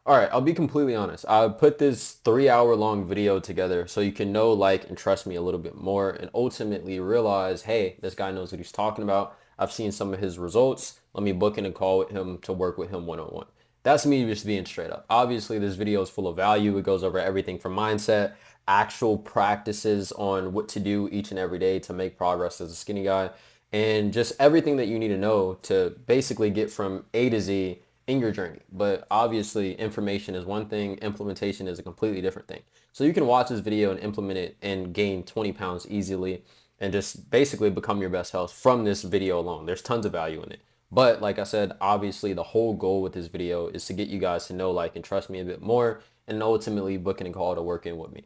All right, I'll be completely honest. I put this 3 hour long video together so you can know, like, and trust me a little bit more and ultimately realize, hey, this guy knows what he's talking about. I've seen some of his results. Let me book in a call with him to work with him one on one. That's me just being straight up. Obviously, this video is full of value. It goes over everything from mindset, actual practices on what to do each and every day to make progress as a skinny guy, and just everything that you need to know to basically get from A to Z in your journey. But obviously, information is one thing, implementation is a completely different thing. So you can watch this video and implement it and gain 20 pounds easily and just basically become your best health from this video alone. There's tons of value in it. But like I said, obviously the whole goal with this video is to get you guys to know, like, and trust me a bit more and ultimately booking a call to work in with me.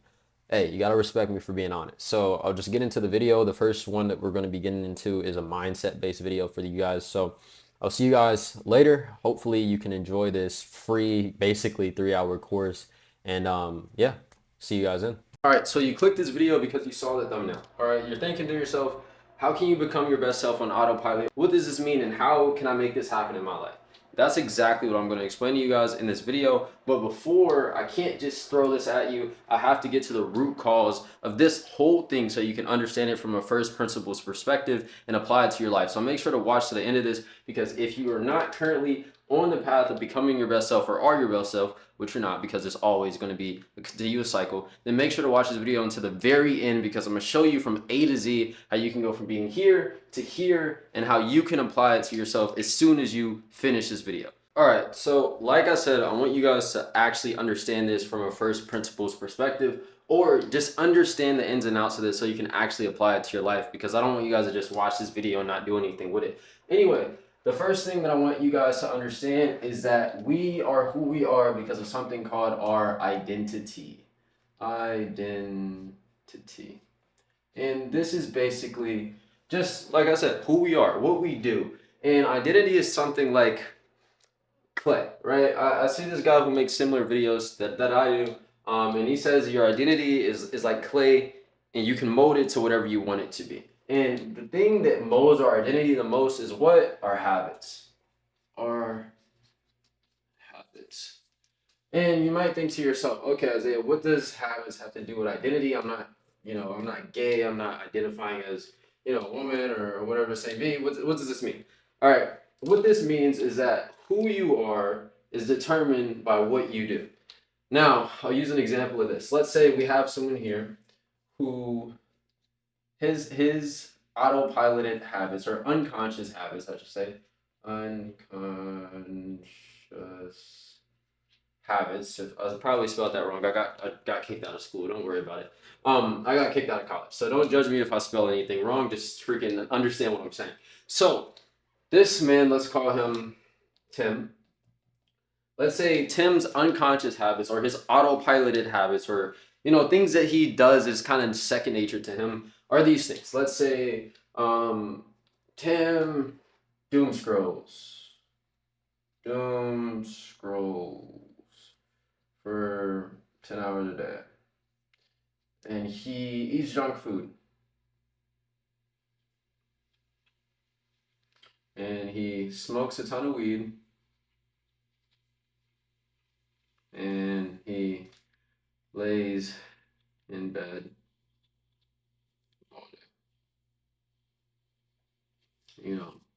Hey, you got to respect me for being honest. So I'll just get into the video. The first one that we're going to be getting into is a mindset based video for you guys. So I'll see you guys later. Hopefully you can enjoy this free, basically 3 hour course. And yeah, see you guys in. All right, so you clicked this video because you saw the thumbnail. All right, you're thinking to yourself, how can you become your best self on autopilot? What does this mean and how can I make this happen in my life? That's exactly what I'm going to explain to you guys in this video. But before, I can't just throw this at you. I have to get to the root cause of this whole thing so you can understand it from a first principles perspective and apply it to your life. So make sure to watch to the end of this, because if you are not currently on the path of becoming your best self or are your best self, which you're not because it's always going to be a continuous cycle, then make sure to watch this video until the very end, because I'm going to show you from A to Z how you can go from being here to here and how you can apply it to yourself as soon as you finish this video. All right, so like I said, I want you guys to actually understand this from a first principles perspective, or just understand the ins and outs of this so you can actually apply it to your life, because I don't want you guys to just watch this video and not do anything with it. Anyway, the first thing that I want you guys to understand is that we are who we are because of something called our identity. Identity. And this is basically just, like I said, who we are, what we do. And identity is something like clay, right? I see this guy who makes similar videos that I do. And he says your identity is like clay and you can mold it to whatever you want it to be. And the thing that molds our identity the most is what? Our habits. Our habits. And you might think to yourself, okay, Isaiah, what does habits have to do with identity? I'm not, I'm not gay. I'm not identifying as, a woman or whatever the same be. What does this mean? All right. What this means is that who you are is determined by what you do. Now, I'll use an example of this. Let's say we have someone here who his autopiloted habits, or unconscious habits, I should say, unconscious habits. If I probably spelled that wrong. I got kicked out of school. Don't worry about it. I got kicked out of college, so don't judge me if I spell anything wrong. Just freaking understand what I'm saying. So this man, let's call him Tim. Let's say Tim's unconscious habits or his autopiloted habits, or things that he does is kind of second nature to him, are these things. Let's say Tim doom scrolls for 10 hours a day, and he eats junk food, and he smokes a ton of weed, and he lays in bed all day.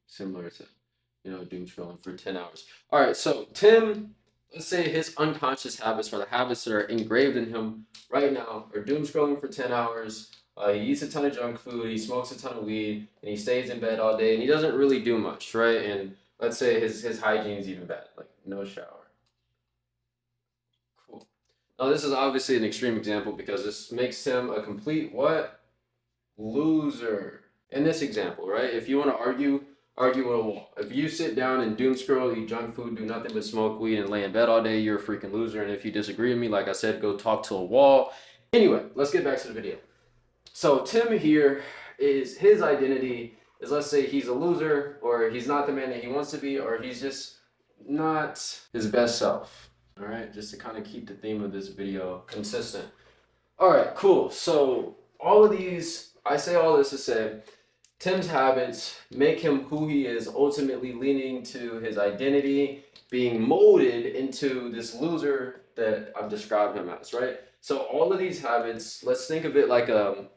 Similar to, doom scrolling for 10 hours. All right, so Tim, let's say his unconscious habits, or the habits that are engraved in him right now, are doom scrolling for 10 hours. He eats a ton of junk food, he smokes a ton of weed, and he stays in bed all day, and he doesn't really do much, right? And let's say his hygiene is even bad, like no shower. Now, this is obviously an extreme example because this makes him a complete what? Loser. In this example, right? If you want to argue with a wall. If you sit down and doom scroll, eat junk food, do nothing but smoke weed and lay in bed all day, you're a freaking loser. And if you disagree with me, like I said, go talk to a wall. Anyway, let's get back to the video. So Tim here is, his identity is, let's say he's a loser, or he's not the man that he wants to be, or he's just not his best self. All right, just to kind of keep the theme of this video consistent. All right, cool. So all of these, I say all this to say, Tim's habits make him who he is, ultimately leading to his identity being molded into this loser that I've described him as, right? So all of these habits, let's think of it like a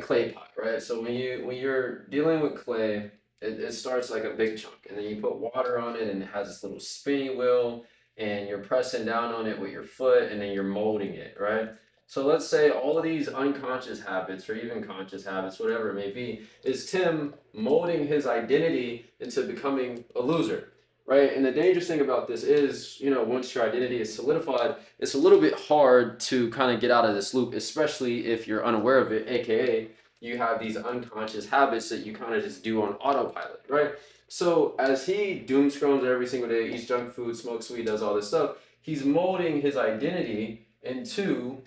clay pot, right? So when you're dealing with clay, it starts like a big chunk, and then you put water on it, and it has this little spinny wheel, and you're pressing down on it with your foot, and then you're molding it, right? So let's say all of these unconscious habits, or even conscious habits, whatever it may be, is Tim molding his identity into becoming a loser, right? And the dangerous thing about this is, once your identity is solidified, it's a little bit hard to kind of get out of this loop, especially if you're unaware of it, aka you have these unconscious habits that you kind of just do on autopilot, right? So as he doom scrolls every single day, eats junk food, smokes weed, does all this stuff, he's molding his identity into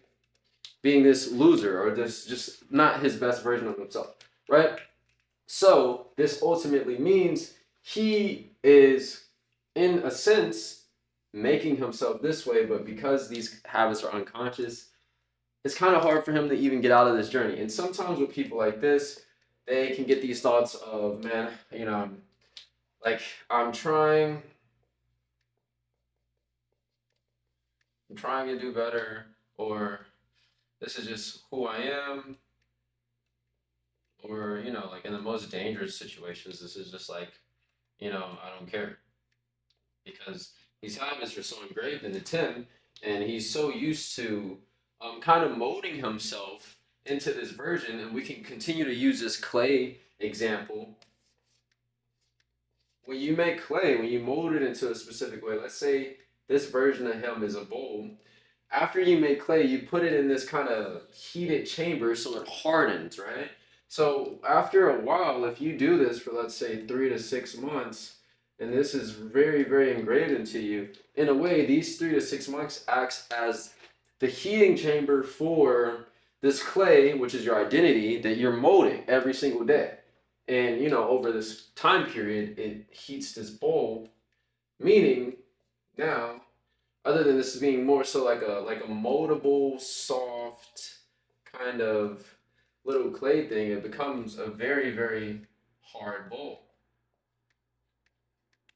being this loser, or this just not his best version of himself, right? So this ultimately means he is, in a sense, making himself this way, but because these habits are unconscious, it's kind of hard for him to even get out of this journey. And sometimes with people like this, they can get these thoughts of, man, like I'm trying to do better, or this is just who I am, or like in the most dangerous situations, this is just like, I don't care, because these habits are so engraved into Tim, and he's so used to kind of molding himself into this version. And we can continue to use this clay example. When you make clay, when you mold it into a specific way, let's say this version of him is a bowl. After you make clay, you put it in this kind of heated chamber so it hardens, right? So after a while, if you do this for, let's say, 3 to 6 months, and this is very, very engraved into you, in a way, these 3 to 6 months acts as the heating chamber for this clay, which is your identity that you're molding every single day. And over this time period, it heats this bowl, meaning now, other than this being more so like a moldable, soft kind of little clay thing, it becomes a very, very hard bowl.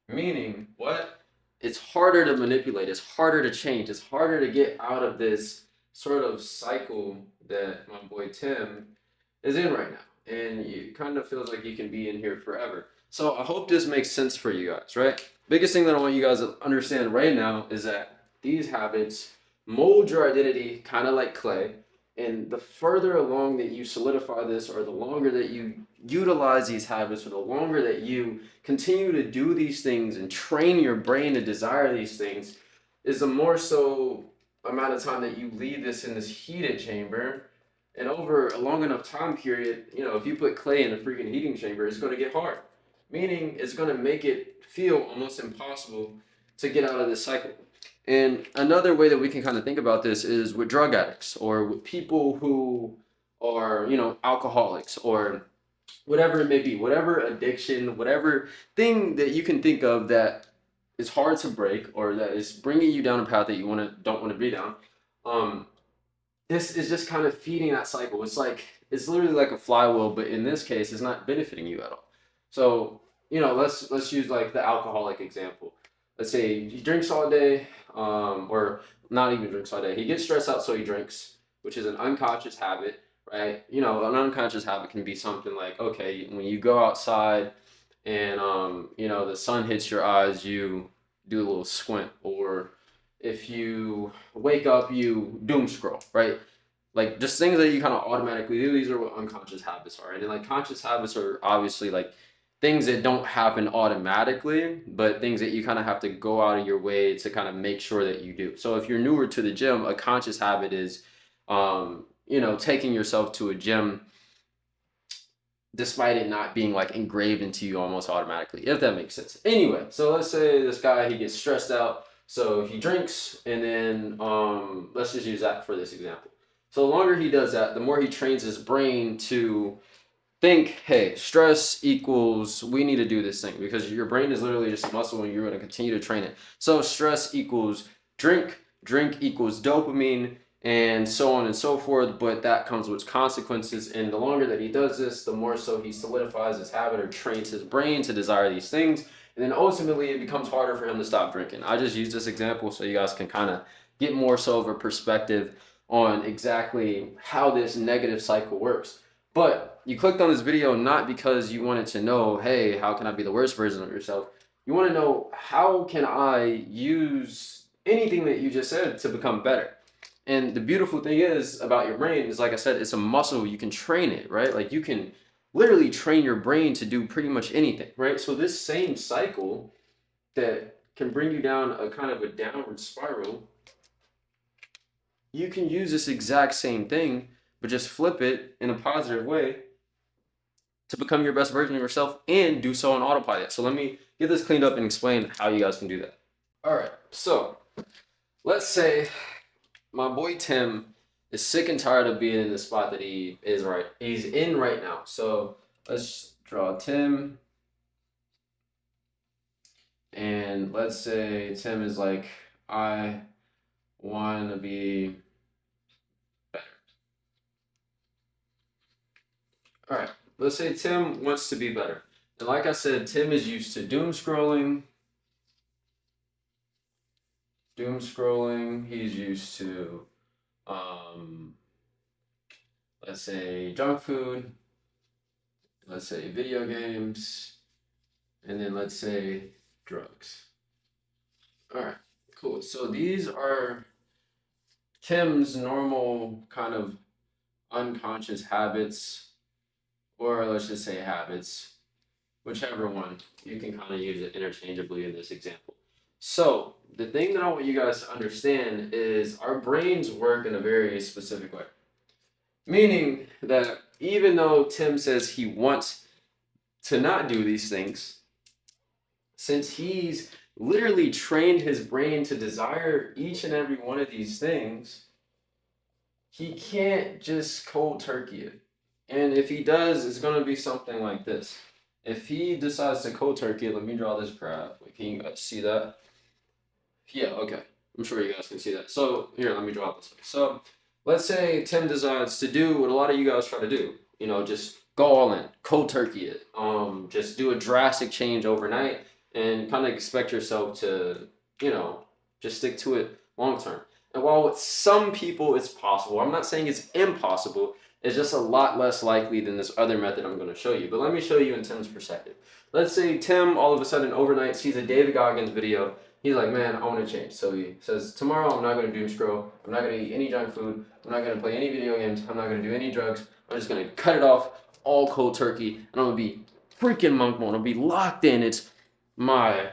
Meaning what? It's harder to manipulate, it's harder to change, it's harder to get out of this sort of cycle that my boy Tim is in right now. And it kind of feels like you can be in here forever. So I hope this makes sense for you guys, right? Biggest thing that I want you guys to understand right now is that these habits mold your identity kind of like clay. And the further along that you solidify this, or the longer that you utilize these habits, or the longer that you continue to do these things and train your brain to desire these things, is the more so amount of time that you leave this in this heated chamber. And over a long enough time period, if you put clay in a freaking heating chamber, it's going to get hard. Meaning it's going to make it feel almost impossible to get out of this cycle. And another way that we can kind of think about this is with drug addicts, or with people who are, alcoholics, or whatever it may be, whatever addiction, whatever thing that you can think of that is hard to break, or that is bringing you down a path that you don't want to be down. This is just kind of feeding that cycle. It's literally like a flywheel, but in this case, it's not benefiting you at all. So, let's use like the alcoholic example. Let's say he drinks all day, or not even drinks all day. He gets stressed out, so he drinks, which is an unconscious habit, right? An unconscious habit can be something like, okay, when you go outside and, the sun hits your eyes, you do a little squint, or if you wake up, you doom scroll, right? Like just things that you kind of automatically do. These are what unconscious habits are, right? And like conscious habits are obviously like things that don't happen automatically, but things that you kind of have to go out of your way to kind of make sure that you do. So if you're newer to the gym, a conscious habit is, taking yourself to a gym despite it not being like engraved into you almost automatically, if that makes sense. Anyway, so let's say this guy, he gets stressed out, so he drinks, and then let's just use that for this example. So the longer he does that, the more he trains his brain to think, hey, stress equals, we need to do this thing, because your brain is literally just a muscle and you're going to continue to train it. So stress equals drink equals dopamine, and so on and so forth. But that comes with consequences. And the longer that he does this, the more so he solidifies his habit or trains his brain to desire these things. And then ultimately it becomes harder for him to stop drinking. I just use this example so you guys can kind of get more so of a perspective on exactly how this negative cycle works. But you clicked on this video not because you wanted to know, hey, how can I be the worst version of yourself? You want to know, how can I use anything that you just said to become better? And the beautiful thing is about your brain is, like I said, it's a muscle. You can train it, right? Like you can literally train your brain to do pretty much anything, right? So this same cycle that can bring you down a kind of a downward spiral, you can use this exact same thing, but just flip it in a positive way to become your best version of yourself and do so on autopilot. So let me get this cleaned up and explain how you guys can do that. All right, so let's say my boy Tim is sick and tired of being in the spot that he's in right now. So let's draw Tim, and let's say Tim is like, I want to be better. All right, let's say Tim wants to be better. And like I said, Tim is used to doom scrolling. He's used to, let's say, junk food. Let's say video games. And then let's say drugs. All right, cool. So these are Tim's normal kind of unconscious habits, or let's just say habits, whichever one. You can kind of use it interchangeably in this example. So the thing that I want you guys to understand is our brains work in a very specific way. Meaning that even though Tim says he wants to not do these things, since he's literally trained his brain to desire each and every one of these things, he can't just cold turkey it. And if he does, it's going to be something like this. If he decides to cold turkey it, let me draw this graph. Wait, can you guys see that? Yeah, okay. I'm sure you guys can see that. So here, let me draw it this way. So let's say Tim decides to do what a lot of you guys try to do. You know, just go all in, cold turkey it. Just do a drastic change overnight and kind of expect yourself to, just stick to it long term. And while with some people it's possible, I'm not saying it's impossible. It's just a lot less likely than this other method I'm going to show you. But let me show you in Tim's perspective. Let's say Tim all of a sudden overnight sees a David Goggins video. He's like, man, I want to change. So he says, tomorrow I'm not going to doom scroll. I'm not going to eat any junk food. I'm not going to play any video games. I'm not going to do any drugs. I'm just going to cut it off all cold turkey. And I'm going to be freaking monk mode. I'm going to be locked in. It's my,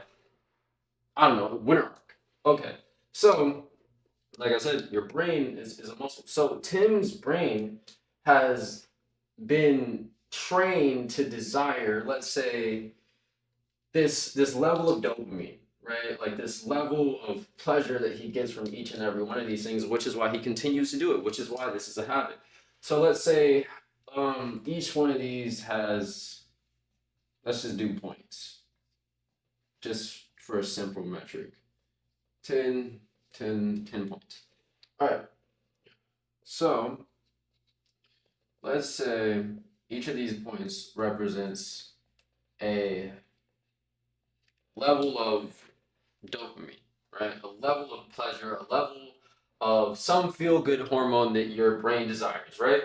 I don't know, winter arc. Okay. So, like I said, your brain is a muscle. So Tim's brain has been trained to desire, let's say, this level of dopamine, right? Like this level of pleasure that he gets from each and every one of these things, which is why he continues to do it, which is why this is a habit. So let's say each one of these has, let's just do points, just for a simple metric. 10 points. All right. So let's say each of these points represents a level of dopamine, right? A level of pleasure, a level of some feel-good hormone that your brain desires, right?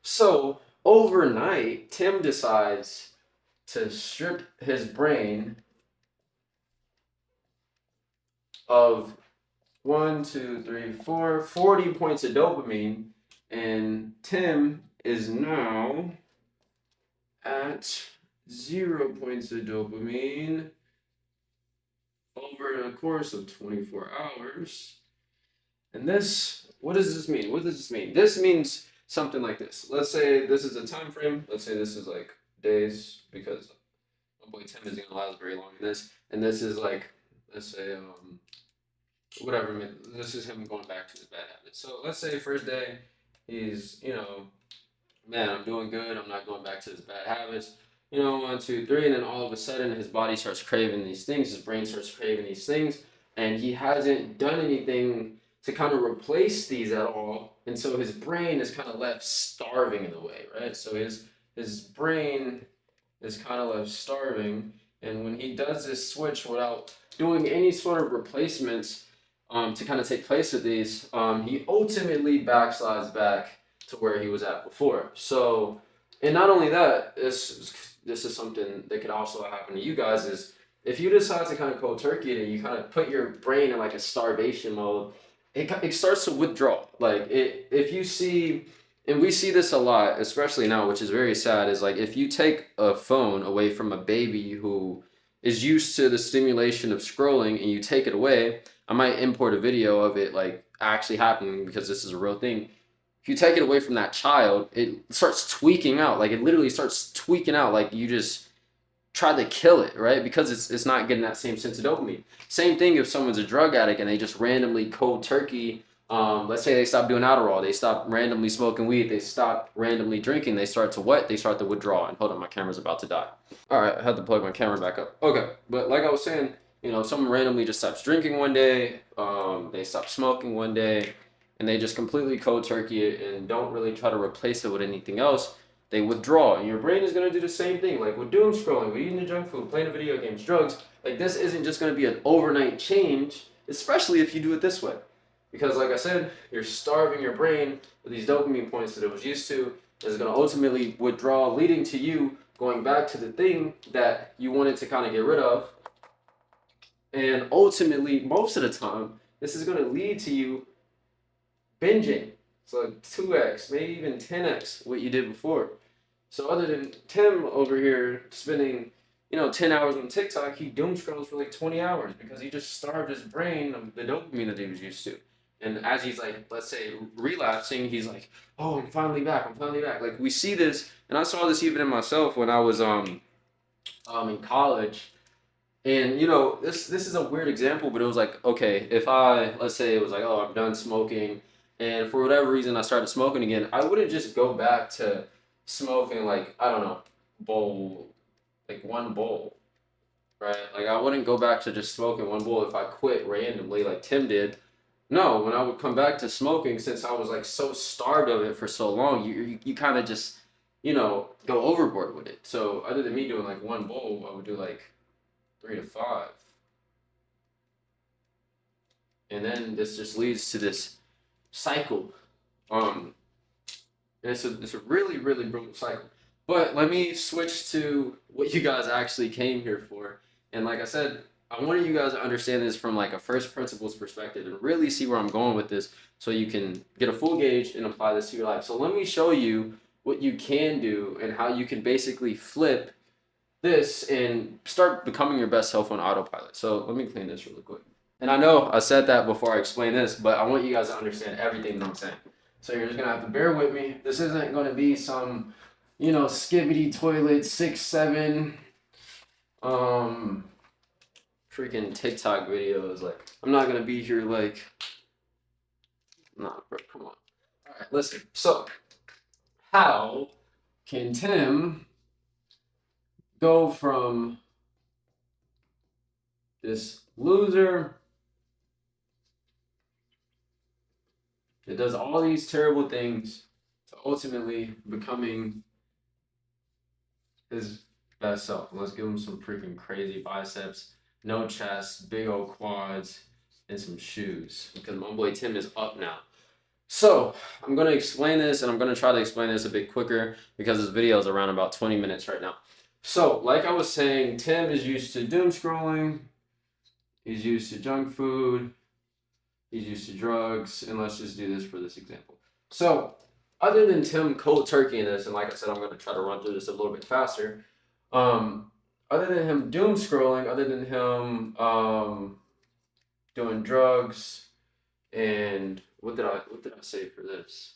So overnight, Tim decides to strip his brain of 40 points of dopamine, and Tim is now at 0 points of dopamine over the course of 24 hours. And this, what does this mean? What does this mean? This means something like this. Let's say this is a time frame. Let's say this is like days, because my boy Tim isn't gonna last very long in this. And this is like, let's say, whatever, this is him going back to his bad habits. So let's say first day, he's, man, I'm doing good. I'm not going back to his bad habits. 1, 2, 3, and then all of a sudden his body starts craving these things. His brain starts craving these things, and he hasn't done anything to kind of replace these at all. And so his brain is kind of left starving in a way, right? So his brain is kind of left starving, And when he does this switch without doing any sort of replacements to kind of take place of these, he ultimately backslides back to where he was at before. So, and not only that, this is something that could also happen to you guys is if you decide to kind of cold turkey it and you kind of put your brain in like a starvation mode, it starts to withdraw. Like it, if you see, and we see this a lot, especially now, which is very sad, is like if you take a phone away from a baby who is used to the stimulation of scrolling and you take it away, I might import a video of it like actually happening because this is a real thing. If you take it away from that child, it starts tweaking out. Like it literally starts tweaking out. Like you just try to kill it, right? Because it's not getting that same sense of dopamine. Same thing if someone's a drug addict and they just randomly cold turkey. Let's say they stop doing Adderall, they stop randomly smoking weed, they stop randomly drinking, they start to what? They start to withdraw. And hold on, my camera's about to die. All right, I had to plug my camera back up. Okay, but like I was saying, you know, someone randomly just stops drinking one day, they stop smoking one day, and they just completely cold turkey it and don't really try to replace it with anything else. They withdraw, and your brain is gonna do the same thing. Like with doom scrolling, with eating the junk food, playing the video games, drugs. Like this isn't just gonna be an overnight change, especially if you do it this way. Because like I said, you're starving your brain with these dopamine points that it was used to. Is going to ultimately withdraw, leading to you going back to the thing that you wanted to kind of get rid of. And ultimately, most of the time, this is going to lead to you binging. So 2x, maybe even 10x what you did before. So other than Tim over here spending, 10 hours on TikTok, he doom scrolls for like 20 hours because he just starved his brain of the dopamine that he was used to. And as he's like, let's say, relapsing, he's like, "Oh, I'm finally back. I'm finally back." Like we see this, and I saw this even in myself when I was in college. And this is a weird example, but it was like, okay, if I let's say it was like, oh, I'm done smoking, and for whatever reason I started smoking again, I wouldn't just go back to smoking like I don't know, bowl, like one bowl, right? Like I wouldn't go back to just smoking one bowl if I quit randomly like Tim did. No, when I would come back to smoking, since I was like so starved of it for so long, you kind of just, go overboard with it. So other than me doing like one bowl, I would do like 3 to 5, and then this just leads to this cycle. Um, and it's a really really brutal cycle. But let me switch to what you guys actually came here for. And like I said, I wanted you guys to understand this from like a first principles perspective and really see where I'm going with this so you can get a full gauge and apply this to your life. So let me show you what you can do and how you can basically flip this and start becoming your best self on autopilot. So let me clean this really quick. And I know I said that before I explain this, but I want you guys to understand everything that I'm saying. So you're just gonna have to bear with me. This isn't gonna be some, skibbity toilet 6-7 freaking TikTok videos. Like I'm not gonna be here like nah bro, come on. Alright, listen. So how can Tim go from this loser that does all these terrible things to ultimately becoming his best self? Let's give him some freaking crazy biceps, no chest, big old quads, and some shoes. Because my boy Tim is up now. So I'm gonna explain this, and I'm gonna try to explain this a bit quicker because this video is around about 20 minutes right now. So, like I was saying, Tim is used to doom scrolling. He's used to junk food. He's used to drugs, and let's just do this for this example. So, other than Tim cold turkey in this, and like I said, I'm gonna try to run through this a little bit faster. Other than him doom scrolling, other than him doing drugs, and what did I say for this?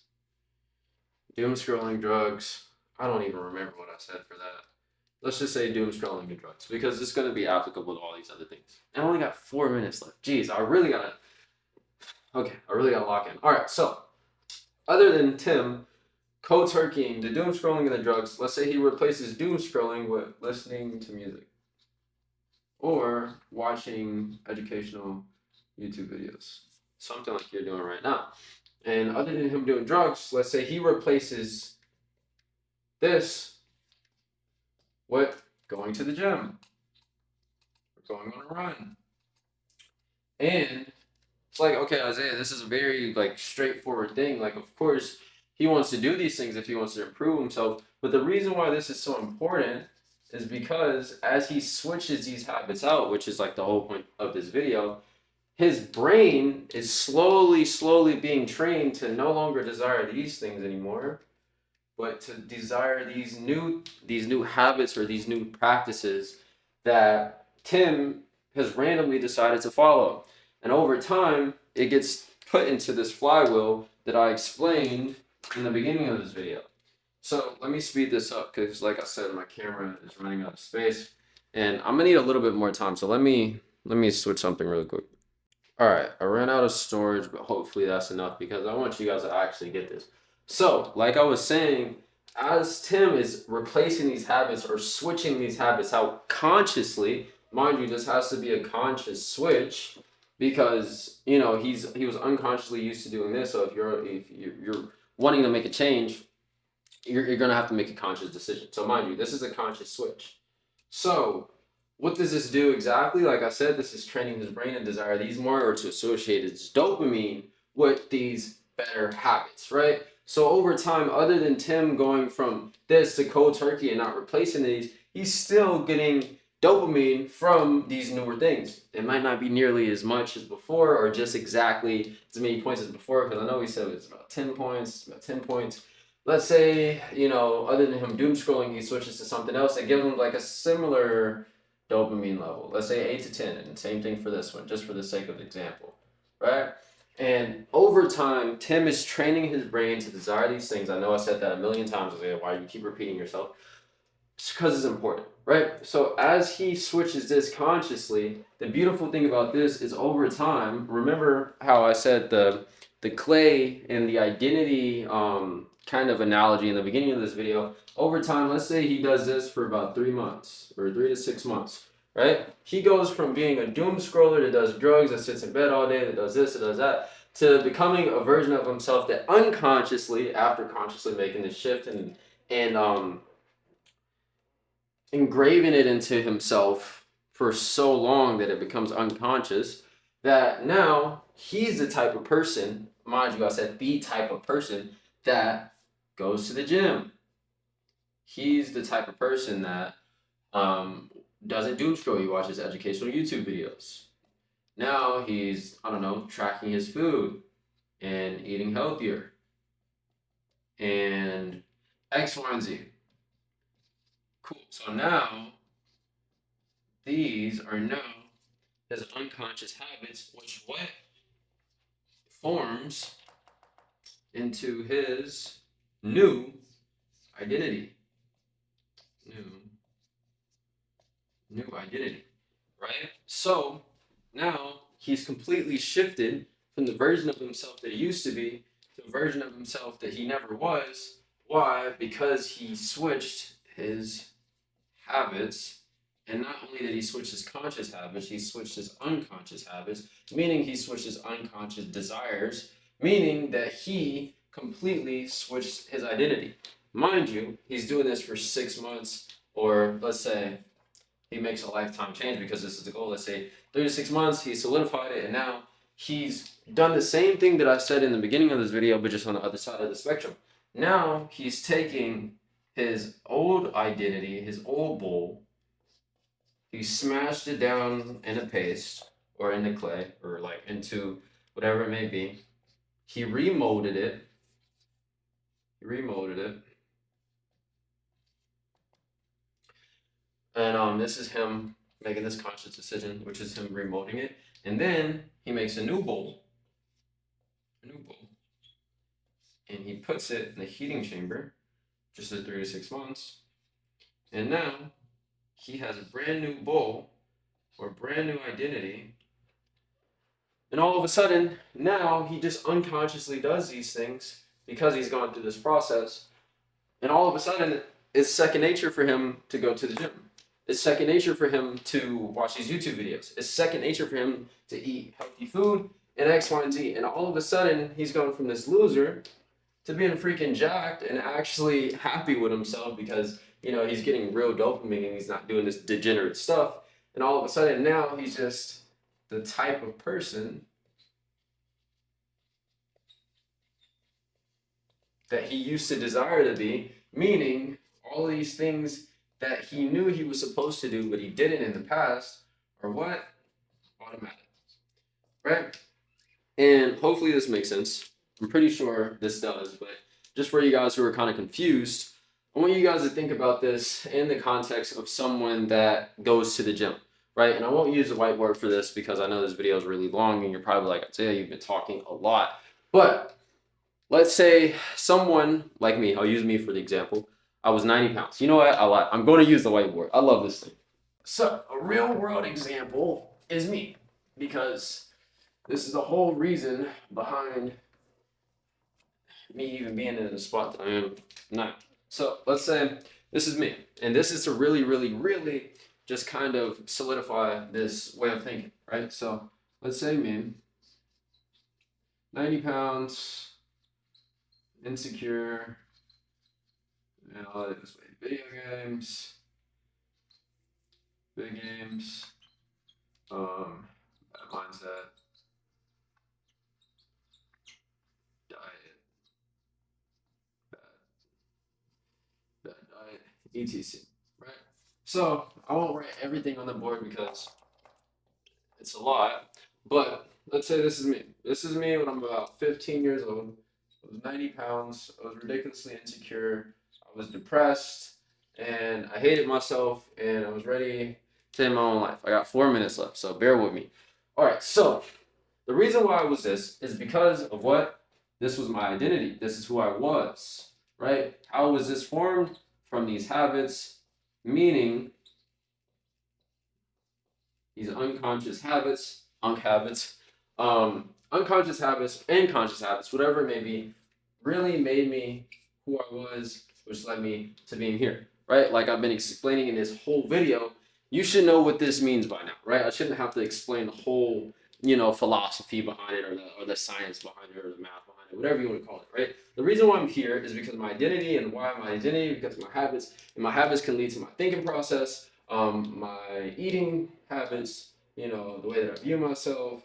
Doom scrolling, drugs. I don't even remember what I said for that. Let's just say doom scrolling and drugs because it's going to be applicable to all these other things. I only got 4 minutes left. Jeez, I really gotta lock in. All right, so other than Tim cold turkeying the doom scrolling and the drugs, let's say he replaces doom scrolling with listening to music or watching educational YouTube videos, something like you're doing right now. And other than him doing drugs, let's say he replaces this with going to the gym going on a run. And it's like, okay, Isaiah, this is a very like straightforward thing. Like, of course, he wants to do these things if he wants to improve himself. But the reason why this is so important is because as he switches these habits out, which is like the whole point of this video, his brain is slowly being trained to no longer desire these things anymore, but to desire these new habits or these new practices that Tim has randomly decided to follow. And over time, it gets put into this flywheel that I explained in the beginning of this video. So let me speed this up because, like I said, my camera is running out of space, and I'm gonna need a little bit more time. So let me switch something really quick. All right, I ran out of storage, but hopefully that's enough because I want you guys to actually get this. So, like I was saying, as Tim is replacing these habits or switching these habits out consciously, mind you, this has to be a conscious switch because he was unconsciously used to doing this. So if you're wanting to make a change, you're gonna have to make a conscious decision. So mind you, this is a conscious switch. So what does this do exactly? Like I said, this is training his brain to desire these more or to associate its dopamine with these better habits, right? So over time, other than Tim going from this to cold turkey and not replacing these, he's still getting dopamine from these newer things. It might not be nearly as much as before or just exactly as many points as before, because I know he said it's about 10 points, it's about 10 points. Let's say, other than him doom scrolling, he switches to something else and give him like a similar dopamine level. Let's say 8 to 10, and same thing for this one, just for the sake of example, right? And over time, Tim is training his brain to desire these things. I know I said that a million times. Why do you keep repeating yourself? It's because it's important, right? So as he switches this consciously, the beautiful thing about this is over time, remember how I said the clay and the identity kind of analogy in the beginning of this video. Over time, let's say he does this for about 3 months or 3 to 6 months, right? He goes from being a doom scroller that does drugs, that sits in bed all day, that does this, that does that, to becoming a version of himself that unconsciously, after consciously making this shift and engraving it into himself for so long that it becomes unconscious, that now he's the type of person, mind you, I said the type of person that goes to the gym. He's the type of person that doesn't doom scroll. He watches educational YouTube videos. Now he's, I don't know, tracking his food and eating healthier and X, Y, and Z. Cool. So now these are now his unconscious habits, which what forms into his new identity. New identity, right? So now he's completely shifted from the version of himself that he used to be to a version of himself that he never was. Why? Because he switched his habits. And not only did he switch his conscious habits, he switched his unconscious habits, meaning he switched his unconscious desires, meaning that he completely switched his identity. Mind you, he's doing this for 6 months, or let's say he makes a lifetime change because this is the goal. Let's say 3 to 6 months, he solidified it, and now he's done the same thing that I said in the beginning of this video, but just on the other side of the spectrum. Now he's taking his old identity, his old bowl, he smashed it down in a paste or in the clay or like into whatever it may be. He remolded it. And this is him making this conscious decision, which is him remolding it. And then he makes a new bowl. And he puts it in the heating chamber, just at 3 to 6 months. And now he has a brand new bowl or brand new identity. And all of a sudden, now he just unconsciously does these things because he's gone through this process. And all of a sudden, it's second nature for him to go to the gym. It's second nature for him to watch these YouTube videos. It's second nature for him to eat healthy food and X, Y, and Z. And all of a sudden, he's going from this loser to being freaking jacked and actually happy with himself because, he's getting real dopamine and he's not doing this degenerate stuff. And all of a sudden now he's just the type of person that he used to desire to be, meaning all of these things that he knew he was supposed to do, but he didn't in the past, are what? Automatic, right? And hopefully this makes sense. I'm pretty sure this does, but just for you guys who are kind of confused, I want you guys to think about this in the context of someone that goes to the gym, right? And I won't use the whiteboard for this because I know this video is really long and you're probably like, Isaiah, you've been talking a lot. But let's say someone like me, I'll use me for the example. I was 90 pounds. You know what? I'm going to use the whiteboard. I love this thing. So a real world example is me, because this is the whole reason behind me even being in the spot that I am now. So let's say this is me, and this is to really, really, really just kind of solidify this way of thinking, right? So let's say me, 90 pounds, insecure, and I'll let it this way, video games, big games, mindset, diet, bad diet, etc. Right? So I won't write everything on the board because it's a lot, but let's say this is me. This is me when I'm about 15 years old. I was 90 pounds. I was ridiculously insecure. I was depressed and I hated myself and I was ready to end my own life. I got 4 minutes left, so bear with me. All right, so the reason why I was this is because of what? This was my identity. This is who I was, right? How was this formed? From these habits, meaning these unconscious habits, unconscious habits and conscious habits, whatever it may be, really made me who I was, which led me to being here, right? Like I've been explaining in this whole video, you should know what this means by now, right? I shouldn't have to explain the whole, philosophy behind it or the science behind it or the math behind it, whatever you want to call it, right? The reason why I'm here is because of my identity, and why my identity, because of my habits, and my habits can lead to my thinking process, my eating habits, the way that I view myself,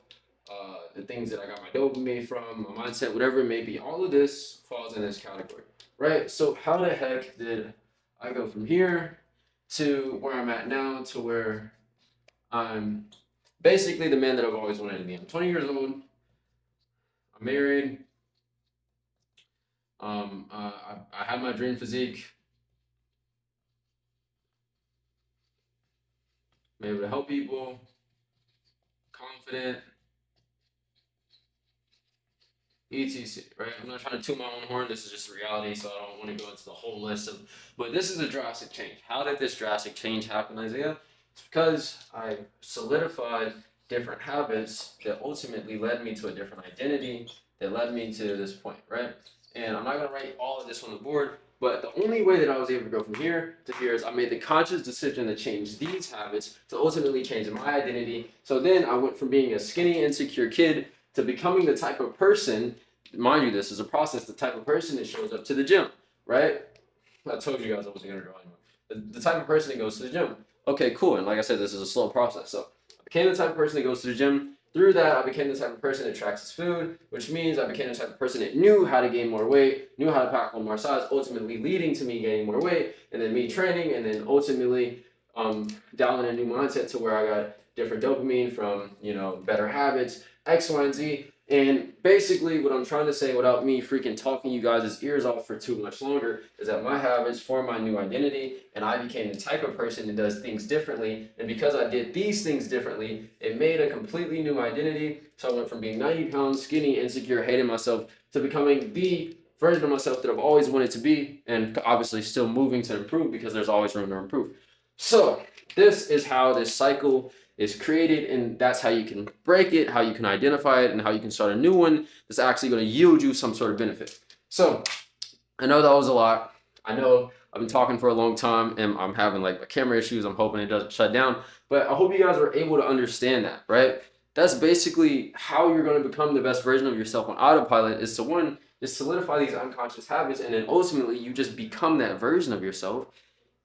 the things that I got my dopamine from, my mindset, whatever it may be. All of this falls in this category, right? So how the heck did I go from here to where I'm at now, to where I'm basically the man that I've always wanted to be? I'm 20 years old. I'm married. I had my dream physique. I'm able to help people. Confident. etc. Right? I'm not trying to toot my own horn. This is just reality, so I don't want to go into the whole list of. But this is a drastic change. How did this drastic change happen, Isaiah? It's because I solidified different habits that ultimately led me to a different identity that led me to this point, right? And I'm not gonna write all of this on the board, but the only way that I was able to go from here to here is I made the conscious decision to change these habits to ultimately change my identity. So then I went from being a skinny, insecure kid to becoming the type of person, mind you, this is a process, the type of person that shows up to the gym, right? I told you guys I wasn't gonna draw anymore. The type of person that goes to the gym. Okay, cool. And like I said, this is a slow process. So I became the type of person that goes to the gym. Through that, I became the type of person that tracks his food, which means I became the type of person that knew how to gain more weight, knew how to pack on more size, ultimately leading to me gaining more weight, and then me training, and then ultimately dialing a new mindset to where I got different dopamine from, better habits, X, Y, and Z. And basically what I'm trying to say without me freaking talking you guys' ears off for too much longer is that my habits form my new identity, and I became the type of person that does things differently. And because I did these things differently, it made a completely new identity. So I went from being 90 pounds, skinny, insecure, hating myself, to becoming the version of myself that I've always wanted to be, and obviously still moving to improve because there's always room to improve. So this is how this cycle is created, and that's how you can break it, how you can identify it, and how you can start a new one that's actually going to yield you some sort of benefit. So I know that was a lot. I know I've been talking for a long time and I'm having like camera issues. I'm hoping it doesn't shut down, but I hope you guys are able to understand that, right? That's basically how you're going to become the best version of yourself on autopilot, is to one, just solidify these unconscious habits, and then ultimately you just become that version of yourself.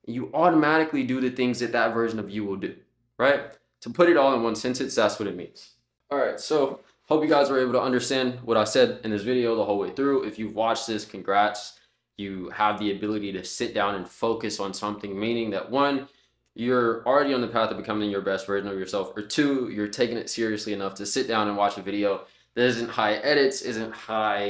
You automatically do the things that that version of you will do, right? To put it all in one sentence, that's what it means. All right, so hope you guys were able to understand what I said in this video the whole way through. If you've watched this, congrats. You have the ability to sit down and focus on something, meaning that one, you're already on the path of becoming your best version of yourself, or two, you're taking it seriously enough to sit down and watch a video that isn't high edits, isn't high,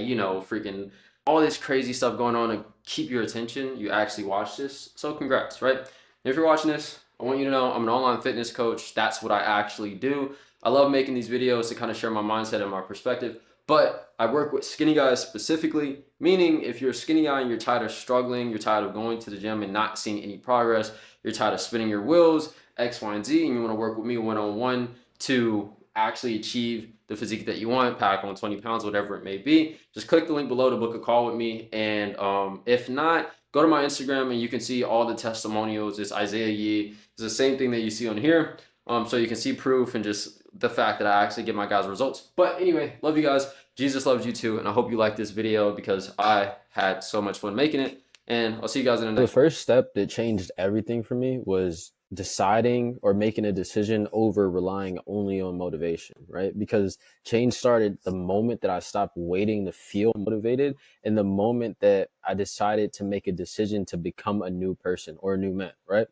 freaking all this crazy stuff going on to keep your attention. You actually watch this. So congrats, right? And if you're watching this, I want you to know I'm an online fitness coach. That's what I actually do. I love making these videos to kind of share my mindset and my perspective, but I work with skinny guys specifically, meaning if you're a skinny guy and you're tired of struggling, you're tired of going to the gym and not seeing any progress, you're tired of spinning your wheels, X, Y, and Z, and you want to work with me one-on-one to actually achieve the physique that you want, pack on 20 pounds, whatever it may be, just click the link below to book a call with me. And if not, go to my Instagram and you can see all the testimonials. It's Isaiah Yee. It's the same thing that you see on here. So you can see proof and just the fact that I actually get my guys results. But anyway, love you guys. Jesus loves you too. And I hope you like this video because I had so much fun making it. And I'll see you guys in the next. The first step that changed everything for me was deciding or making a decision over relying only on motivation, right? Because change started the moment that I stopped waiting to feel motivated and the moment that I decided to make a decision to become a new person or a new man, right?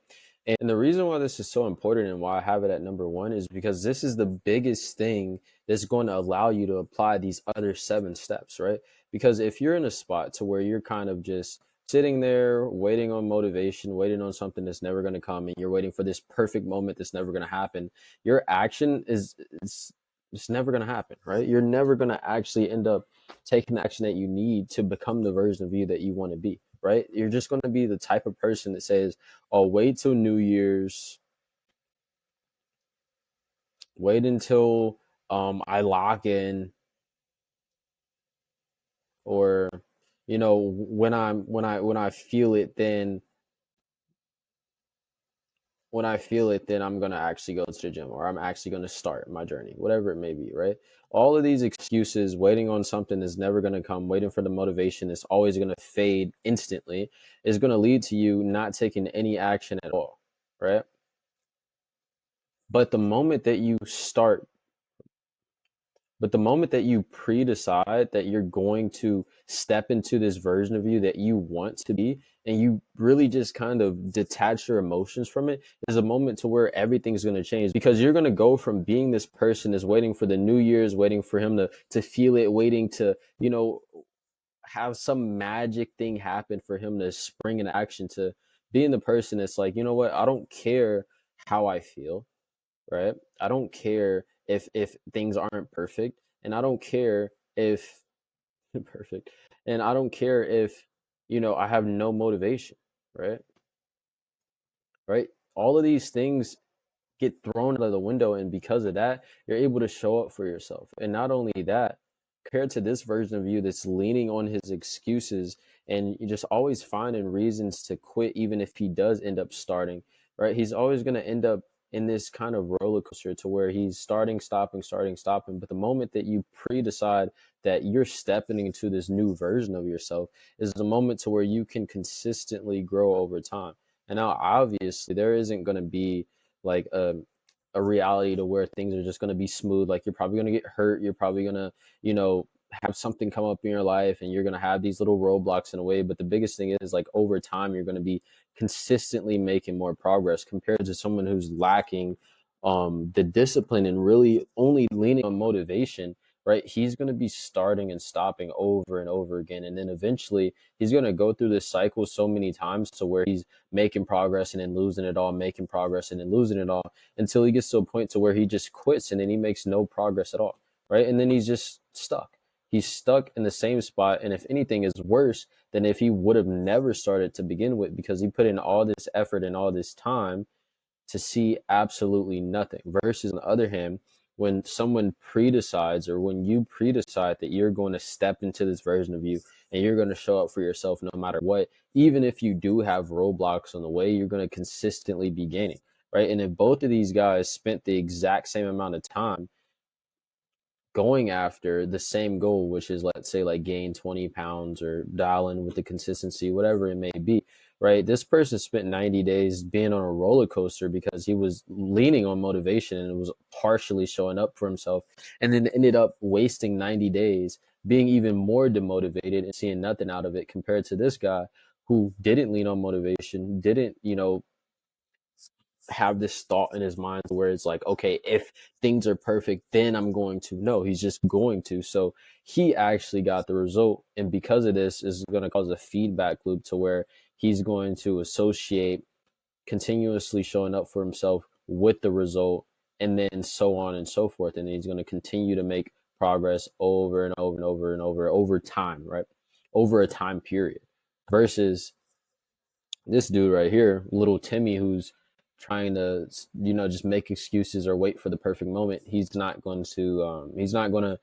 And the reason why this is so important and why I have it at number one is because this is the biggest thing that's going to allow you to apply these other 7 steps, right? Because if you're in a spot to where you're kind of just sitting there waiting on motivation, waiting on something that's never going to come, and you're waiting for this perfect moment that's never going to happen, your action is it's never going to happen, right? You're never going to actually end up taking the action that you need to become the version of you that you want to be, right? You're just going to be the type of person that says, "I'll wait till New Year's, wait until I lock in, or when I feel it, then I'm going to actually go to the gym or I'm actually going to start my journey," whatever it may be, right? All of these excuses, waiting on something is never going to come, waiting for the motivation is always going to fade instantly, is going to lead to you not taking any action at all, right? But the moment that you start But the moment that you pre-decide that you're going to step into this version of you that you want to be, and you really just kind of detach your emotions from it, is a moment to where everything's going to change, because you're going to go from being this person that's waiting for the New Year's, waiting for him to feel it, waiting to, have some magic thing happen for him to spring into action, to being the person that's like, you know what, I don't care how I feel, right? I don't care if things aren't perfect, and I don't care if perfect, and I don't care if I have no motivation, right? Right? All of these things get thrown out of the window, and because of that, you're able to show up for yourself. And not only that, compared to this version of you that's leaning on his excuses and you just always finding reasons to quit, even if he does end up starting, right? He's always going to end up in this kind of roller coaster to where he's starting, stopping, starting, stopping. But the moment that you pre-decide that you're stepping into this new version of yourself is the moment to where you can consistently grow over time. And now obviously there isn't going to be like a reality to where things are just going to be smooth. Like, you're probably going to get hurt, you're probably going to have something come up in your life, and you're going to have these little roadblocks in a way. But the biggest thing is, like, over time you're going to be consistently making more progress compared to someone who's lacking the discipline and really only leaning on motivation, right? He's going to be starting and stopping over and over again, and then eventually he's going to go through this cycle so many times to where he's making progress and then losing it all, making progress and then losing it all, until he gets to a point to where he just quits and then he makes no progress at all, right? And then he's just stuck. He's stuck in the same spot, and if anything, is worse than if he would have never started to begin with, because he put in all this effort and all this time to see absolutely nothing. Versus, on the other hand, when someone pre-decides, or when you pre-decide that you're going to step into this version of you and you're going to show up for yourself no matter what, even if you do have roadblocks on the way, you're going to consistently be gaining, right? And if both of these guys spent the exact same amount of time going after the same goal, which is, let's say, like gain 20 pounds or dial in with the consistency, whatever it may be, right? This person spent 90 days being on a roller coaster because he was leaning on motivation and was partially showing up for himself, and then ended up wasting 90 days being even more demotivated and seeing nothing out of it compared to this guy who didn't lean on motivation, didn't, have this thought in his mind where it's like, okay, if things are perfect, then I'm going to. No, he's just going to. So he actually got the result. And because of this, is going to cause a feedback loop to where he's going to associate continuously showing up for himself with the result, and then so on and so forth. And he's going to continue to make progress over and over and over and over time, right? Over a time period. Versus this dude right here, little Timmy, who's trying to, just make excuses or wait for the perfect moment. He's not going to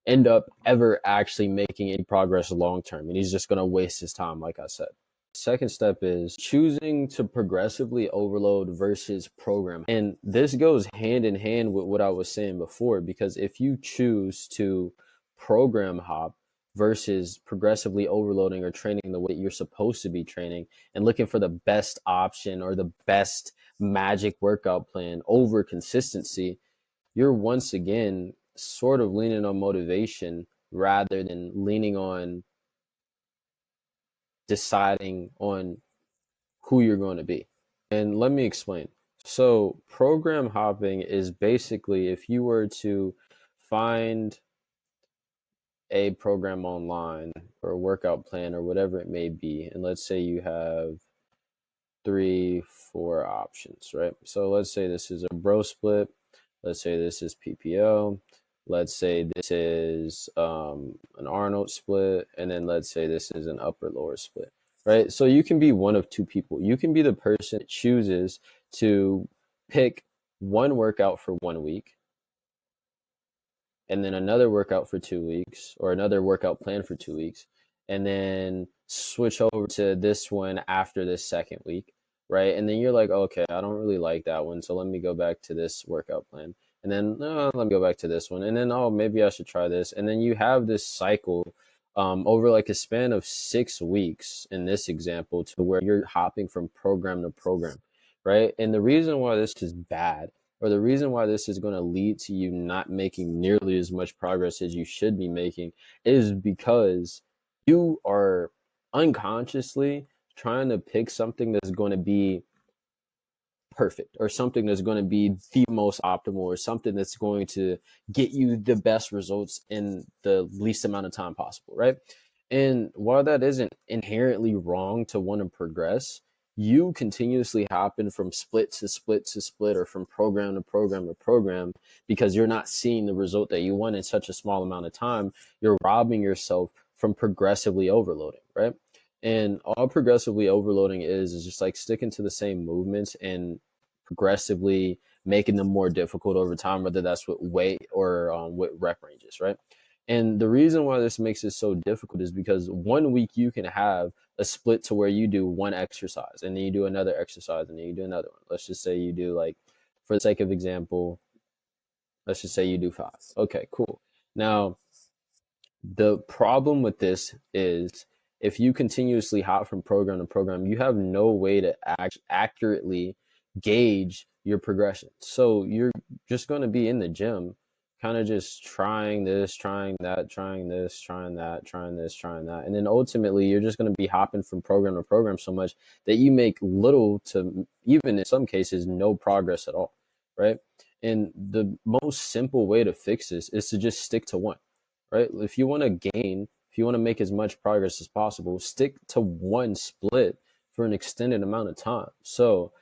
end up ever actually making any progress long term, and he's just going to waste his time, like I said. Second step is choosing to progressively overload versus program. And this goes hand in hand with what I was saying before, because if you choose to program hop versus progressively overloading or training the way you're supposed to be training and looking for the best option or the best magic workout plan over consistency, you're once again sort of leaning on motivation rather than leaning on deciding on who you're going to be. And let me explain. So, program hopping is basically if you were to find a program online or a workout plan or whatever it may be, and let's say you have 3, 4 options, right? So, let's say this is a bro split. Let's say this is PPO. Let's say this is an Arnold split. And then let's say this is an upper lower split, right? So you can be one of two people. You can be the person that chooses to pick one workout for 1 week and then another workout for 2 weeks or another workout plan for 2 weeks and then switch over to this one after this second week, right? And then you're like, okay, I don't really like that one, so let me go back to this workout plan. And then let me go back to this one. And then, oh, maybe I should try this. And then you have this cycle over like a span of 6 weeks in this example to where you're hopping from program to program, right? And the reason why this is bad or the reason why this is going to lead to you not making nearly as much progress as you should be making is because you are unconsciously trying to pick something that's going to be perfect or something that's going to be the most optimal or something that's going to get you the best results in the least amount of time possible, right? And while that isn't inherently wrong to want to progress, you continuously hopping from split to split to split or from program to program to program because you're not seeing the result that you want in such a small amount of time, you're robbing yourself from progressively overloading, right? And all progressively overloading is just like sticking to the same movements and progressively making them more difficult over time, whether that's with weight or with rep ranges, right? And the reason why this makes it so difficult is because 1 week you can have a split to where you do one exercise and then you do another exercise and then you do another one. Let's just say you do, like, for the sake of example, let's just say you do 5. Okay, cool. Now, the problem with this is if you continuously hop from program to program, you have no way to accurately gauge your progression. So you're just going to be in the gym, kind of just trying this, trying that, trying this, trying that, trying this, trying that. And then ultimately, you're just going to be hopping from program to program so much that you make little to even in some cases no progress at all, right? And the most simple way to fix this is to just stick to one, right? If you want to gain, if you want to make as much progress as possible, stick to one split for an extended amount of time. So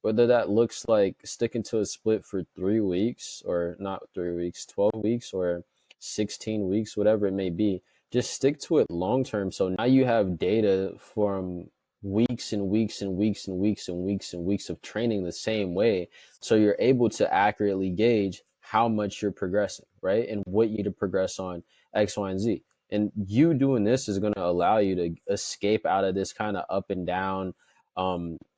whether that looks like sticking to a split for 3 weeks or not 3 weeks, 12 weeks or 16 weeks, whatever it may be, just stick to it long term. So now you have data from weeks and weeks and weeks and weeks and weeks and weeks of training the same way. So you're able to accurately gauge how much you're progressing, right? And what you need to progress on X, Y, and Z. And you doing this is going to allow you to escape out of this kind of up and down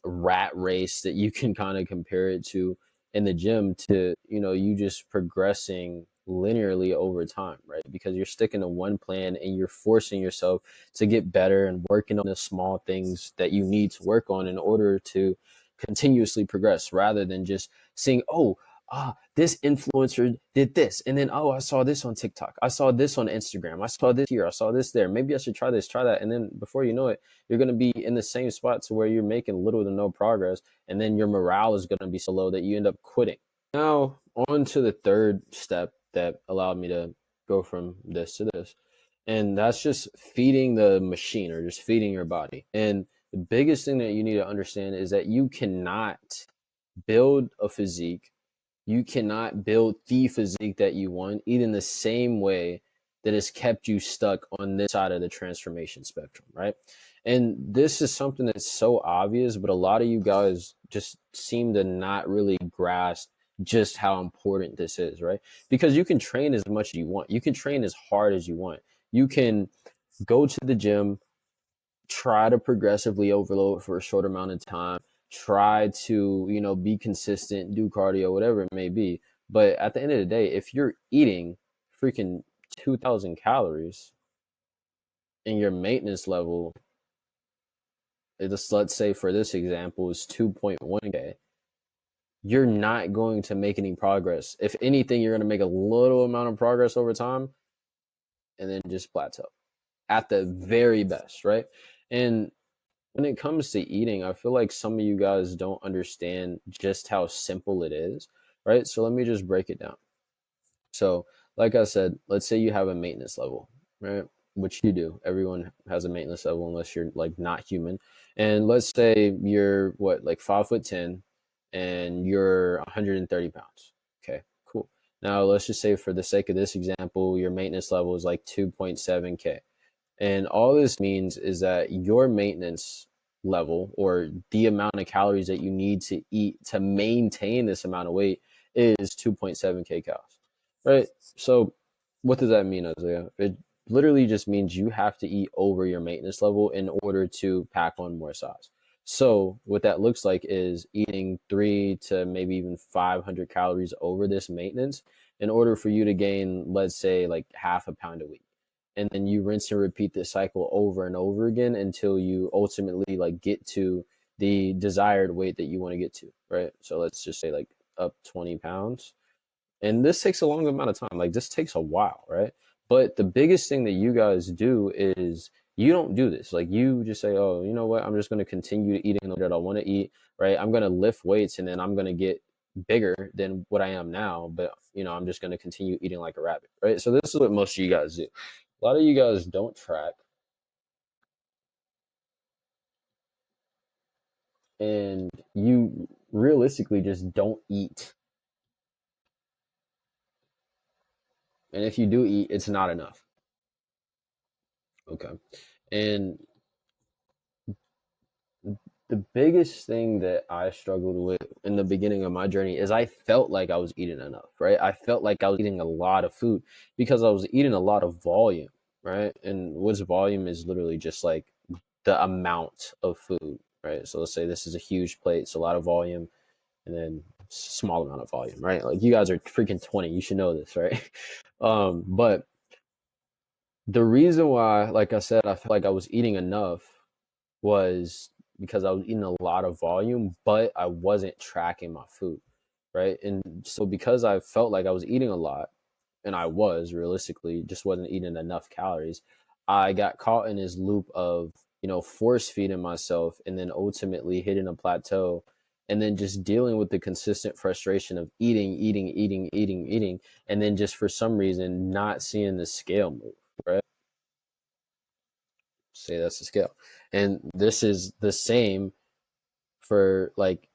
rat race that you can kind of compare it to in the gym to, you just progressing linearly over time, right? Because you're sticking to one plan and you're forcing yourself to get better and working on the small things that you need to work on in order to continuously progress rather than just seeing, oh, this influencer did this. And then, oh, I saw this on TikTok. I saw this on Instagram. I saw this here. I saw this there. Maybe I should try this, try that. And then before you know it, you're going to be in the same spot to where you're making little to no progress. And then your morale is going to be so low that you end up quitting. Now, on to the third step that allowed me to go from this to this. And that's just feeding the machine or just feeding your body. And the biggest thing that you need to understand is that you cannot build a physique, you cannot build the physique that you want, eat in the same way that has kept you stuck on this side of the transformation spectrum, right? And this is something that's so obvious, but a lot of you guys just seem to not really grasp just how important this is, right? Because you can train as much as you want. You can train as hard as you want. You can go to the gym, try to progressively overload for a short amount of time, try to, be consistent, do cardio, whatever it may be. But at the end of the day, if you're eating freaking 2,000 calories and your maintenance level, let's say for this example, is 2.1K, you're not going to make any progress. If anything, you're going to make a little amount of progress over time and then just plateau at the very best, right? And when it comes to eating, I feel like some of you guys don't understand just how simple it is, right? So let me just break it down. So, like I said, let's say you have a maintenance level, right? Which you do. Everyone has a maintenance level unless you're like not human. And let's say you're what, like 5'10" and you're 130 pounds. Okay, cool. Now let's just say for the sake of this example, your maintenance level is like 2.7K. And all this means is that your maintenance level or the amount of calories that you need to eat to maintain this amount of weight is 2.7K calories, right? So what does that mean, Isaiah? It literally just means you have to eat over your maintenance level in order to pack on more size. So what that looks like is eating 3 to maybe even 500 calories over this maintenance in order for you to gain, let's say, like half a pound a week, and then you rinse and repeat this cycle over and over again until you ultimately like get to the desired weight that you want to get to, right? So let's just say like up 20 pounds, and this takes a long amount of time. Like this takes a while, right? But the biggest thing that you guys do is you don't do this. Like you just say, oh, you know what, I'm just going to continue eating the way that I want to eat, right? I'm going to lift weights and then I'm going to get bigger than what I am now, but I'm just going to continue eating like a rabbit, right? So this is what most of you guys do. A lot of you guys don't track, and you realistically just don't eat. And if you do eat, it's not enough. Okay. And the biggest thing that I struggled with in the beginning of my journey is I felt like I was eating enough, right? I felt like I was eating a lot of food because I was eating a lot of volume, right? And what's volume is literally just like the amount of food, right? So let's say this is a huge plate, it's a lot of volume, and then small amount of volume, right? Like you guys are freaking 20, you should know this, right? But the reason why, like I said, I felt like I was eating enough was because I was eating a lot of volume, but I wasn't tracking my food, right? And so because I felt like I was eating a lot, and I was realistically just wasn't eating enough calories, I got caught in this loop of, force feeding myself and then ultimately hitting a plateau and then just dealing with the consistent frustration of eating, and then just for some reason not seeing the scale move, right? Say that's the scale. And this is the same for like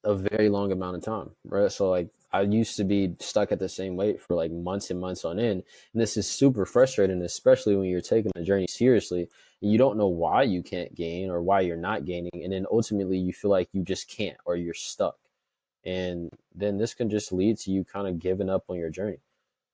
a very long amount of time, right? So like I used to be stuck at the same weight for like months and months on end. And this is super frustrating, especially when you're taking the journey seriously and you don't know why you can't gain or why you're not gaining. And then ultimately you feel like you just can't or you're stuck. And then this can just lead to you kind of giving up on your journey.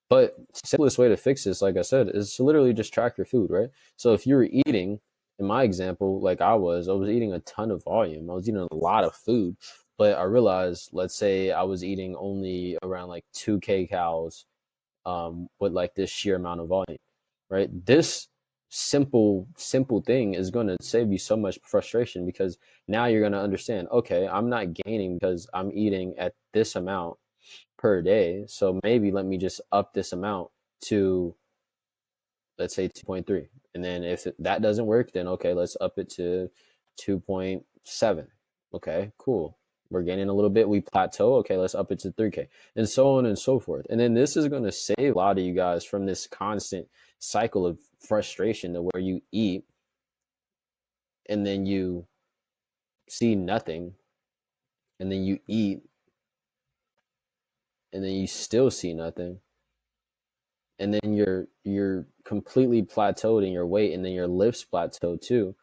But simplest way to fix this, like I said, is to literally just track your food, right? So if you were eating, in my example, like I was eating a ton of volume. I was eating a lot of food, but I realized, let's say I was eating only around like 2K calories with like this sheer amount of volume, right? This simple thing is going to save you so much frustration, because now you're going to understand, okay, I'm not gaining because I'm eating at this amount per day. So maybe let me just up this amount to, let's say, 2.3. And then if that doesn't work, then okay, let's up it to 2.7. Okay, cool. We're gaining a little bit. We plateau. Okay, let's up it to 3K, and so on and so forth. And then this is going to save a lot of you guys from this constant cycle of frustration, to where you eat and then you see nothing, and then you eat and then you still see nothing, and then you're completely plateaued in your weight, and then your lifts plateau too,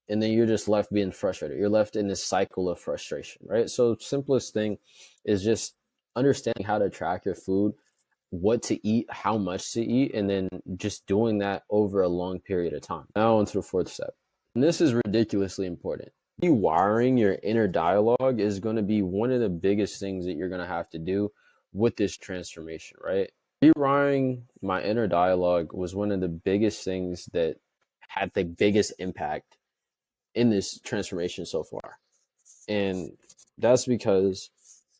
and then you're just left being frustrated. You're left in this cycle of frustration, right? So simplest thing is just understanding how to track your food, what to eat, how much to eat, and then just doing that over a long period of time. Now on to the fourth step. And this is ridiculously important. Rewiring your inner dialogue is going to be one of the biggest things that you're going to have to do with this transformation, right? Rewiring my inner dialogue was one of the biggest things that had the biggest impact in this transformation so far. And that's because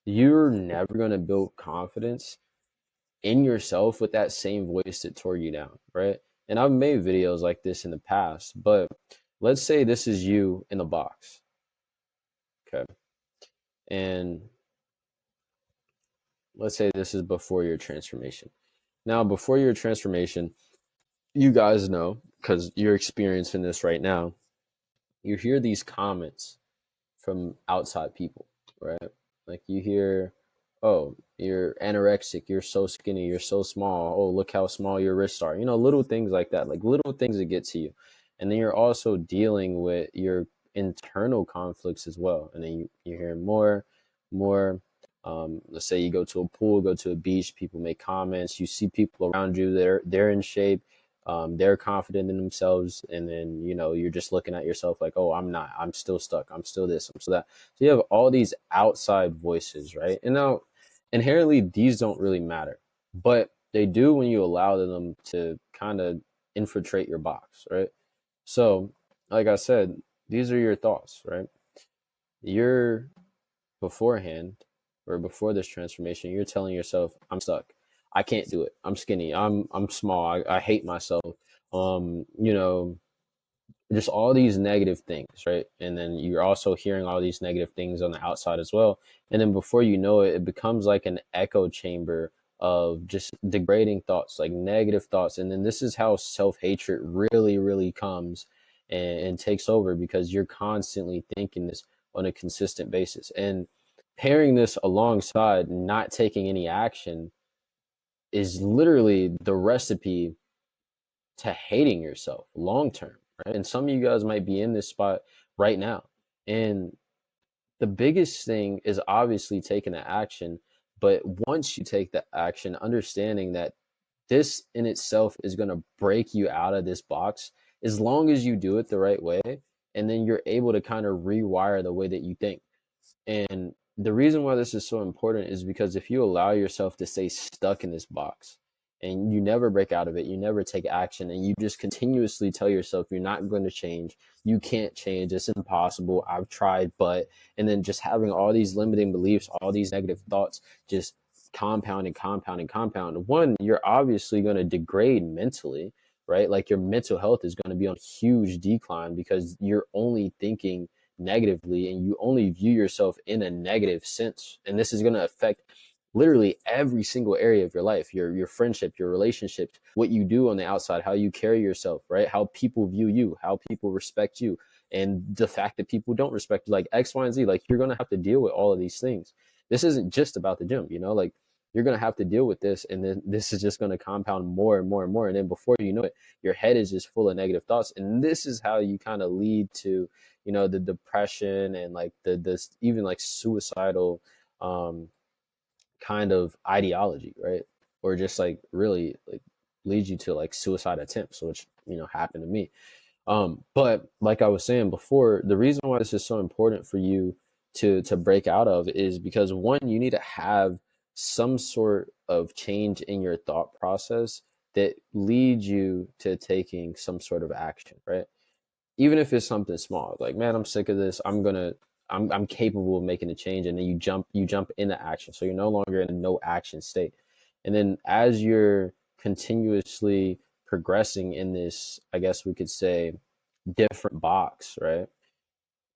you're never going to build confidence in yourself with that same voice that tore you down, right? And I've made videos like this in the past, but let's say this is you in the box, okay? And let's say this is before your transformation. Now, before your transformation, you guys know, because you're experiencing this right now, you hear these comments from outside people, right? Like you hear, oh, you're anorexic, you're so skinny, you're so small. Oh, look how small your wrists are. You know, little things like that, like little things that get to you. And then you're also dealing with your internal conflicts as well. And then you hear more. Let's say you go to a pool, go to a beach, people make comments. You see people around you, they're in shape, they're confident in themselves, and then you're just looking at yourself like, oh, I'm not, I'm still stuck, I'm still this, I'm still that. So you have all these outside voices, right? And now inherently these don't really matter, but they do when you allow them to kind of infiltrate your box, right? So like I said, these are your thoughts, right? You're beforehand, or before this transformation, you're telling yourself, I'm stuck, I can't do it, I'm skinny, I'm small, I hate myself, you know, just all these negative things, right? And then you're also hearing all these negative things on the outside as well. And then before you know it, it becomes like an echo chamber of just degrading thoughts, like negative thoughts. And then this is how self-hatred really comes and takes over, because you're constantly thinking this on a consistent basis. And pairing this alongside not taking any action is literally the recipe to hating yourself long term, right? And some of you guys might be in this spot right now. And the biggest thing is obviously taking the action. But once you take the action, understanding that this in itself is going to break you out of this box, as long as you do it the right way. And then you're able to kind of rewire the way that you think. And the reason why this is so important is because if you allow yourself to stay stuck in this box and you never break out of it, you never take action, and you just continuously tell yourself you're not going to change, you can't change, it's impossible, I've tried, but, and then just having all these limiting beliefs, all these negative thoughts, just compound. One, you're obviously going to degrade mentally, right? Like your mental health is going to be on huge decline because you're only thinking negatively and you only view yourself in a negative sense. And this is going to affect literally every single area of your life, your friendship, your relationships, what you do on the outside, how you carry yourself, right? How people view you, how people respect you, and the fact that people don't respect you, like X, Y, and Z. Like you're going to have to deal with all of these things. This isn't just about the gym, like you're going to have to deal with this, and then this is just going to compound more and more and more, and then before you know it, your head is just full of negative thoughts. And this is how you kind of lead to the depression and like this even like suicidal kind of ideology, right? Or just like really like leads you to like suicide attempts, which happened to me. But like I was saying before, the reason why this is so important for you to break out of is because, one, you need to have some sort of change in your thought process that leads you to taking some sort of action, right? Even if it's something small, like, man, I'm sick of this. I'm capable of making a change. And then you jump into action. So you're no longer in a no action state. And then as you're continuously progressing in this, I guess we could say, different box, right?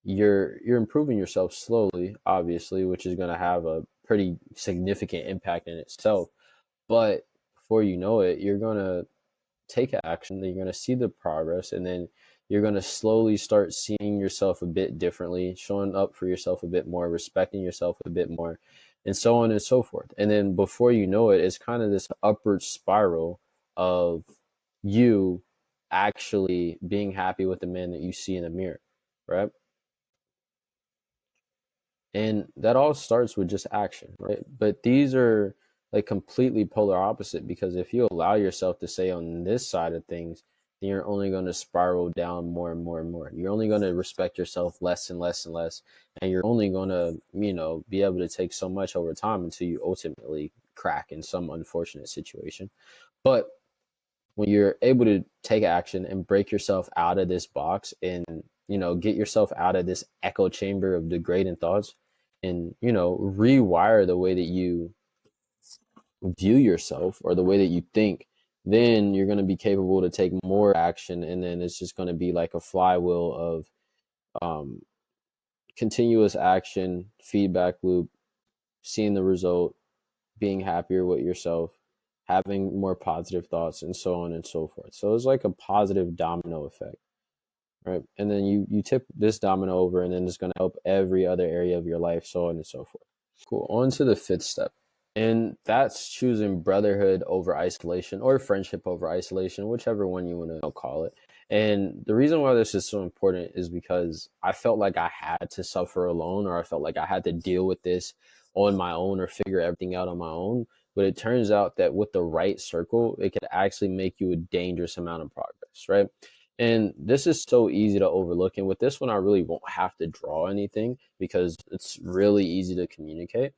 You're improving yourself slowly, obviously, which is going to have a pretty significant impact in itself. But before you know it, you're going to take action, then you're going to see the progress, and then you're going to slowly start seeing yourself a bit differently, showing up for yourself a bit more, respecting yourself a bit more, and so on and so forth. And then before you know it, it's kind of this upward spiral of you actually being happy with the man that you see in the mirror, right? And that all starts with just action, right? But these are like completely polar opposite, because if you allow yourself to stay on this side of things, then you're only going to spiral down more and more and more. You're only going to respect yourself less and less and less. And you're only going to, be able to take so much over time until you ultimately crack in some unfortunate situation. But when you're able to take action and break yourself out of this box and get yourself out of this echo chamber of degrading thoughts, and rewire the way that you view yourself or the way that you think, then you're going to be capable to take more action. And then it's just going to be like a flywheel of um, continuous action, feedback loop, seeing the result, being happier with yourself, having more positive thoughts, and so on and so forth. So it's like a positive domino effect, right? And then you tip this domino over, and then it's going to help every other area of your life, so on and so forth. Cool. On to the fifth step. And that's choosing brotherhood over isolation, or friendship over isolation, whichever one you want to call it. And the reason why this is so important is because I felt like I had to suffer alone, or I felt like I had to deal with this on my own or figure everything out on my own. But it turns out that with the right circle, it could actually make you a dangerous amount of progress, right? And this is so easy to overlook. And with this one, I really won't have to draw anything because it's really easy to communicate.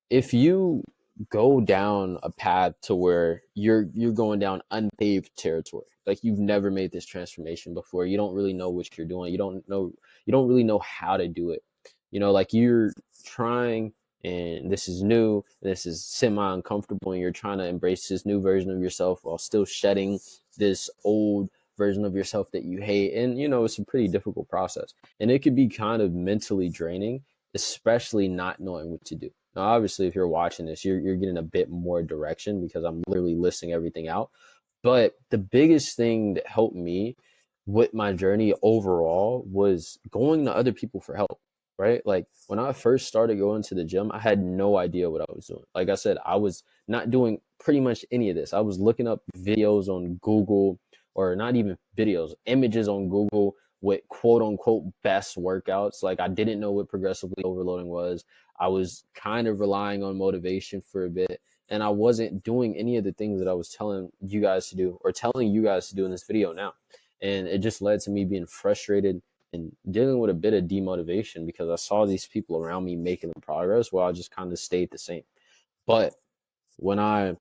If you go down a path to where you're going down unpaved territory, like you've never made this transformation before, you don't really know what you're doing, you don't really know how to do it, like you're trying, and this is new, this is semi uncomfortable, and you're trying to embrace this new version of yourself while still shedding this old version of yourself that you hate. And it's a pretty difficult process, and it could be kind of mentally draining, especially not knowing what to do. Now, obviously, if you're watching this, you're getting a bit more direction because I'm literally listing everything out. But the biggest thing that helped me with my journey overall was going to other people for help, right? Like when I first started going to the gym, I had no idea what I was doing. Like I said, I was not doing pretty much any of this. I was looking up videos on Google, or not even videos, images on Google with quote unquote best workouts. Like I didn't know what progressively overloading was. I was kind of relying on motivation for a bit, and I wasn't doing any of the things that I was telling you guys to do, or telling you guys to do in this video now. And it just led to me being frustrated and dealing with a bit of demotivation because I saw these people around me making progress while I just kind of stayed the same. But when I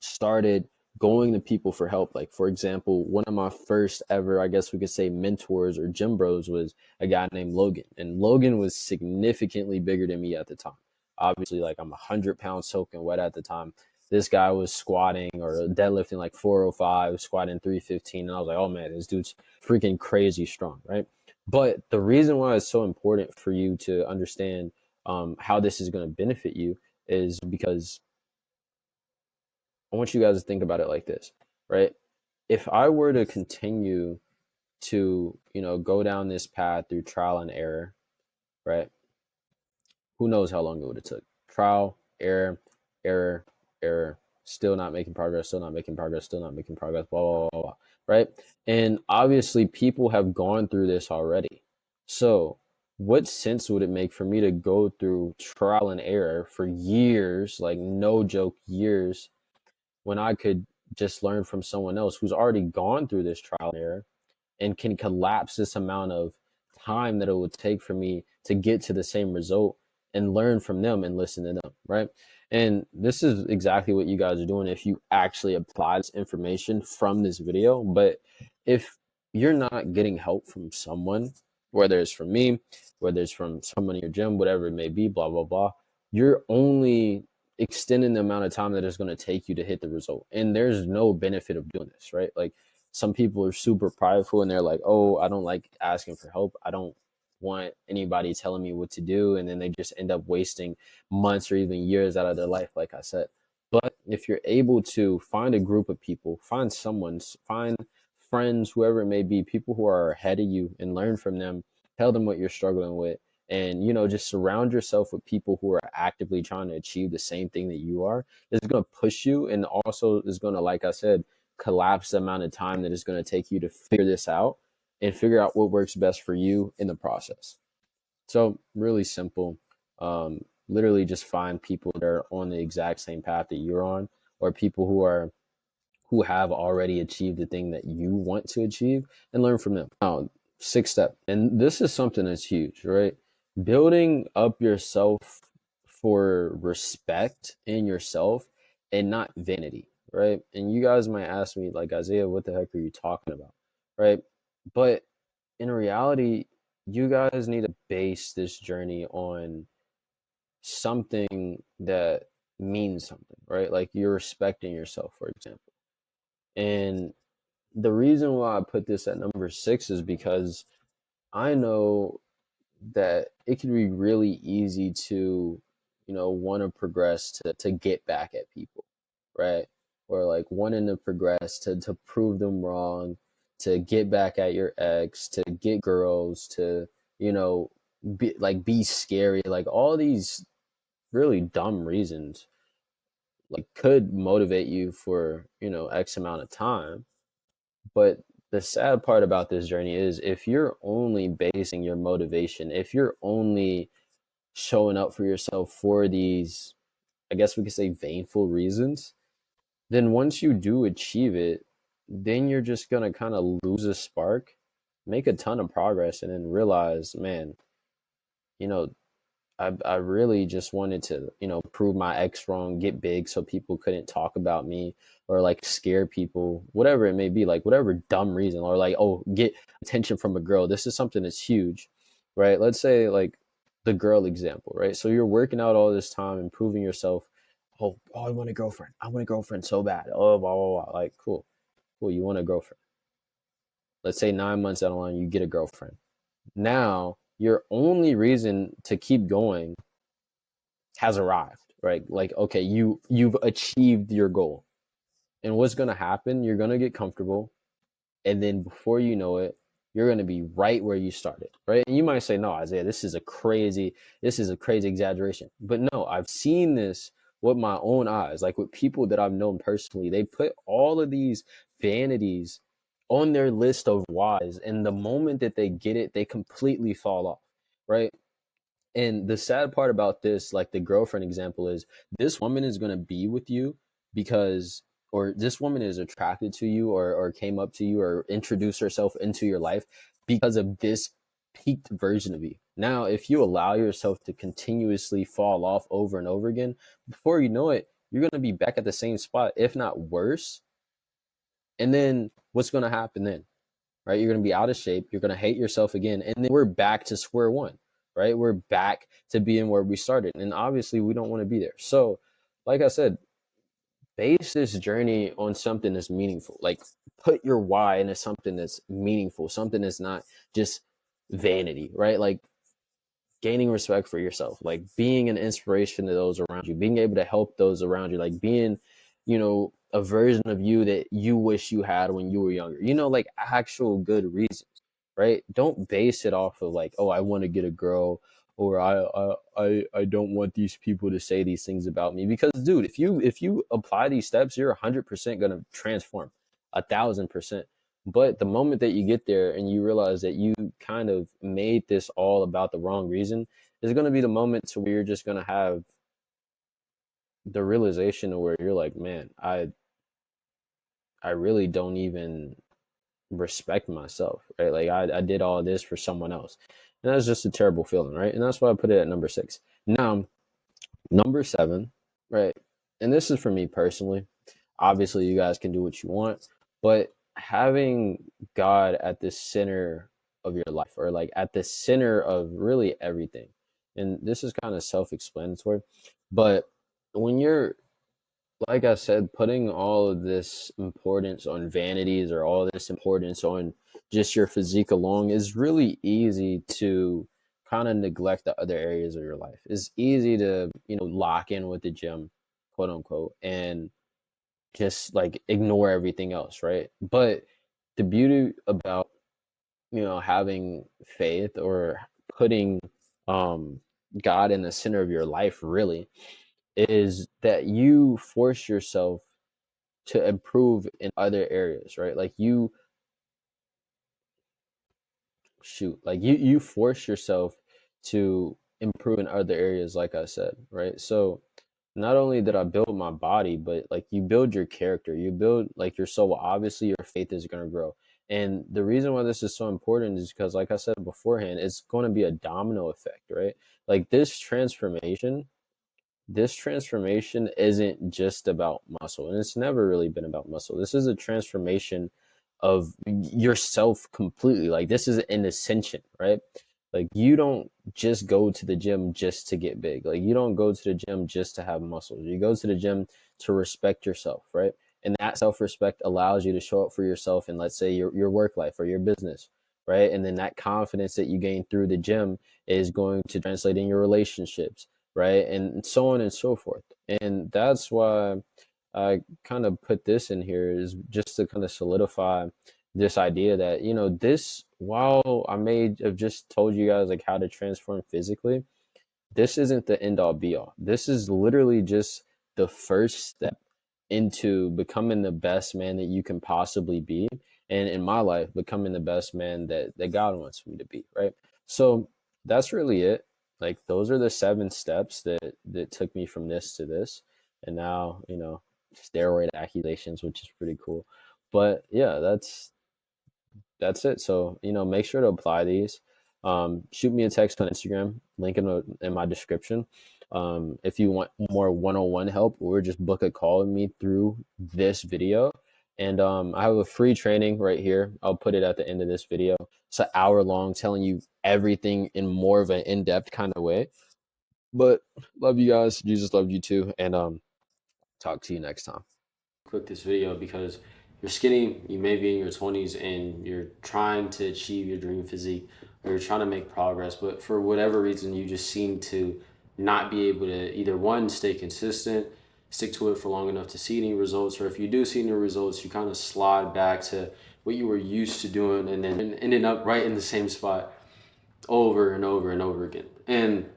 started going to people for help, like for example, one of my first ever, I guess we could say, mentors or gym bros was a guy named Logan. And Logan was significantly bigger than me at the time. Obviously, like I'm 100 pounds soaking wet at the time. This guy was squatting or deadlifting like 405, squatting 315. And I was like, oh man, this dude's freaking crazy strong, right? But the reason why it's so important for you to understand how this is going to benefit you is because I want you guys to think about it like this, right? If I were to continue to, go down this path through trial and error, right? Who knows how long it would have took? Trial, error, error, error, still not making progress, still not making progress, still not making progress, blah, blah, blah, blah, right? And obviously people have gone through this already. So what sense would it make for me to go through trial and error for years, like no joke, years, when I could just learn from someone else who's already gone through this trial and error and can collapse this amount of time that it would take for me to get to the same result and learn from them and listen to them, right? And this is exactly what you guys are doing if you actually apply this information from this video. But if you're not getting help from someone, whether it's from me, whether it's from someone in your gym, whatever it may be, blah, blah, blah, you're only extending the amount of time that it's going to take you to hit the result. And there's no benefit of doing this, right? Like some people are super prideful and they're like, oh, I don't like asking for help. I don't want anybody telling me what to do. And then they just end up wasting months or even years out of their life, like I said. But if you're able to find a group of people, find someone, find friends, whoever it may be, people who are ahead of you and learn from them, tell them what you're struggling with. And, just surround yourself with people who are actively trying to achieve the same thing that you are. It's going to push you and also is going to, like I said, collapse the amount of time that it's going to take you to figure this out and figure out what works best for you in the process. So really simple. Literally just find people that are on the exact same path that you're on, or people who have already achieved the thing that you want to achieve, and learn from them. Now, sixth step, and this is something that's huge, right? Building up yourself for respect in yourself and not vanity, right? And you guys might ask me, like, Isaiah, what the heck are you talking about, right? But in reality, you guys need to base this journey on something that means something, right? Like you're respecting yourself, for example. And the reason why I put this at number 6 is because I know that it can be really easy to, want to progress to get back at people, right? Or like wanting to progress to prove them wrong, to get back at your ex, to get girls, to, be scary, like all these really dumb reasons like could motivate you for, X amount of time. But the sad part about this journey is if you're only basing your motivation, if you're only showing up for yourself for these, I guess we could say vainful reasons, then once you do achieve it, then you're just going to kind of lose a spark, make a ton of progress, and then realize, man, you know, I really just wanted to, prove my ex wrong, get big so people couldn't talk about me or like scare people, whatever it may be, like whatever dumb reason, or like, oh, get attention from a girl. This is something that's huge, right? Let's say like the girl example, right? So you're working out all this time, improving yourself. Oh, I want a girlfriend. I want a girlfriend so bad. Oh, blah, blah, blah. Like, cool. Cool. You want a girlfriend. Let's say 9 months down the line, you get a girlfriend. Now, your only reason to keep going has arrived, right? Like, okay, you've achieved your goal. And what's going to happen? You're going to get comfortable, and then before you know it, you're going to be right where you started, right? And you might say, no, Isaiah, this is a crazy exaggeration. But no, I've seen this with my own eyes, like with people that I've known personally. They put all of these vanities on their list of whys, and the moment that they get it, they completely fall off, right? And the sad part about this, like the girlfriend example, is this woman is going to be with you because, or this woman is attracted to you, or came up to you or introduced herself into your life because of this peaked version of you. Now, if you allow yourself to continuously fall off over and over again, before you know it, you're going to be back at the same spot, if not worse. And then what's going to happen then? Right? You're going to be out of shape. You're going to hate yourself again. And then we're back to square one, right? We're back to being where we started. And obviously, we don't want to be there. So, like I said, base this journey on something that's meaningful. Like, put your why into something that's meaningful, something that's not just vanity, right? Like, gaining respect for yourself, like being an inspiration to those around you, being able to help those around you, like being, a version of you that you wish you had when you were younger, like actual good reasons, right? Don't base it off of like, oh, I want to get a girl, or I don't want these people to say these things about me. Because dude, if you apply these steps, you're 100% going to transform, 1,000%. But the moment that you get there and you realize that you kind of made this all about the wrong reason, is going to be the moment to where you're just going to have the realization of where you're like, man, I really don't even respect myself, right? Like I did all this for someone else. And that's just a terrible feeling, right? And that's why I put it at number 6. Now, number 7, right? And this is for me personally. Obviously, you guys can do what you want, but having God at the center of your life, or like at the center of really everything. And this is kind of self-explanatory, but when you're, like I said, putting all of this importance on vanities or all this importance on just your physique alone, is really easy to kind of neglect the other areas of your life. It's easy to, lock in with the gym, quote unquote, and just like ignore everything else, right? But the beauty about, having faith, or putting um God in the center of your life, really, is that you force yourself to improve in other areas, right? Like you force yourself to improve in other areas, like I said, right? So not only did I build my body, but like you build your character, you build like your soul. Obviously your faith is going to grow. And the reason why this is so important is because, like I said beforehand, it's going to be a domino effect, right? Like this transformation isn't just about muscle, and it's never really been about muscle. This is a transformation of yourself completely. Like, this is an ascension, right? Like, you don't just go to the gym just to get big. Like, you don't go to the gym just to have muscles. You go to the gym to respect yourself, right? And that self-respect allows you to show up for yourself in, let's say, your work life or your business, right? And then that confidence that you gain through the gym is going to translate in your relationships, right? And so on and so forth. And that's why I kind of put this in here, is just to kind of solidify this idea that, this, while I may have just told you guys like how to transform physically, this isn't the end all be all. This is literally just the first step into becoming the best man that you can possibly be. And in my life, becoming the best man that God wants me to be, right? So that's really it. Like, those are the 7 steps that took me from this to this. And now, steroid accusations, which is pretty cool. But yeah, that's it. So, make sure to apply these. Shoot me a text on Instagram, link in my description. If you want more one-on-one help, or just book a call with me through this video. And I have a free training right here. I'll put it at the end of this video. It's an hour long, telling you everything in more of an in-depth kind of way. But love you guys. Jesus loved you too. And talk to you next time. Click this video because you're skinny, you may be in your 20s, and you're trying to achieve your dream physique, or you're trying to make progress, but for whatever reason you just seem to not be able to either, one, stay consistent, stick to it for long enough to see any results, or if you do see any results, you kind of slide back to what you were used to doing and then ending up right in the same spot over and over and over again. And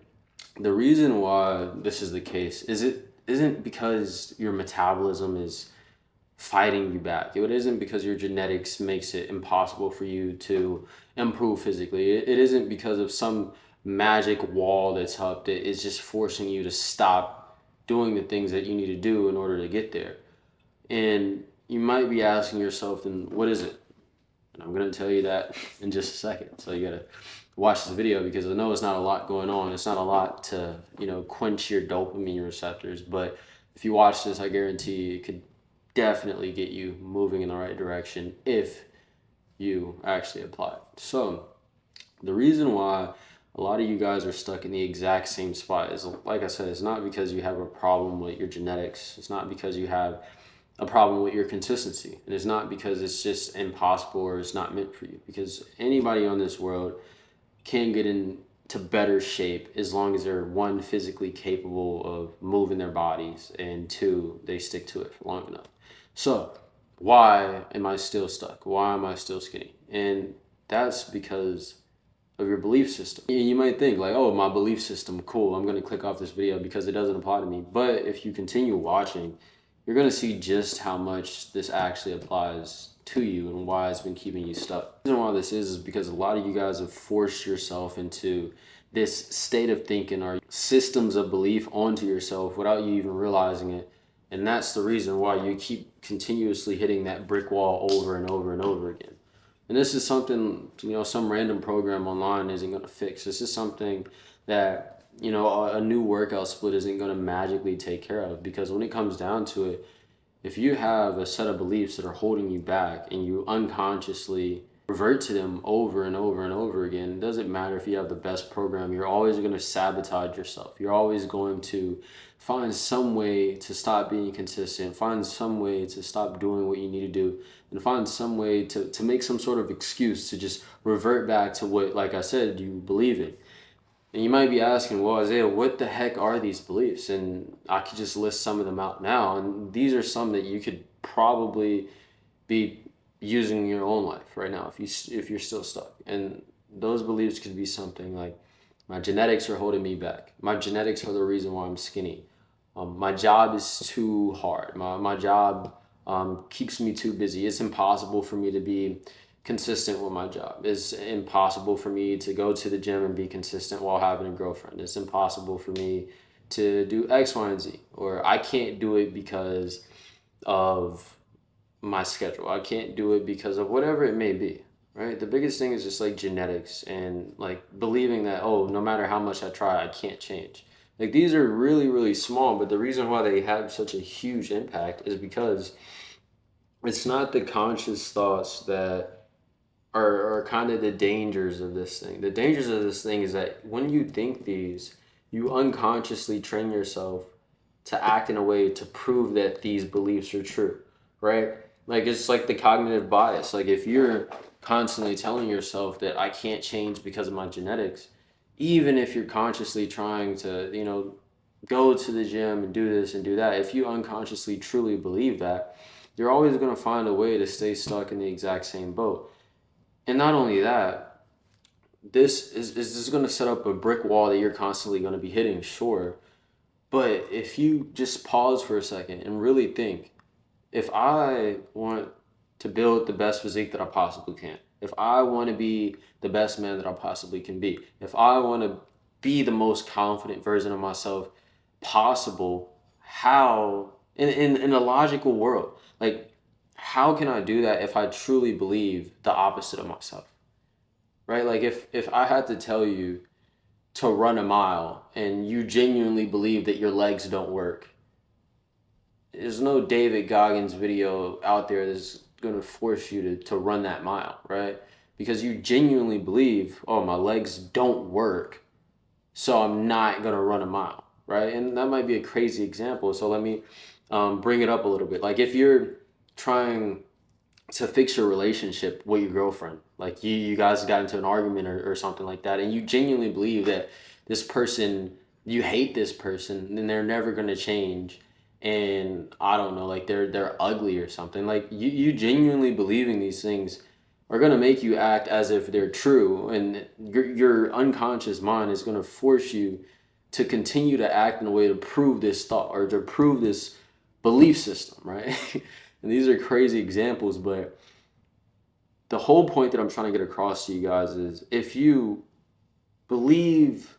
the reason why this is the case is it isn't because your metabolism is fighting you back. It isn't because your genetics makes it impossible for you to improve physically. It isn't because of some magic wall that's up that is just forcing you to stop doing the things that you need to do in order to get there. And you might be asking yourself, then what is it? And I'm going to tell you that in just a second. So you got to watch this video, because I know it's not a lot going on. It's not a lot to, quench your dopamine receptors. But if you watch this, I guarantee it could definitely get you moving in the right direction if you actually apply it. So the reason why a lot of you guys are stuck in the exact same spot is, like I said, it's not because you have a problem with your genetics. It's not because you have a problem with your consistency. And it's not because it's just impossible or it's not meant for you. Because anybody on this world can get into better shape as long as they're, one, physically capable of moving their bodies, and two, they stick to it for long enough. So why am I still stuck? Why am I still skinny? And that's because of your belief system. And you might think like, oh, my belief system, cool, I'm going to click off this video because it doesn't apply to me. But if you continue watching, you're going to see just how much this actually applies to you and why it's been keeping you stuck. The reason why this is because a lot of you guys have forced yourself into this state of thinking or systems of belief onto yourself without you even realizing it. And that's the reason why you keep continuously hitting that brick wall over and over and over again. And this is something, some random program online isn't going to fix. This is something that, a new workout split isn't going to magically take care of. Because when it comes down to it, if you have a set of beliefs that are holding you back and you unconsciously revert to them over and over and over again, it doesn't matter if you have the best program, you're always going to sabotage yourself. You're always going to find some way to stop being consistent, find some way to stop doing what you need to do, and find some way to make some sort of excuse to just revert back to what, like I said, you believe in. And you might be asking, well, Isaiah, what the heck are these beliefs? And I could just list some of them out now. And these are some that you could probably be using in your own life right now if you're still stuck. And those beliefs could be something like, my genetics are holding me back. My genetics are the reason why I'm skinny. My job is too hard. My job keeps me too busy. It's impossible for me to be consistent with my job. It's impossible for me to go to the gym and be consistent while having a girlfriend. It's impossible for me to do X, Y, and Z. Or I can't do it because of my schedule. I can't do it because of whatever it may be. Right? The biggest thing is just like genetics and like believing that, oh, no matter how much I try, I can't change. Like these are really, really small, but the reason why they have such a huge impact is because it's not the conscious thoughts that are kind of the dangers of this thing. The dangers of this thing is that when you think these, you unconsciously train yourself to act in a way to prove that these beliefs are true, right? Like it's like the cognitive bias. Like if you're constantly telling yourself that I can't change because of my genetics, even if you're consciously trying to, go to the gym and do this and do that, if you unconsciously truly believe that, you're always going to find a way to stay stuck in the exact same boat. And not only that, this is going to set up a brick wall that you're constantly going to be hitting, sure. But if you just pause for a second and really think, if I want to build the best physique that I possibly can, if I want to be the best man that I possibly can be, if I want to be the most confident version of myself possible, how, in a logical world, like, how can I do that if I truly believe the opposite of myself? Right? Like, if I had to tell you to run a mile and you genuinely believe that your legs don't work, there's no David Goggins video out there that's going to force you to run that mile, right? Because you genuinely believe, oh, my legs don't work, so I'm not going to run a mile, right? And that might be a crazy example. So let me bring it up a little bit. Like if you're trying to fix your relationship with your girlfriend, like you guys got into an argument or something like that, and you genuinely believe that this person, you hate this person and they're never going to change, and I don't know, like they're ugly or something, like you genuinely believing these things are going to make you act as if they're true, and your unconscious mind is going to force you to continue to act in a way to prove this thought or to prove this belief system, right? And these are crazy examples, but the whole point that I'm trying to get across to you guys is if you believe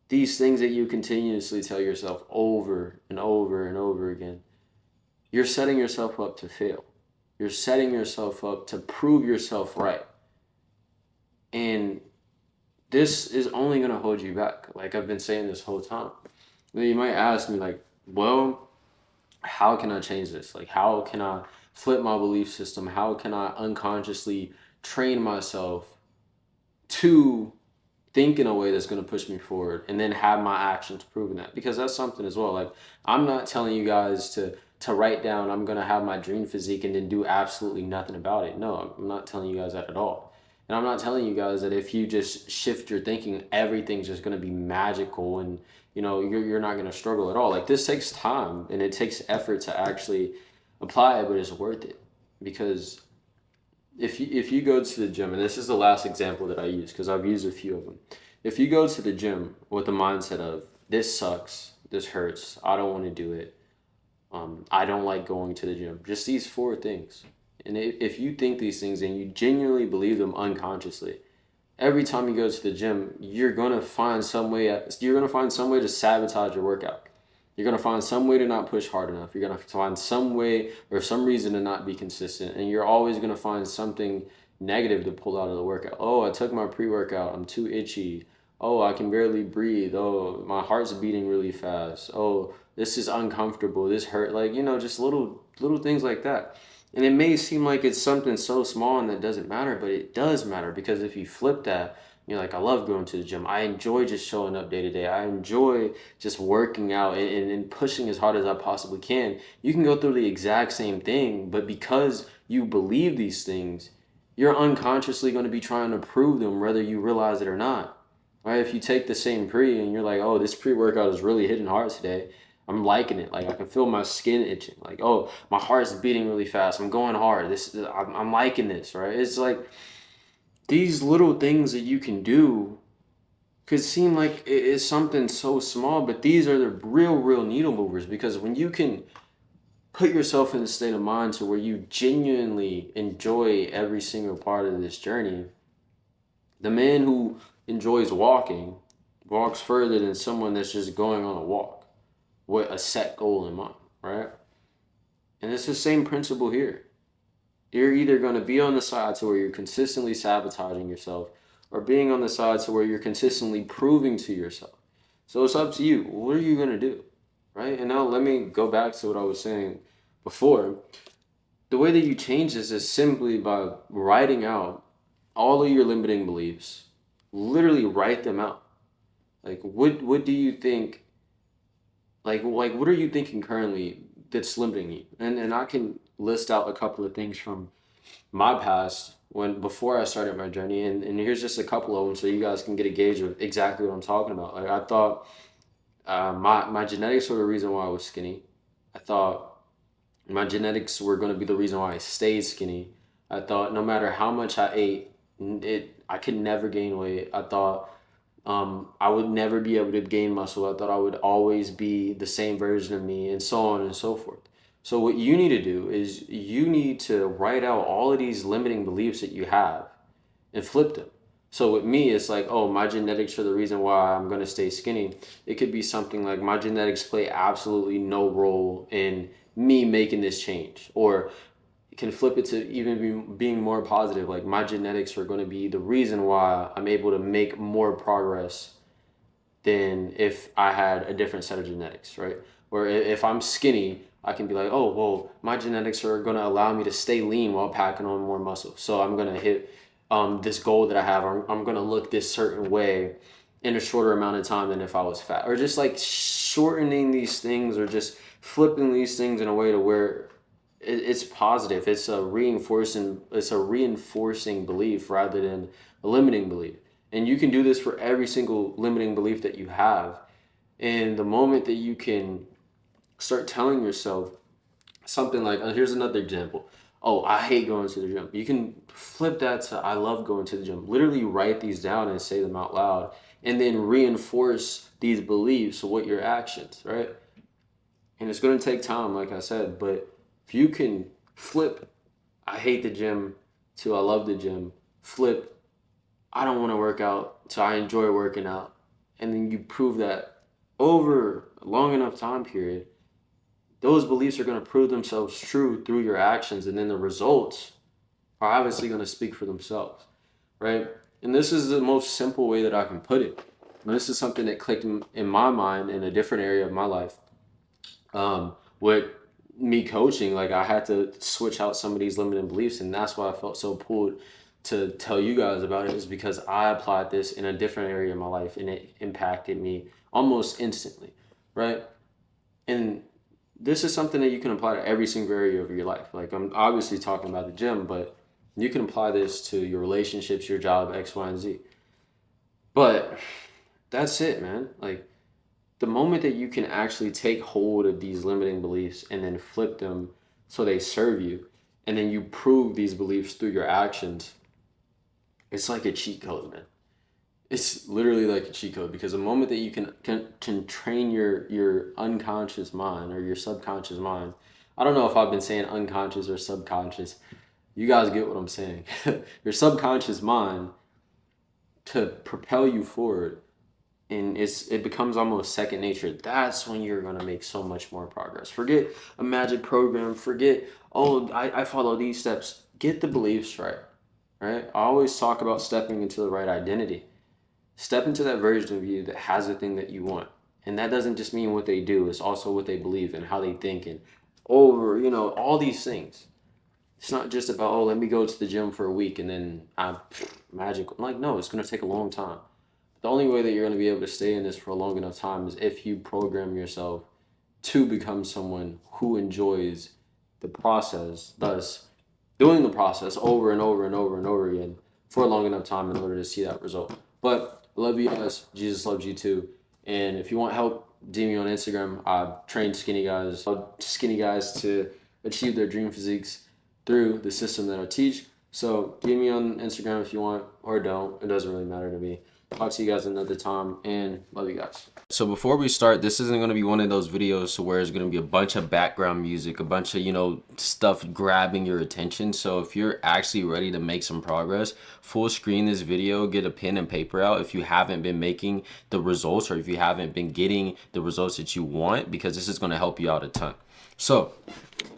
these things that you continuously tell yourself over and over and over again, you're setting yourself up to fail. You're setting yourself up to prove yourself right. And this is only going to hold you back. Like I've been saying this whole time. Now you might ask me like, well, how can I change this? Like, how can I flip my belief system? How can I unconsciously train myself to think in a way that's going to push me forward and then have my actions proving that? Because that's something as well. Like, I'm not telling you guys to write down, I'm going to have my dream physique and then do absolutely nothing about it. No, I'm not telling you guys that at all. And I'm not telling you guys that if you just shift your thinking, everything's just going to be magical and you're not going to struggle at all. Like this takes time and it takes effort to actually apply it, but it's worth it. Because if you go to the gym, and this is the last example that I use because I've used a few of them. If you go to the gym with the mindset of this sucks, this hurts, I don't want to do it, I don't like going to the gym, just these four things. And if you think these things and you genuinely believe them unconsciously, every time you go to the gym, you're gonna find some way. You're gonna find some way to sabotage your workout. You're gonna find some way to not push hard enough. You're gonna find some way or some reason to not be consistent, and you're always gonna find something negative to pull out of the workout. Oh, I took my pre-workout. I'm too itchy. Oh, I can barely breathe. Oh, my heart's beating really fast. Oh, this is uncomfortable. This hurt. Like, just little things like that. And it may seem like it's something so small and that doesn't matter, but it does matter because if you flip that, you're like, I love going to the gym. I enjoy just showing up day to day. I enjoy just working out and pushing as hard as I possibly can. You can go through the exact same thing, but because you believe these things, you're unconsciously going to be trying to prove them whether you realize it or not. Right? If you take the same pre and you're like, oh, this pre-workout is really hitting hard today. I'm liking it. Like I can feel my skin itching. Like, oh, my heart's beating really fast. I'm going hard. I'm liking this, right? It's like these little things that you can do could seem like it is something so small, but these are the real needle movers because when you can put yourself in a state of mind to where you genuinely enjoy every single part of this journey, the man who enjoys walking walks further than someone that's just going on a walk with a set goal in mind, right? And it's the same principle here. You're either going to be on the side to where you're consistently sabotaging yourself or being on the side to where you're consistently proving to yourself. So it's up to you. What are you going to do? Right? And now let me go back to what I was saying before. The way that you change this is simply by writing out all of your limiting beliefs. Literally write them out. Like what do you think like what are you thinking currently that's limiting you? And I can list out a couple of things from my past when before I started my journey and here's just a couple of them so you guys can get a gauge of exactly what I'm talking about. Like I thought my genetics were the reason why I was skinny. I thought my genetics were going to be the reason why I stayed skinny. I thought no matter how much I ate, I could never gain weight. I thought I would never be able to gain muscle. I thought I would always be the same version of me, and so on and so forth. So what you need to do is you need to write out all of these limiting beliefs that you have and flip them. So with me, it's like, oh, my genetics are the reason why I'm gonna stay skinny. It could be something like my genetics play absolutely no role in me making this change, or you can flip it to even being more positive. Like my genetics are going to be the reason why I'm able to make more progress than if I had a different set of genetics, right? Or if I'm skinny, I can be like, oh, well, my genetics are going to allow me to stay lean while packing on more muscle. So I'm going to hit this goal that I have. I'm going to look this certain way in a shorter amount of time than if I was fat. Or just like shortening these things or just flipping these things in a way to where it's positive. It's a reinforcing belief rather than a limiting belief. And you can do this for every single limiting belief that you have. And the moment that you can start telling yourself something like, here's another example. Oh, I hate going to the gym. You can flip that to I love going to the gym. Literally write these down and say them out loud and then reinforce these beliefs with your actions, right? And it's going to take time, like I said, but if you can flip I hate the gym to I love the gym, flip I don't want to work out to I enjoy working out, and then you prove that over a long enough time period, those beliefs are going to prove themselves true through your actions, and then the results are obviously going to speak for themselves, right? And this is the most simple way that I can put it. And this is something that clicked in my mind in a different area of my life. With me coaching, like I had to switch out some of these limiting beliefs, and that's why I felt so pulled to tell you guys about it, is because I applied this in a different area of my life, and it impacted me almost instantly, right? And this is something that you can apply to every single area of your life. Like I'm obviously talking about the gym, but you can apply this to your relationships, your job, X, Y, and Z. But that's it, man. Like the moment that you can actually take hold of these limiting beliefs and then flip them so they serve you, and then you prove these beliefs through your actions, it's like a cheat code, man. It's literally like a cheat code because the moment that you can train your unconscious mind or your subconscious mind, I don't know if I've been saying unconscious or subconscious. You guys get what I'm saying. Your subconscious mind to propel you forward, and it becomes almost second nature. That's when you're gonna make so much more progress. Forget a magic program. Forget, oh, I follow these steps. Get the beliefs right. right? I always talk about stepping into the right identity. Step into that version of you that has the thing that you want. And that doesn't just mean what they do, it's also what they believe in, how they think, and over, all these things. It's not just about, oh, let me go to the gym for a week and then I'm magic. I'm like, no, it's going to take a long time. The only way that you're going to be able to stay in this for a long enough time is if you program yourself to become someone who enjoys the process, thus doing the process over and over and over and over again for a long enough time in order to see that result. But I love you guys. Jesus loves you too. And if you want help, DM me on Instagram. I train skinny guys to achieve their dream physiques through the system that I teach. So DM me on Instagram if you want, or don't. It doesn't really matter to me. Talk to you guys another time, and love you guys. So before we start, this isn't going to be one of those videos where it's going to be a bunch of background music, a bunch of, stuff grabbing your attention. So if you're actually ready to make some progress, full screen this video, get a pen and paper out if you haven't been making the results, or if you haven't been getting the results that you want, because this is going to help you out a ton. So,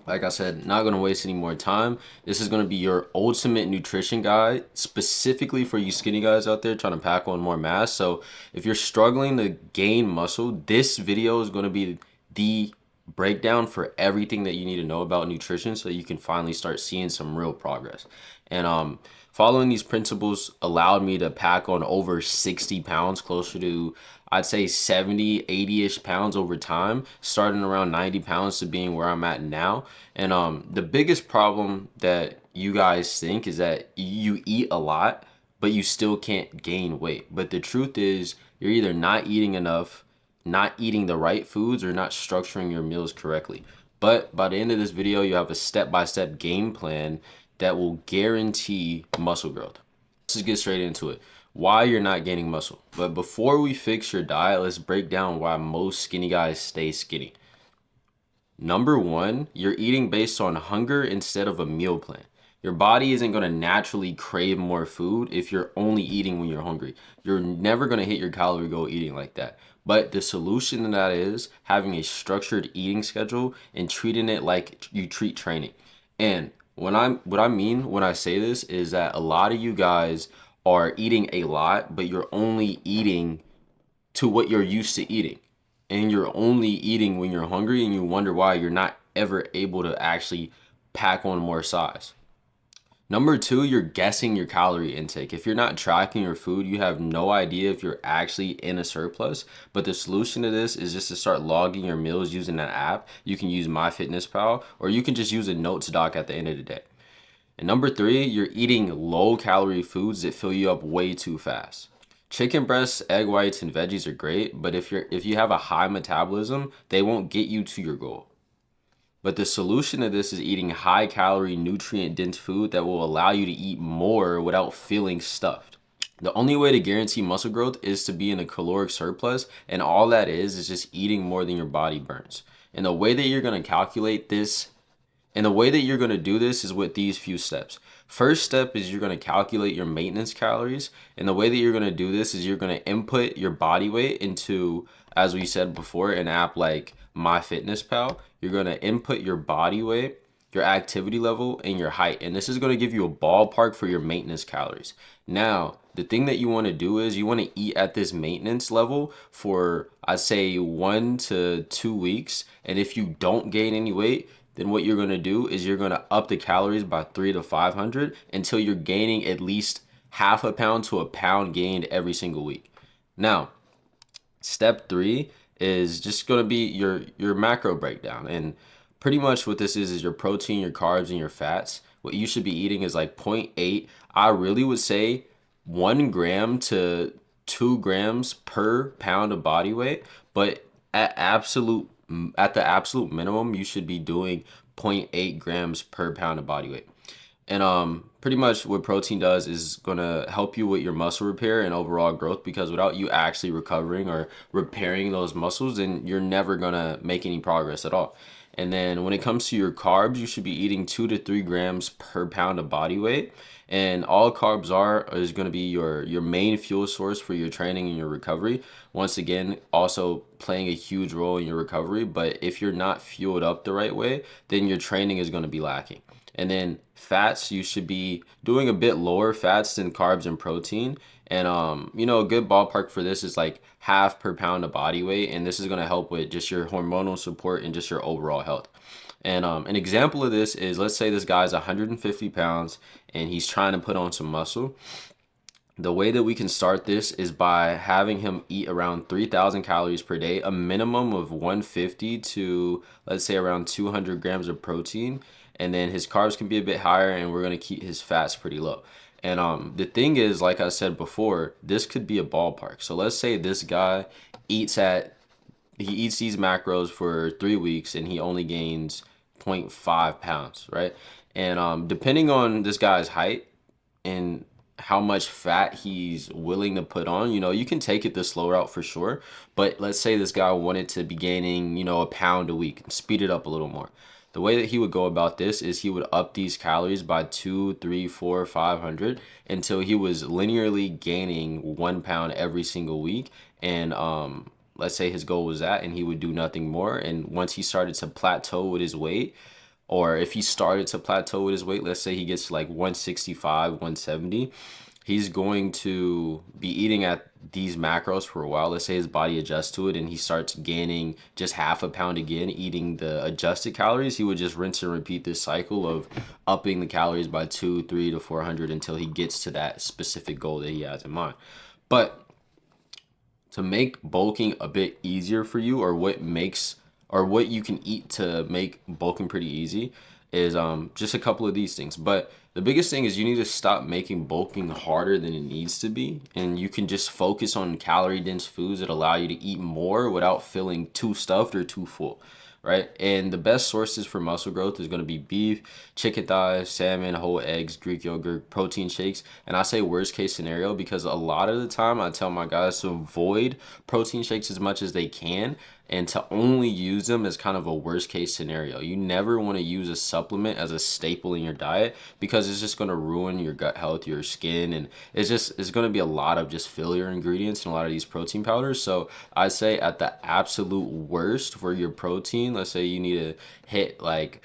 like I said, not going to waste any more time. This is going to be your ultimate nutrition guide, specifically for you skinny guys out there trying to pack on more mass. So if you're struggling to gain muscle, this video is going to be the breakdown for everything that you need to know about nutrition so you can finally start seeing some real progress. And following these principles allowed me to pack on over 60 pounds, closer to, I'd say 70, 80-ish pounds over time, starting around 90 pounds to being where I'm at now. And the biggest problem that you guys think is that you eat a lot, but you still can't gain weight. But the truth is, you're either not eating enough, not eating the right foods, or not structuring your meals correctly. But by the end of this video, you have a step-by-step game plan that will guarantee muscle growth. Let's just get straight into it. Why you're not gaining muscle. But before we fix your diet, let's break down why most skinny guys stay skinny. Number one, you're eating based on hunger instead of a meal plan. Your body isn't going to naturally crave more food if you're only eating when you're hungry. You're never going to hit your calorie goal eating like that. But the solution to that is having a structured eating schedule and treating it like you treat training. And what I mean when I say this is that a lot of you guys are eating a lot, but you're only eating to what you're used to eating. And you're only eating when you're hungry, and you wonder why you're not ever able to actually pack on more size. Number two, you're guessing your calorie intake. If you're not tracking your food, you have no idea if you're actually in a surplus. But the solution to this is just to start logging your meals using an app. You can use MyFitnessPal, or you can just use a notes doc at the end of the day. And number three, you're eating low calorie foods that fill you up way too fast. Chicken breasts, egg whites, and veggies are great, but if you have a high metabolism, they won't get you to your goal. But the solution to this is eating high calorie, nutrient dense food that will allow you to eat more without feeling stuffed. The only way to guarantee muscle growth is to be in a caloric surplus, and all that is just eating more than your body burns. And the way that you're going to calculate this, and the way that you're going to do this is with these few steps. First step is you're going to calculate your maintenance calories. And the way that you're going to do this is you're going to input your body weight into, as we said before, an app like MyFitnessPal. You're going to input your body weight, your activity level, and your height. And this is going to give you a ballpark for your maintenance calories. Now, the thing that you want to do is you want to eat at this maintenance level for, I'd say, 1 to 2 weeks. And if you don't gain any weight, then what you're going to do is you're going to up the calories by 300 to 500 until you're gaining at least half a pound to a pound gained every single week. Now, step 3 is just going to be your macro breakdown. And pretty much what this is your protein, your carbs, and your fats. What you should be eating is like 0.8. I really would say 1 gram to 2 grams per pound of body weight. But at the absolute minimum, you should be doing 0.8 grams per pound of body weight. And pretty much what protein does is going to help you with your muscle repair and overall growth, because without you actually recovering or repairing those muscles, then you're never going to make any progress at all. And then when it comes to your carbs, you should be eating 2 to 3 grams per pound of body weight. And all carbs is going to be your main fuel source for your training and your recovery. Once again, also playing a huge role in your recovery. But if you're not fueled up the right way, then your training is going to be lacking. And then fats, you should be doing a bit lower fats than carbs and protein. And you know, a good ballpark for this is like half per pound of body weight, and this is going to help with just your hormonal support and just your overall health. And an example of this is, let's say this guy's 150 pounds and he's trying to put on some muscle. The way that we can start this is by having him eat around 3,000 calories per day, a minimum of 150 to, let's say, around 200 grams of protein. And then his carbs can be a bit higher, and we're going to keep his fats pretty low. And the thing is, like I said before, this could be a ballpark. So let's say this guy eats at he eats these macros for 3 weeks and he only gains 0.5 pounds, right? And depending on this guy's height and how much fat he's willing to put on, you know, you can take it the slow route for sure. But let's say this guy wanted to be gaining, you know, a pound a week and speed it up a little more. The way that he would go about this is he would up these calories by 2, 3, 4, 500 until he was linearly gaining 1 pound every single week. And let's say his goal was that, and he would do nothing more. And once he started to plateau with his weight, or if he started to plateau with his weight, let's say he gets to like 165, 170, he's going to be eating at these macros for a while. Let's say his body adjusts to it and he starts gaining just half a pound again, eating the adjusted calories. He would just rinse and repeat this cycle of upping the calories by 2, 3 to 400 until he gets to that specific goal that he has in mind. But to make bulking a bit easier for you, or what you can eat to make bulking pretty easy, is just a couple of these things. But the biggest thing is you need to stop making bulking harder than it needs to be, and you can just focus on calorie dense foods that allow you to eat more without feeling too stuffed or too full, right? And the best sources for muscle growth is going to be beef, chicken thighs, salmon, whole eggs, Greek yogurt, protein shakes. And I say worst case scenario because a lot of the time I tell my guys to avoid protein shakes as much as they can and to only use them as kind of a worst case scenario. You never want to use a supplement as a staple in your diet because it's just going to ruin your gut health, your skin, and it's going to be a lot of just filler ingredients in a lot of these protein powders. So I say at the absolute worst for your protein, let's say you need to hit like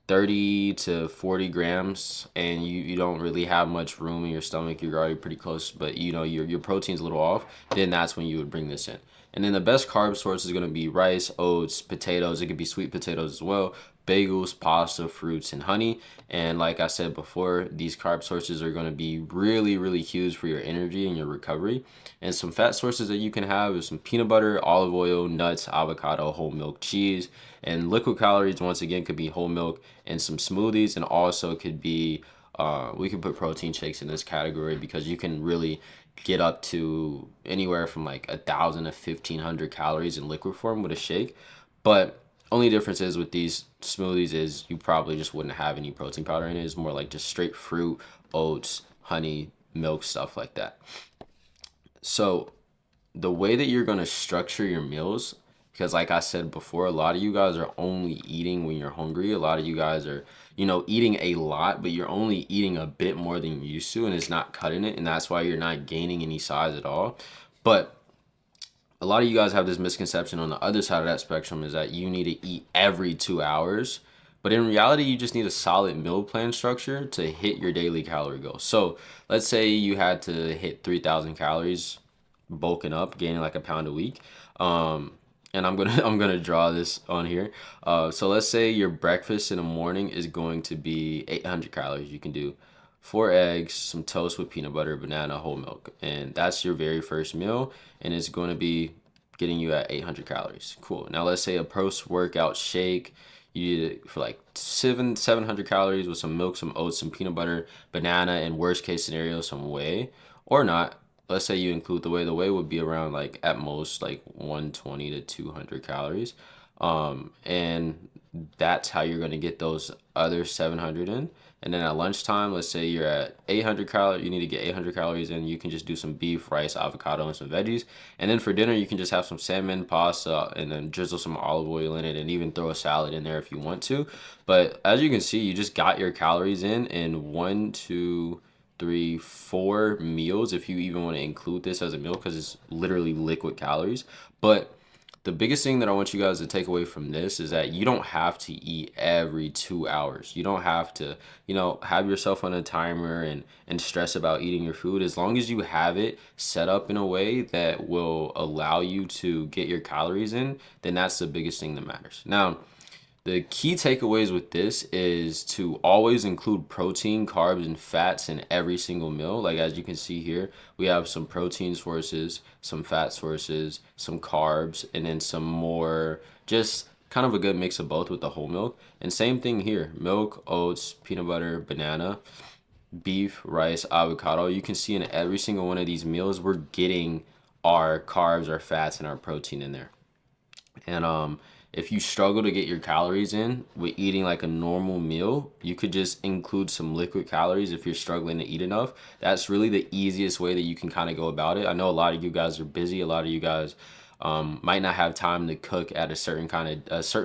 30 to 40 grams and you don't really have much room in your stomach, you're already pretty close, but you know your protein's a little off, then that's when you would bring this in. And then the best carb source is going to be rice, oats, potatoes. It could be sweet potatoes as well, bagels, pasta, fruits, and honey. And like I said before, these carb sources are going to be really, really huge for your energy and your recovery. And some fat sources that you can have is some peanut butter, olive oil, nuts, avocado, whole milk, cheese. And liquid calories, once again, could be whole milk and some smoothies. And also could be, we could put protein shakes in this category because you can really get up to anywhere from like 1,000 to 1,500 calories in liquid form with a shake. But only difference is with these smoothies is you probably just wouldn't have any protein powder in it. It's more like just straight fruit, oats, honey, milk, stuff like that. So the way that you're going to structure your meals, because like I said before, a lot of you guys are only eating when you're hungry. A lot of you guys are, you know, eating a lot, but you're only eating a bit more than you used to, and it's not cutting it, and that's why you're not gaining any size at all. But a lot of you guys have this misconception on the other side of that spectrum is that you need to eat every 2 hours. But in reality, you just need a solid meal plan structure to hit your daily calorie goal. So let's say you had to hit 3,000 calories bulking up, gaining like a pound a week. And I'm gonna draw this on here. So let's say your breakfast in the morning is going to be 800 calories. You can do 4 eggs, some toast with peanut butter, banana, whole milk, and that's your very first meal, and it's going to be getting you at 800 calories. Cool. Now let's say a post-workout shake. You eat it for like 700 calories with some milk, some oats, some peanut butter, banana, and worst case scenario, some whey, or not. Let's say you include the whey. The whey would be around like at most like 120 to 200 calories. And that's how you're going to get those other 700 in. And then at lunchtime, let's say you're at 800 calories, you need to get 800 calories in. You can just do some beef, rice, avocado, and some veggies. And then for dinner, you can just have some salmon, pasta, and then drizzle some olive oil in it, and even throw a salad in there if you want to. But as you can see, you just got your calories in 1, 2, 3, 4 meals if you even want to include this as a meal because it's literally liquid calories. But the biggest thing that I want you guys to take away from this is that you don't have to eat every 2 hours. You don't have to, have yourself on a timer and stress about eating your food. As long as you have it set up in a way that will allow you to get your calories in, then that's the biggest thing that matters. Now, the key takeaways with this is to always include protein, carbs, and fats in every single meal. Like as you can see here, we have some protein sources, some fat sources, some carbs, and then some more just kind of a good mix of both with the whole milk. And same thing here, milk, oats, peanut butter, banana, beef, rice, avocado. You can see in every single one of these meals, we're getting our carbs, our fats, and our protein in there. And if you struggle to get your calories in with eating like a normal meal, you could just include some liquid calories if you're struggling to eat enough. That's really the easiest way that you can kind of go about it. I know a lot of you guys are busy. A lot of you guys might not have time to cook at a certain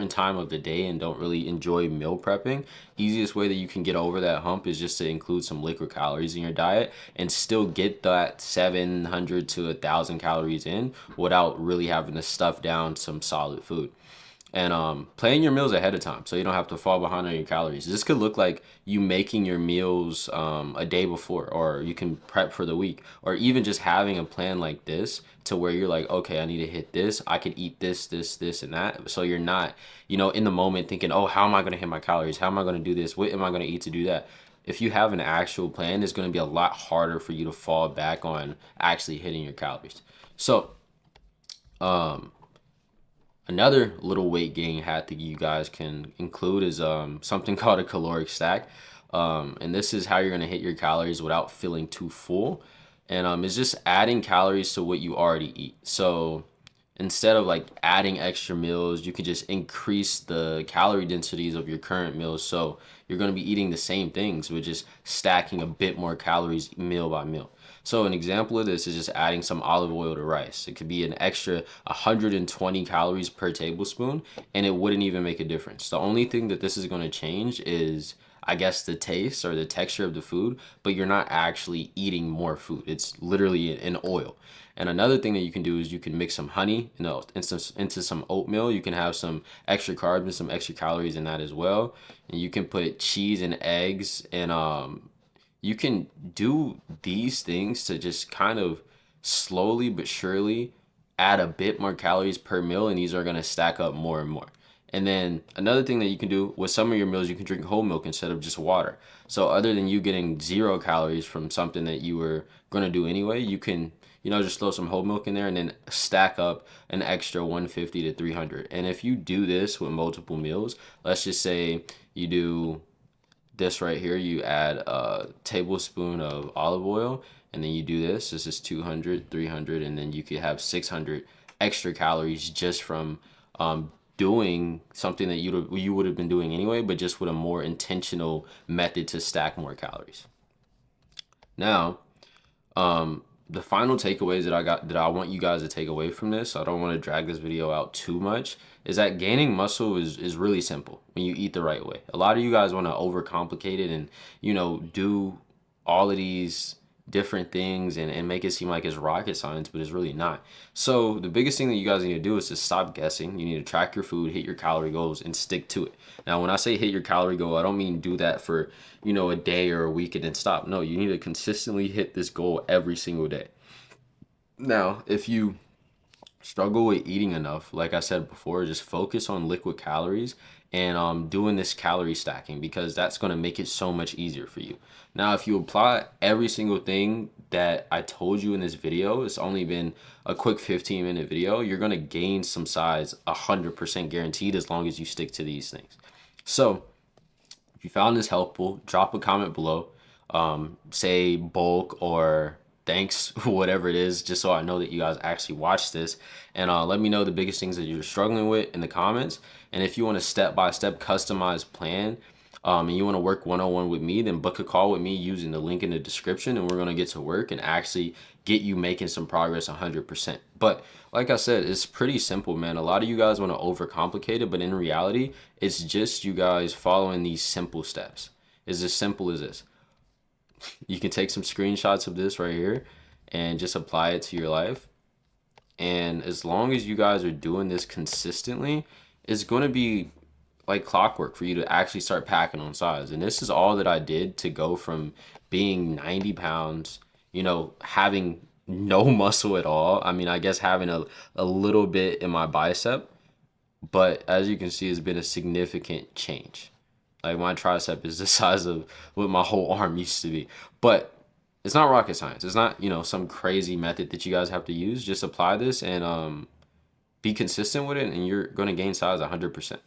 time of the day and don't really enjoy meal prepping. Easiest way that you can get over that hump is just to include some liquid calories in your diet and still get that 700 to 1,000 calories in without really having to stuff down some solid food. And plan your meals ahead of time so you don't have to fall behind on your calories. This could look like you making your meals a day before, or you can prep for the week, or even just having a plan like this to where you're like, okay, I need to hit this. I could eat this, this, this, and that. So you're not, in the moment thinking, oh, how am I going to hit my calories? How am I going to do this? What am I going to eat to do that? If you have an actual plan, it's going to be a lot harder for you to fall back on actually hitting your calories. So, another little weight gain hack that you guys can include is something called a caloric stack. And this is how you're going to hit your calories without feeling too full. And it's just adding calories to what you already eat. So instead of like adding extra meals, you can just increase the calorie densities of your current meals. So you're going to be eating the same things, but just stacking a bit more calories meal by meal. So an example of this is just adding some olive oil to rice. It could be an extra 120 calories per tablespoon, and it wouldn't even make a difference. The only thing that this is going to change is, I guess, the taste or the texture of the food, but you're not actually eating more food. It's literally an oil. And another thing that you can do is you can mix some honey into some oatmeal. You can have some extra carbs and some extra calories in that as well. And you can put cheese and eggs, and you can do these things to just kind of slowly but surely add a bit more calories per meal, and these are going to stack up more and more. And then another thing that you can do with some of your meals, you can drink whole milk instead of just water. So other than you getting 0 calories from something that you were going to do anyway, you can, just throw some whole milk in there and then stack up an extra 150 to 300. And if you do this with multiple meals, let's just say you do this right here, you add a tablespoon of olive oil, and then you do this is 200, 300, and then you could have 600 extra calories just from doing something that you would have been doing anyway, but just with a more intentional method to stack more calories. Now, the final takeaways that I want you guys to take away from this, I don't want to drag this video out too much, is that gaining muscle is really simple when you eat the right way. A lot of you guys want to overcomplicate it and, do all of these different things and make it seem like it's rocket science, but it's really not. So the biggest thing that you guys need to do is to stop guessing. You need to track your food, hit your calorie goals, and stick to it. Now, when I say hit your calorie goal, I don't mean do that for, a day or a week and then stop. No, you need to consistently hit this goal every single day. Now, if you struggle with eating enough, like I said before, just focus on liquid calories and doing this calorie stacking, because that's going to make it so much easier for you. Now, if you apply every single thing that I told you in this video, it's only been a quick 15-minute video, you're going to gain some size 100% guaranteed as long as you stick to these things. So if you found this helpful, drop a comment below. Say bulk or thanks, whatever it is, just so I know that you guys actually watched this. And let me know the biggest things that you're struggling with in the comments. And if you want a step-by-step customized plan and you want to work one-on-one with me, then book a call with me using the link in the description, and we're going to get to work and actually get you making some progress 100%. But like I said, it's pretty simple, man. A lot of you guys want to overcomplicate it, but in reality, it's just you guys following these simple steps. It's as simple as this. You can take some screenshots of this right here and just apply it to your life. And as long as you guys are doing this consistently, it's going to be like clockwork for you to actually start packing on size. And this is all that I did to go from being 90 pounds, you know, having no muscle at all. I mean, I guess having a little bit in my bicep, but as you can see, it's been a significant change. Like my tricep is the size of what my whole arm used to be. But it's not rocket science. It's not, you know, some crazy method that you guys have to use. Just apply this and be consistent with it, and you're going to gain size 100%.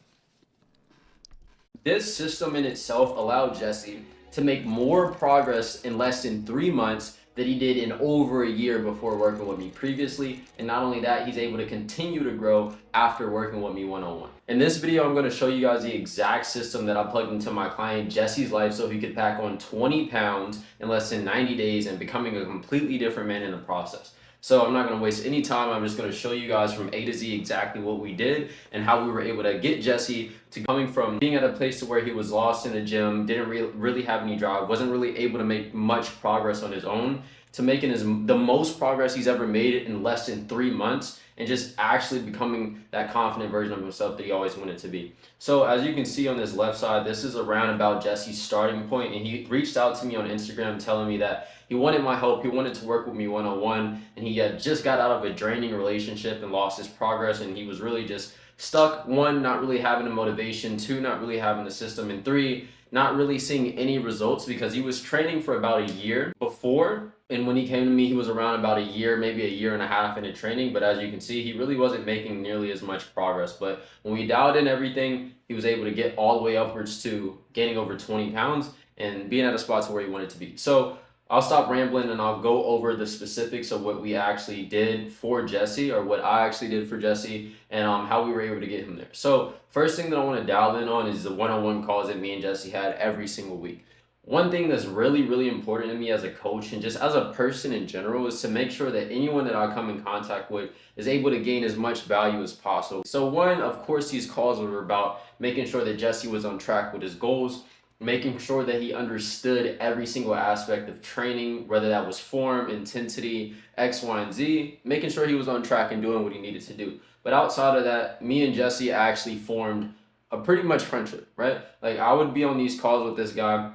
This system in itself allowed Jesse to make more progress in less than 3 months than he did in over a year before working with me previously. And not only that, he's able to continue to grow after working with me one-on-one. In this video, I'm going to show you guys the exact system that I plugged into my client Jesse's life so he could pack on 20 pounds in less than 90 days and becoming a completely different man in the process. So I'm not going to waste any time. I'm just going to show you guys from A to Z exactly what we did and how we were able to get Jesse to coming from being at a place to where he was lost in the gym, didn't really have any drive, wasn't really able to make much progress on his own, to making the most progress he's ever made in less than 3 months and just actually becoming that confident version of himself that he always wanted to be. So as you can see on this left side, this is around about Jesse's starting point, and he reached out to me on Instagram telling me that he wanted my help. He wanted to work with me one-on-one, and he had just got out of a draining relationship and lost his progress, and he was really just stuck. One, not really having the motivation. Two, not really having the system. And three, not really seeing any results because he was training for about a year before. And when he came to me, he was around about a year, maybe a year and a half into training. But as you can see, he really wasn't making nearly as much progress. But when we dialed in everything, he was able to get all the way upwards to gaining over 20 pounds and being at a spot to where he wanted to be. So I'll stop rambling and I'll go over the specifics of what we actually did for Jesse, or what I actually did for Jesse, and how we were able to get him there. So first thing that I want to dial in on is the one-on-one calls that me and Jesse had every single week. One thing that's really, really important to me as a coach and just as a person in general is to make sure that anyone that I come in contact with is able to gain as much value as possible. So one, of course, these calls were about making sure that Jesse was on track with his goals, making sure that he understood every single aspect of training, whether that was form, intensity, X, Y, and Z, making sure he was on track and doing what he needed to do. But outside of that, me and Jesse actually formed a pretty much friendship, right? Like I would be on these calls with this guy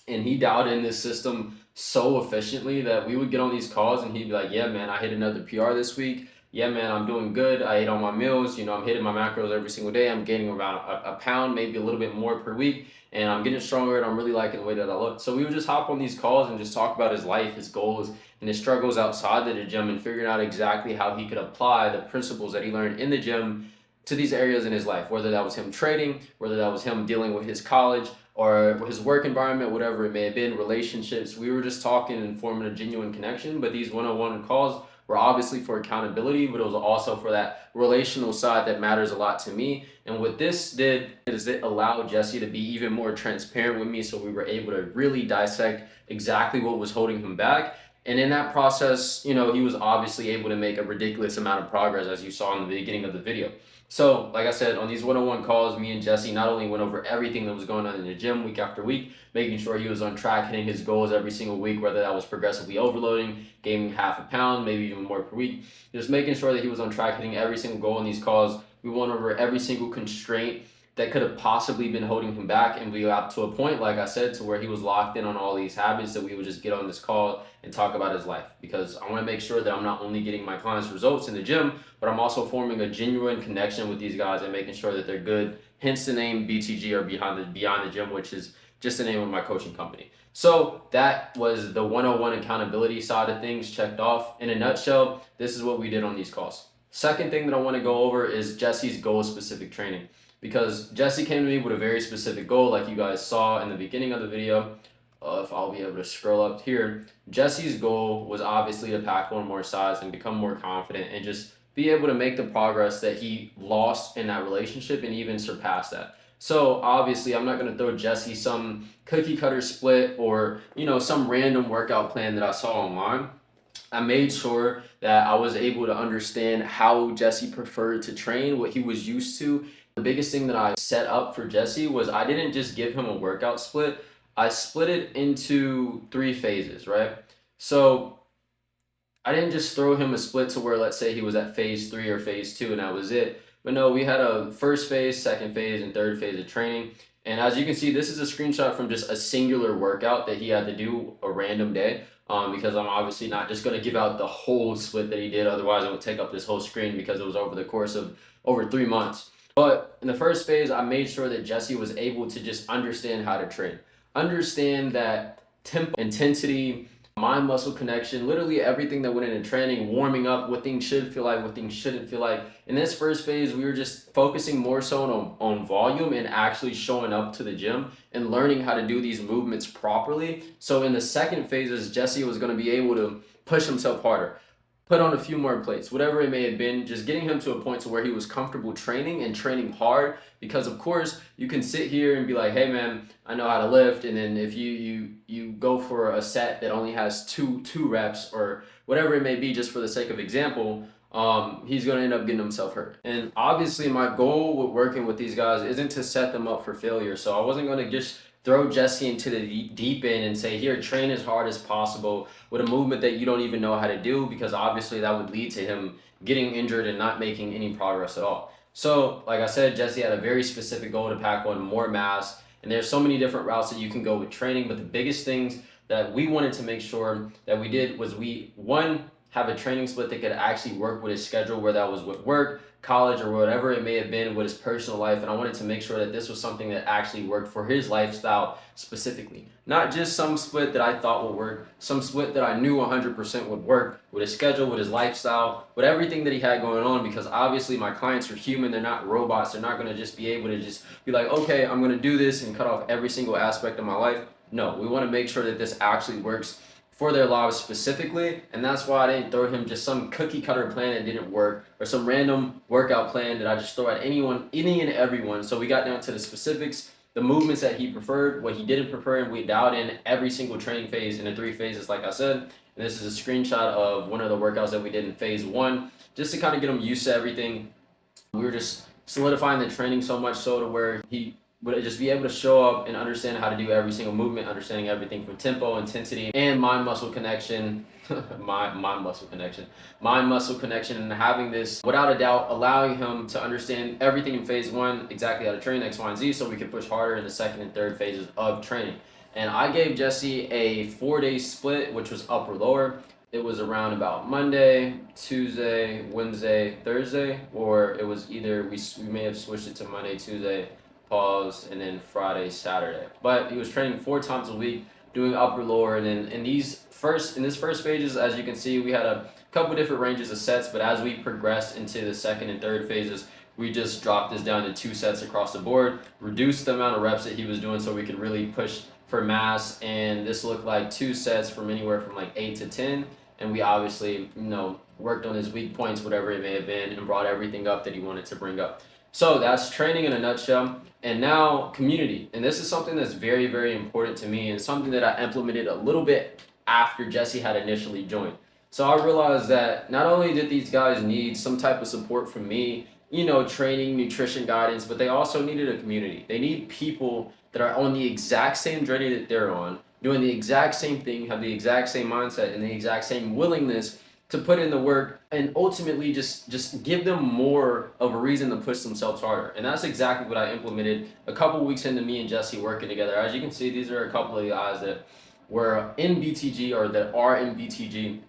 and he dialed in this system so efficiently that we would get on these calls and he'd be like, yeah, man, I hit another PR this week. Yeah, man, I'm doing good. I ate all my meals. You know, I'm hitting my macros every single day. I'm gaining about a pound, maybe a little bit more per week. And I'm getting stronger and I'm really liking the way that I look. So we would just hop on these calls and just talk about his life, his goals, and his struggles outside of the gym and figuring out exactly how he could apply the principles that he learned in the gym to these areas in his life, whether that was him trading, whether that was him dealing with his college or his work environment, whatever it may have been, relationships. We were just talking and forming a genuine connection. But these one-on-one calls were obviously for accountability, but it was also for that relational side that matters a lot to me. And what this did is it allowed Jesse to be even more transparent with me, so we were able to really dissect exactly what was holding him back. And in that process, you know, he was obviously able to make a ridiculous amount of progress, as you saw in the beginning of the video. So, like I said, on these one-on-one calls, me and Jesse not only went over everything that was going on in the gym week after week, making sure he was on track, hitting his goals every single week, whether that was progressively overloading, gaining half a pound, maybe even more per week, just making sure that he was on track, hitting every single goal in these calls. We went over every single constraint that could have possibly been holding him back, and we got to a point, like I said, to where he was locked in on all these habits that we would just get on this call and talk about his life, because I want to make sure that I'm not only getting my clients results in the gym, but I'm also forming a genuine connection with these guys and making sure that they're good, hence the name BTG, or Beyond the Gym, which is just the name of my coaching company. So that was the one-on-one accountability side of things checked off. In a nutshell, this is what we did on these calls. Second thing that I want to go over is Jesse's goal-specific training, because Jesse came to me with a very specific goal, like you guys saw in the beginning of the video. If I'll be able to scroll up here, Jesse's goal was obviously to pack on more size and become more confident and just be able to make the progress that he lost in that relationship and even surpass that. So obviously I'm not going to throw Jesse some cookie cutter split or, you know, some random workout plan that I saw online. I made sure that I was able to understand how Jesse preferred to train, what he was used to. The biggest thing that I set up for Jesse was I didn't just give him a workout split. I split it into 3 phases, right? So I didn't just throw him a split to where, let's say he was at phase 3 or phase 2 and that was it. But no, we had a first phase, second phase, and third phase of training. And as you can see, this is a screenshot from just a singular workout that he had to do a random day. Because I'm obviously not just going to give out the whole split that he did. Otherwise, it would take up this whole screen because it was over the course of over 3 months. But in the first phase, I made sure that Jesse was able to just understand how to train. Understand that tempo, intensity, mind muscle connection, literally everything that went into training, warming up, what things should feel like, what things shouldn't feel like. In this first phase, we were just focusing more so on volume and actually showing up to the gym and learning how to do these movements properly. So in the second phases, Jesse was going to be able to push himself harder, put on a few more plates, whatever it may have been, just getting him to a point to where he was comfortable training and training hard. Because of course you can sit here and be like, hey man, I know how to lift, and then if you go for a set that only has two reps or whatever it may be, just for the sake of example, he's going to end up getting himself hurt. And obviously my goal with working with these guys isn't to set them up for failure. So I wasn't going to just throw Jesse into the deep end and say, here, train as hard as possible with a movement that you don't even know how to do, because obviously that would lead to him getting injured and not making any progress at all. So like I said, Jesse had a very specific goal to pack on more mass, and there's so many different routes that you can go with training, but the biggest things that we wanted to make sure that we did was one, have a training split that could actually work with his schedule, where that was with work, college, or whatever it may have been with his personal life. And I wanted to make sure that this was something that actually worked for his lifestyle specifically. Not just some split that I thought would work, some split that I knew 100% would work with his schedule, with his lifestyle, with everything that he had going on. Because obviously my clients are human, they're not robots. They're not going to just be able to just be like, okay, I'm going to do this and cut off every single aspect of my life. No, we want to make sure that this actually works for their lives specifically. And that's why I didn't throw him just some cookie cutter plan that didn't work, or some random workout plan that I just throw at anyone, any and everyone. So we got down to the specifics, the movements that he preferred, what he didn't prefer, and we dialed in every single training phase in the 3 phases, like I said. And this is a screenshot of one of the workouts that we did in phase 1, just to kind of get him used to everything. We were just solidifying the training so much so to where he would just be able to show up and understand how to do every single movement, understanding everything from tempo, intensity, and mind muscle connection. mind muscle connection, and having this, without a doubt, allowing him to understand everything in phase 1, exactly how to train X, Y, and Z, so we can push harder in the second and third phases of training. And I gave Jesse a 4-day split, which was upper lower. It was around about Monday, Tuesday, Wednesday, Thursday, or it was either we may have switched it to Monday, Tuesday, pause, and then Friday, Saturday. But he was training 4 times a week, doing upper lower. And then in this first phases, as you can see, we had a couple different ranges of sets. But as we progressed into the second and third phases, we just dropped this down to 2 sets across the board, reduced the amount of reps that he was doing so we could really push for mass. And this looked like 2 sets from anywhere from like 8 to 10. And we obviously, worked on his weak points, whatever it may have been, and brought everything up that he wanted to bring up. So that's training in a nutshell. And now community. And this is something that's very, very important to me, and something that I implemented a little bit after Jesse had initially joined. So I realized that not only did these guys need some type of support from me, training, nutrition guidance, but they also needed a community. They need people that are on the exact same journey that they're on, doing the exact same thing, have the exact same mindset, and the exact same willingness to put in the work, and ultimately just give them more of a reason to push themselves harder. And that's exactly what I implemented a couple weeks into me and Jesse working together. As you can see, these are a couple of guys that were in BTG, or that are in BTG,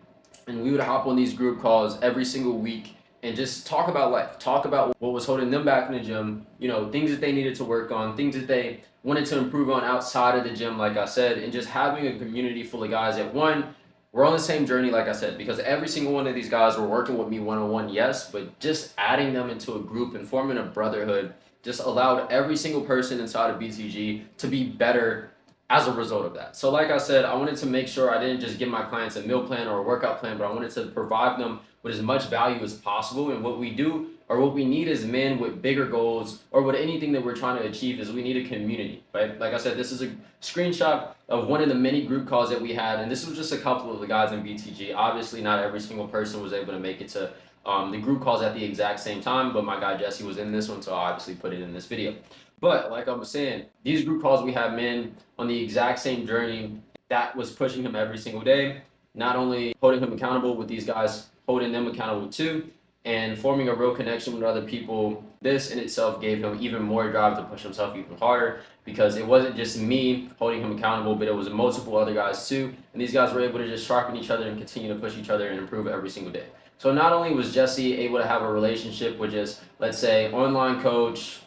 and we would hop on these group calls every single week and just talk about life, talk about what was holding them back in the gym, things that they needed to work on, things that they wanted to improve on outside of the gym, like I said, and just having a community full of guys that, one, we're on the same journey, like I said, because every single one of these guys were working with me one-on-one, yes, but just adding them into a group and forming a brotherhood just allowed every single person inside of BTG to be better as a result of that. So like I said, I wanted to make sure I didn't just give my clients a meal plan or a workout plan, but I wanted to provide them with as much value as possible. And what we do, or what we need as men with bigger goals, or with anything that we're trying to achieve, is we need a community, right? Like I said, this is a screenshot of one of the many group calls that we had, and this was just a couple of the guys in BTG. Obviously, not every single person was able to make it to the group calls at the exact same time, but my guy Jesse was in this one, so I obviously put it in this video. But like I was saying, these group calls, we have men on the exact same journey that was pushing him every single day. not only holding him accountable with these guys, holding them accountable too, and forming a real connection with other people. This in itself gave him even more drive to push himself even harder, because it wasn't just me holding him accountable, but it was multiple other guys too. And these guys were able to just sharpen each other and continue to push each other and improve every single day. So not only was Jesse able to have a relationship with just, let's say, online coach,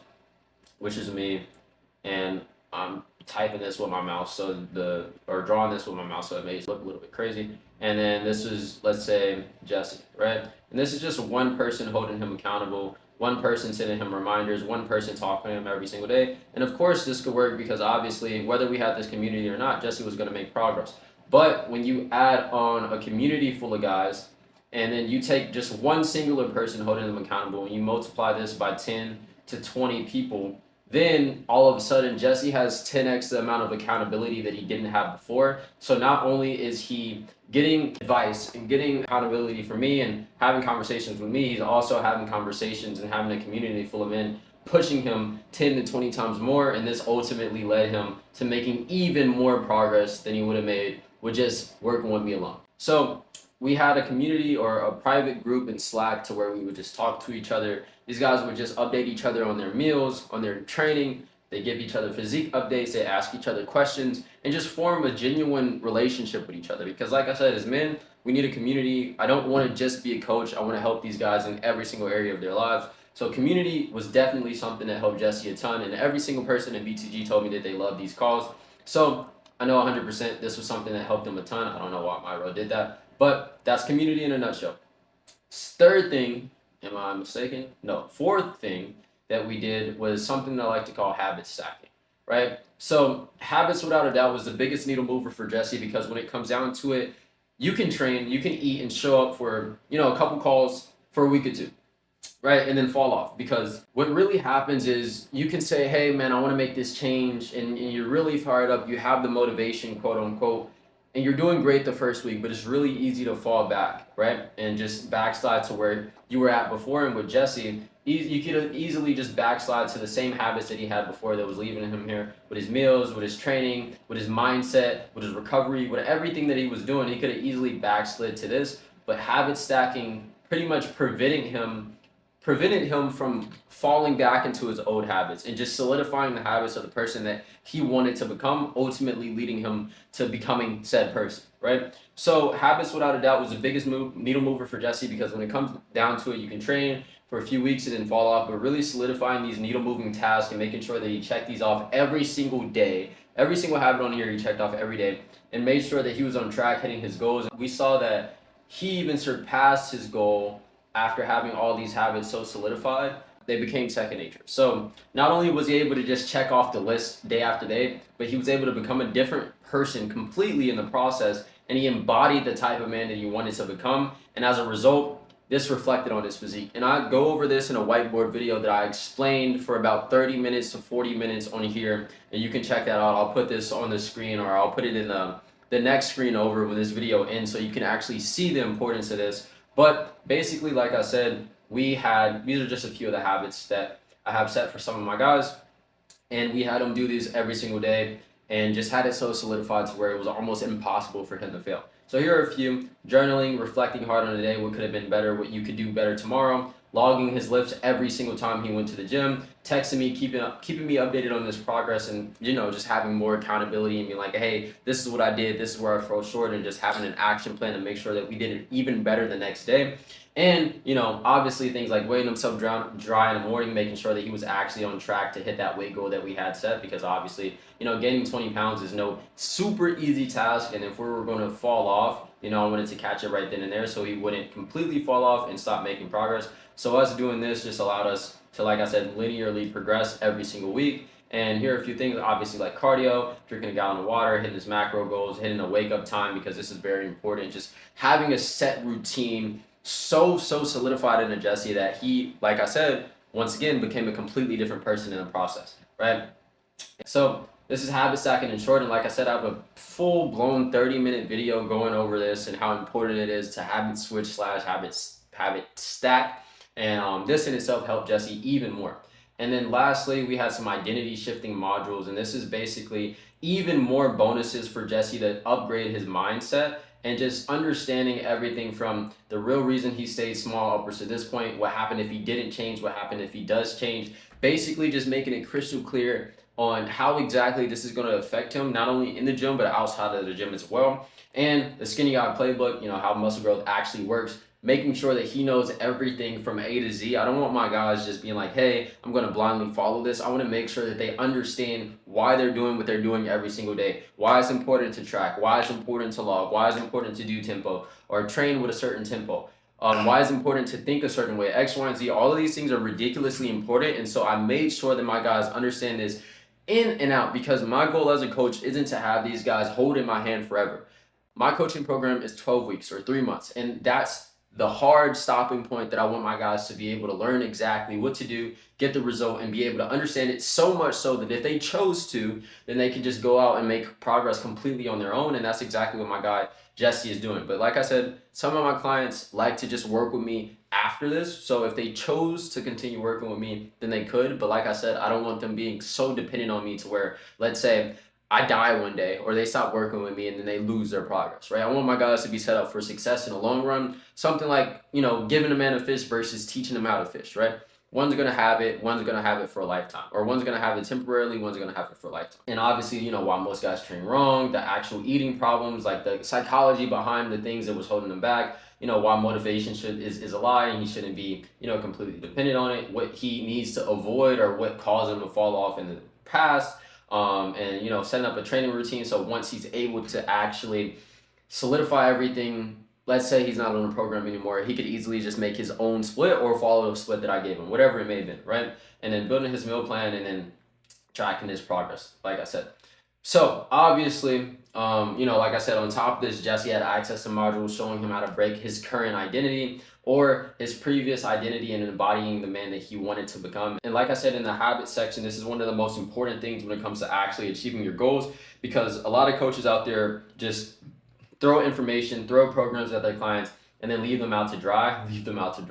which is me, and I'm typing this with my mouse, or drawing this with my mouse, so it may look a little bit crazy. And then this is, let's say, Jesse, right? And this is just one person holding him accountable, one person sending him reminders, one person talking to him every single day. And of course, this could work because obviously, whether we had this community or not, Jesse was going to make progress. But when you add on a community full of guys, and then you take just one singular person holding them accountable, and you multiply this by 10 to 20 people, then all of a sudden Jesse has 10x the amount of accountability that he didn't have before. So not only is he getting advice and getting accountability from me and having conversations with me, he's also having conversations and having a community full of men pushing him 10 to 20 times more. And this ultimately led him to making even more progress than he would have made with just working with me alone. So we had a community or a private group in Slack to where we would just talk to each other. These guys would just update each other on their meals, on their training. They give each other physique updates. They ask each other questions and just form a genuine relationship with each other. Because like I said, as men, we need a community. I don't want to just be a coach. I want to help these guys in every single area of their lives. So community was definitely something that helped Jesse a ton. And every single person in BTG told me that they love these calls. So I know 100% this was something that helped them a ton. I don't know why Myro did that. But that's community in a nutshell. Third thing, am I mistaken? No, fourth thing that we did was something I like to call habit stacking, right? So habits, without a doubt, was the biggest needle mover for Jesse, because when it comes down to it, you can train, you can eat and show up for, a couple calls for a week or two, right? And then fall off, because what really happens is you can say, hey man, I want to make this change, and you're really fired up, you have the motivation, quote unquote, and you're doing great the first week, but it's really easy to fall back, right? And just backslide to where you were at before. And with Jesse, you could easily just backslide to the same habits that he had before that was leaving him here with his meals, with his training, with his mindset, with his recovery, with everything that he was doing. He could have easily backslid to this, but habit stacking pretty much prevented him from falling back into his old habits and just solidifying the habits of the person that he wanted to become, ultimately leading him to becoming said person, right? So habits, without a doubt, was the biggest needle mover for Jesse, because when it comes down to it, you can train for a few weeks and then fall off, but really solidifying these needle moving tasks and making sure that he checked these off every single day. Every single habit on here he checked off every day and made sure that he was on track hitting his goals. We saw that he even surpassed his goal after having all these habits so solidified. They became second nature. So not only was he able to just check off the list day after day, but he was able to become a different person completely in the process, and he embodied the type of man that he wanted to become. And as a result, this reflected on his physique. And I go over this in a whiteboard video that I explained for about 30 minutes to 40 minutes on here, and you can check that out. I'll put this on the screen, or I'll put it in the next screen over when this video ends, so you can actually see the importance of this. But basically, like I said, these are just a few of the habits that I have set for some of my guys, and we had them do these every single day and just had it so solidified to where it was almost impossible for him to fail. So here are a few: journaling, reflecting hard on the day, what could have been better, what you could do better tomorrow, logging his lifts every single time he went to the gym, texting me, keeping me updated on this progress, and just having more accountability and being like, hey, this is what I did, this is where I fell short, and just having an action plan to make sure that we did it even better the next day. And obviously things like weighing himself dry in the morning, making sure that he was actually on track to hit that weight goal that we had set, because obviously gaining 20 pounds is no super easy task, and if we were going to fall off, I wanted to catch it right then and there so he wouldn't completely fall off and stop making progress. So us doing this just allowed us to, like I said, linearly progress every single week. And here are a few things, obviously, like cardio, drinking a gallon of water, hitting his macro goals, hitting a wake up time, because this is very important. Just having a set routine so solidified into Jesse that he, like I said, once again, became a completely different person in the process, right? So this is habit stacking in short, and like I said, I have a full-blown 30-minute video going over this and how important it is to habit switch / habit stack. And this in itself helped Jesse even more. And then lastly, we had some identity shifting modules, and this is basically even more bonuses for Jesse to upgrade his mindset and just understanding everything from the real reason he stayed small upwards to this point, what happened if he didn't change, what happened if he does change, basically just making it crystal clear on how exactly this is going to affect him, not only in the gym, but outside of the gym as well. And the Skinny Guy playbook, you know, how muscle growth actually works, making sure that he knows everything from A to Z. I don't want my guys just being like, hey, I'm going to blindly follow this. I want to make sure that they understand why they're doing what they're doing every single day, why it's important to track, why it's important to log, why it's important to do tempo or train with a certain tempo. Why it's important to think a certain way, X, Y, and Z. All of these things are ridiculously important. And so I made sure that my guys understand this in and out, because my goal as a coach isn't to have these guys holding my hand forever. My coaching program is 12 weeks or 3 months. And that's the hard stopping point that I want my guys to be able to learn exactly what to do, get the result, and be able to understand it so much so that if they chose to, then they can just go out and make progress completely on their own. And that's exactly what my guy Jesse is doing. But like I said, some of my clients like to just work with me after this. So if they chose to continue working with me, then they could. But like I said, I don't want them being so dependent on me to where, let's say, I die one day or they stop working with me and then they lose their progress, right? I want my guys to be set up for success in the long run. Something like, you know, giving a man a fish versus teaching them how to fish, right? One's going to have it, one's going to have it for a lifetime, or one's going to have it temporarily, one's going to have it for a lifetime. And obviously, you know, while most guys train wrong, the actual eating problems, like the psychology behind the things that was holding them back, you know, why motivation is a lie and he shouldn't be, you know, completely dependent on it, what he needs to avoid or what caused him to fall off in the past. And, you know, setting up a training routine. So once he's able to actually solidify everything, let's say he's not on the program anymore, he could easily just make his own split or follow the split that I gave him, whatever it may have been, right? And then building his meal plan and then tracking his progress, like I said. So obviously, you know, like I said, on top of this, Jesse had access to modules showing him how to break his current identity or his previous identity and embodying the man that he wanted to become. And like I said, in the habit section, this is one of the most important things when it comes to actually achieving your goals, because a lot of coaches out there just throw information, throw programs at their clients, and then leave them out to dry, leave them out to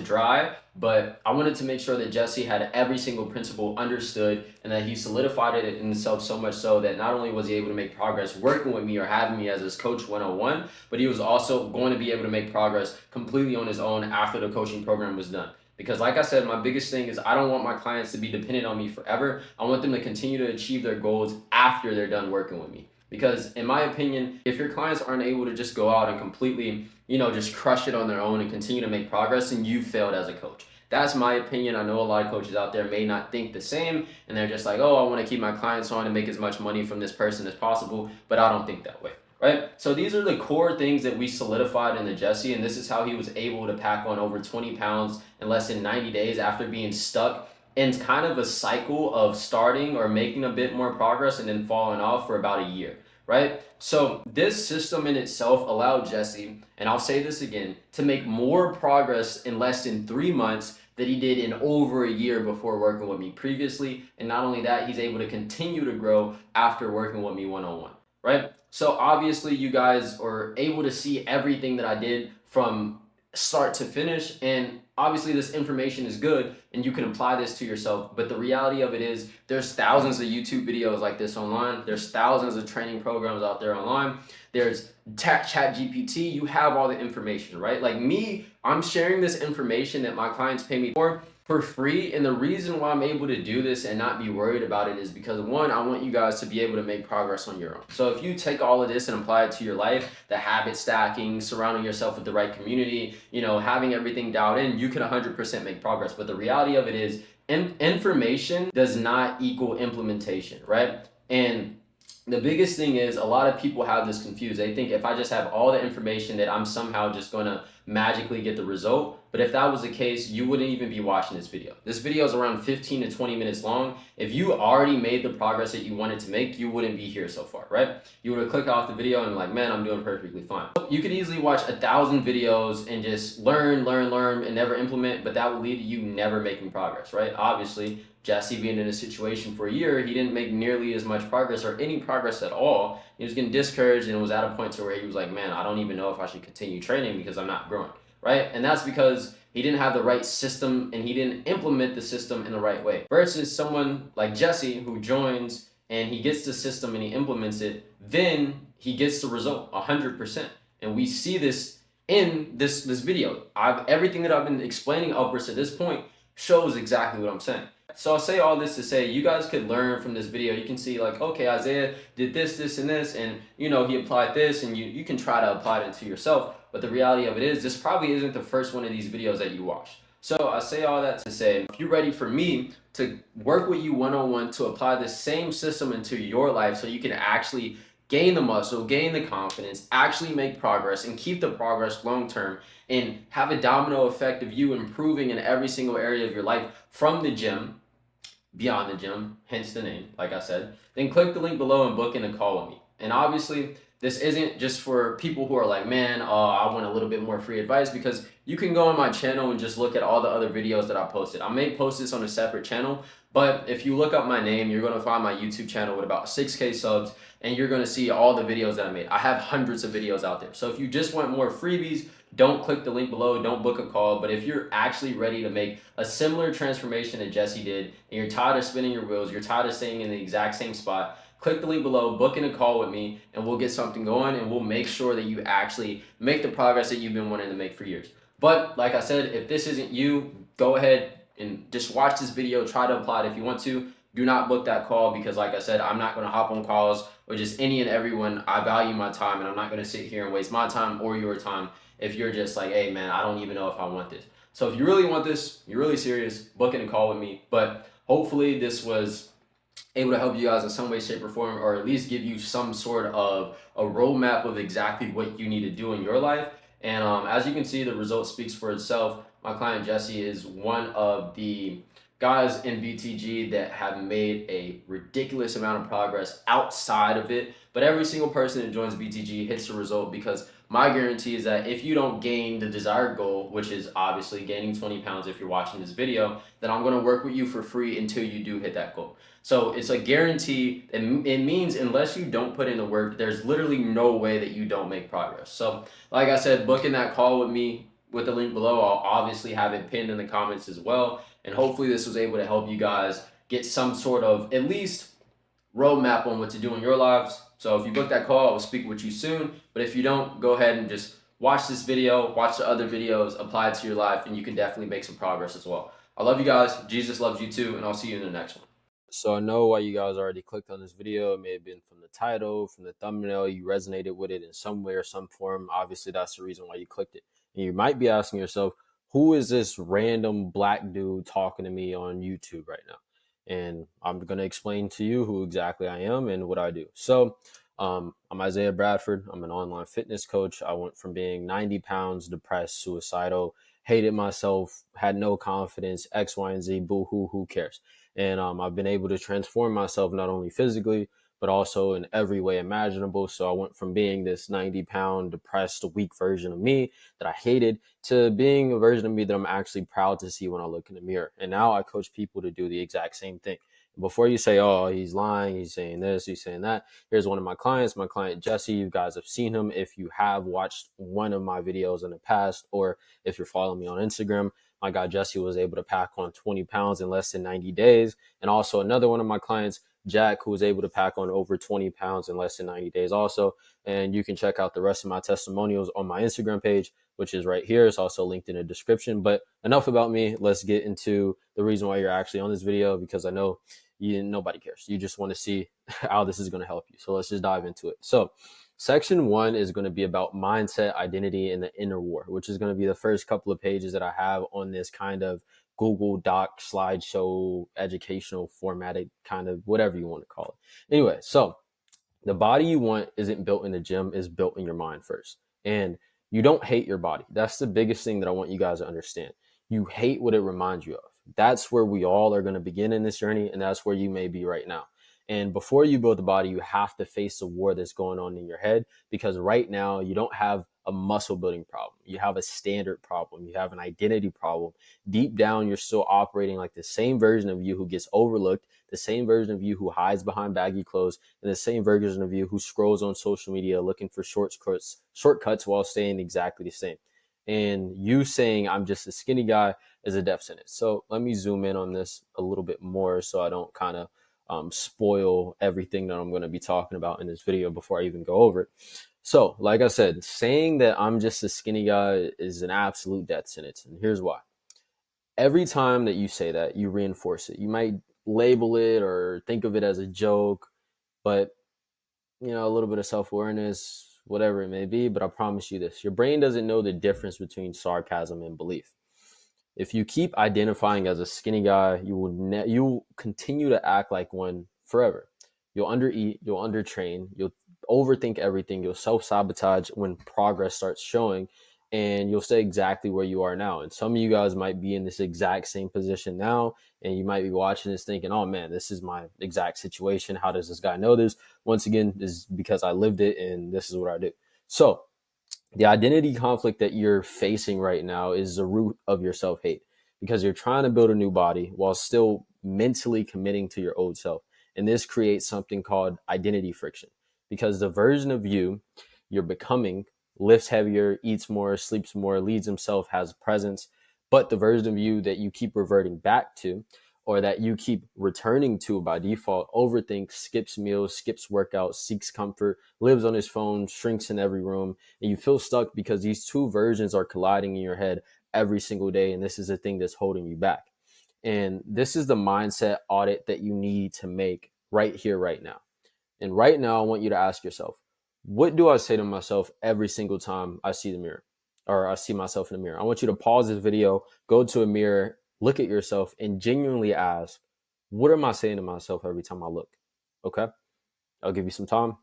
dry. But I wanted to make sure that Jesse had every single principle understood and that he solidified it in himself so much so that not only was he able to make progress working with me or having me as his coach 101, but he was also going to be able to make progress completely on his own after the coaching program was done. Because like I said, my biggest thing is I don't want my clients to be dependent on me forever. I want them to continue to achieve their goals after they're done working with me. Because in my opinion, if your clients aren't able to just go out and completely, you know, just crush it on their own and continue to make progress, then you failed as a coach. That's my opinion. I know a lot of coaches out there may not think the same, and they're just like, oh, I want to keep my clients on and make as much money from this person as possible, but I don't think that way, right? So these are the core things that we solidified in the Jesse, and this is how he was able to pack on over 20 pounds in less than 90 days after being stuck in kind of a cycle of starting or making a bit more progress and then falling off for about a year, right? So this system in itself allowed Jesse, and I'll say this again, to make more progress in less than 3 months than he did in over a year before working with me previously. And not only that, he's able to continue to grow after working with me one-on-one, right? So obviously you guys are able to see everything that I did from start to finish, and obviously this information is good and you can apply this to yourself, but the reality of it is there's thousands of YouTube videos like this online, there's thousands of training programs out there online, there's ChatGPT, you have all the information, right? Like me, I'm sharing this information that my clients pay me for free, and the reason why I'm able to do this and not be worried about it is because, one, I want you guys to be able to make progress on your own. So if you take all of this and apply it to your life, the habit stacking, surrounding yourself with the right community, you know, having everything dialed in, you can 100% make progress. But the reality of it is information does not equal implementation, right? And the biggest thing is a lot of people have this confused. They think if I just have all the information that I'm somehow just going to magically get the result. But if that was the case, you wouldn't even be watching this video. This video is around 15 to 20 minutes long. If you already made the progress that you wanted to make, you wouldn't be here so far, right? You would have clicked off the video and like, man, I'm doing perfectly fine. You could easily watch 1,000 videos and just learn, and never implement, but that would lead to you never making progress, right? Obviously, Jesse being in a situation for a year, he didn't make nearly as much progress or any progress at all. He was getting discouraged and was at a point to where he was like, man, I don't even know if I should continue training because I'm not growing, right? And that's because he didn't have the right system and he didn't implement the system in the right way. Versus someone like Jesse who joins and he gets the system and he implements it, then he gets the result 100%. And we see this in this video. Everything that I've been explaining upwards to this point shows exactly what I'm saying. So I'll say all this to say you guys could learn from this video. You can see like, okay, Isaiah did this, and this, and he applied this, and you can try to apply it into yourself. But the reality of it is this probably isn't the first one of these videos that you watch. So I say all that to say, if you're ready for me to work with you one-on-one to apply the same system into your life so you can actually gain the muscle, gain the confidence, actually make progress and keep the progress long term and have a domino effect of you improving in every single area of your life from the gym, beyond the gym, hence the name, like I said, then click the link below and book in a call with me. And obviously, this isn't just for people who are like, man, I want a little bit more free advice, because you can go on my channel and just look at all the other videos that I posted. I may post this on a separate channel, but if you look up my name, you're going to find my YouTube channel with about 6K subs, and you're going to see all the videos that I made. I have hundreds of videos out there. So if you just want more freebies, don't click the link below, don't book a call. But if you're actually ready to make a similar transformation that Jesse did, and you're tired of spinning your wheels, you're tired of staying in the exact same spot, click the link below, book in a call with me, and we'll get something going, and we'll make sure that you actually make the progress that you've been wanting to make for years. But like I said, if this isn't you, go ahead and just watch this video, try to apply it if you want to. Do not book that call, because like I said, I'm not going to hop on calls or just any and everyone. I value my time, and I'm not going to sit here and waste my time or your time if you're just like, hey man, I don't even know if I want this. So if you really want this, you're really serious, book in a call with me. But hopefully this was able to help you guys in some way, shape, or form, or at least give you some sort of a roadmap of exactly what you need to do in your life. And as you can see, the result speaks for itself. My client Jesse is one of the guys in BTG that have made a ridiculous amount of progress outside of it. But every single person that joins BTG hits the result, because my guarantee is that if you don't gain the desired goal, which is obviously gaining 20 pounds if you're watching this video, then I'm going to work with you for free until you do hit that goal. So it's a guarantee. It means unless you don't put in the work, there's literally no way that you don't make progress. So like I said, booking that call with me with the link below. I'll obviously have it pinned in the comments as well. And hopefully this was able to help you guys get some sort of at least roadmap on what to do in your lives. So if you book that call, I'll speak with you soon. But if you don't, go ahead and just watch this video, watch the other videos, apply it to your life, and you can definitely make some progress as well. I love you guys. Jesus loves you too, and I'll see you in the next one. So I know why you guys already clicked on this video. It may have been from the title, from the thumbnail. You resonated with it in some way or some form. Obviously, that's the reason why you clicked it. And you might be asking yourself, who is this random black dude talking to me on YouTube right now? And I'm going to explain to you who exactly I am and what I do. So I'm Isaiah Bradford. I'm an online fitness coach. I went from being 90 pounds, depressed, suicidal, hated myself, had no confidence, X, Y, and Z, boo-hoo, who cares? And I've been able to transform myself not only physically, but also in every way imaginable. So I went from being this 90-pound, depressed, weak version of me that I hated to being a version of me that I'm actually proud to see when I look in the mirror. And now I coach people to do the exact same thing. Before you say, oh, he's lying, he's saying this, he's saying that, here's one of my clients, my client Jesse. You guys have seen him if you have watched one of my videos in the past, or if you're following me on Instagram. My guy Jesse was able to pack on 20 pounds in less than 90 days. And also another one of my clients, Jack, who was able to pack on over 20 pounds in less than 90 days also. And you can check out the rest of my testimonials on my Instagram page, which is right here. It's also linked in the description. But enough about me. Let's get into the reason why you're actually on this video, because I know nobody cares. You just want to see how this is going to help you. So let's just dive into it. So section 1 is going to be about mindset, identity, and the inner war, which is going to be the first couple of pages that I have on this kind of Google Doc slideshow, educational formatted kind of whatever you want to call it. Anyway, so the body you want isn't built in the gym, is built in your mind first. And you don't hate your body. That's the biggest thing that I want you guys to understand. You hate what it reminds you of. That's where we all are going to begin in this journey, and that's where you may be right now. And before you build the body, you have to face the war that's going on in your head, because right now you don't have a muscle building problem. You have a standard problem. You have an identity problem. Deep down, you're still operating like the same version of you who gets overlooked, the same version of you who hides behind baggy clothes, and the same version of you who scrolls on social media looking for shortcuts while staying exactly the same. And you saying I'm just a skinny guy is a death sentence. So let me zoom in on this a little bit more so I don't kind of spoil everything that I'm going to be talking about in this video before I even go over it. So, like I said, saying that I'm just a skinny guy is an absolute death sentence. And here's why. Every time that you say that, you reinforce it. You might label it or think of it as a joke, but a little bit of self-awareness, whatever it may be. But I promise you this, your brain doesn't know the difference between sarcasm and belief. If you keep identifying as a skinny guy, you'll continue to act like one forever. You'll undereat, you'll undertrain, you'll overthink everything, you'll self-sabotage when progress starts showing, and you'll stay exactly where you are now. And some of you guys might be in this exact same position now, and you might be watching this thinking, oh man, this is my exact situation. How does this guy know this? Once again, this is because I lived it, and this is what I do. So the identity conflict that you're facing right now is the root of your self-hate, because you're trying to build a new body while still mentally committing to your old self. And this creates something called identity friction, because the version of you're becoming lifts heavier, eats more, sleeps more, leads himself, has presence. But the version of you that you keep reverting back to, or that you keep returning to by default, overthinks, skips meals, skips workouts, seeks comfort, lives on his phone, shrinks in every room, and you feel stuck because these two versions are colliding in your head every single day, and this is the thing that's holding you back. And this is the mindset audit that you need to make right here, right now. And right now, I want you to ask yourself, what do I say to myself every single time I see the mirror, or I see myself in the mirror? I want you to pause this video, go to a mirror, look at yourself, and genuinely ask, what am I saying to myself every time I look? Okay, I'll give you some time.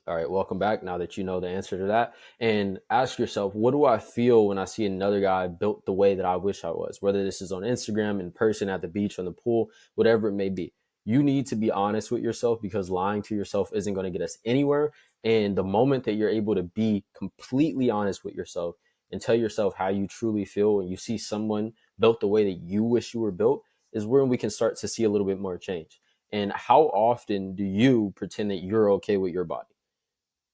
All right, welcome back. Now that you know the answer to that, and ask yourself, what do I feel when I see another guy built the way that I wish I was? Whether this is on Instagram, in person, at the beach, on the pool, whatever it may be. You need to be honest with yourself, because lying to yourself isn't going to get us anywhere. And the moment that you're able to be completely honest with yourself and tell yourself how you truly feel when you see someone built the way that you wish you were built, is where we can start to see a little bit more change. And how often do you pretend that you're okay with your body,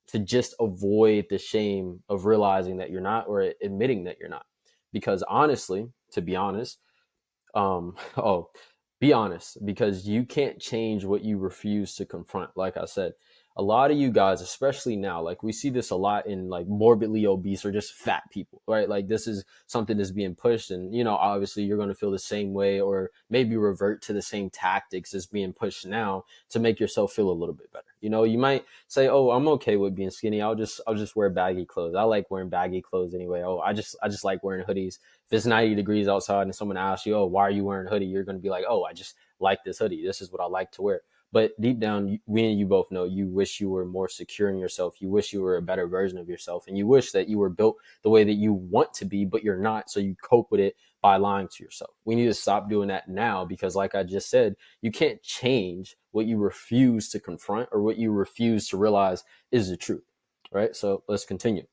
to just avoid the shame of realizing that you're not, or admitting that you're not? Because honestly, to be honest, oh, be honest, because you can't change what you refuse to confront. Like I said, a lot of you guys, especially now, like we see this a lot in like morbidly obese or just fat people, right? Like this is something that's being pushed, and obviously you're going to feel the same way, or maybe revert to the same tactics as being pushed now to make yourself feel a little bit better. You might say, oh, I'm okay with being skinny. I'll just wear baggy clothes. I like wearing baggy clothes anyway. Oh, I just like wearing hoodies. If it's 90 degrees outside and someone asks you, oh, why are you wearing a hoodie? You're going to be like, oh, I just like this hoodie. This is what I like to wear. But deep down, we and you both know you wish you were more secure in yourself. You wish you were a better version of yourself. And you wish that you were built the way that you want to be, but you're not. So you cope with it by lying to yourself. We need to stop doing that now, because like I just said, you can't change what you refuse to confront, or what you refuse to realize is the truth, right? So let's continue.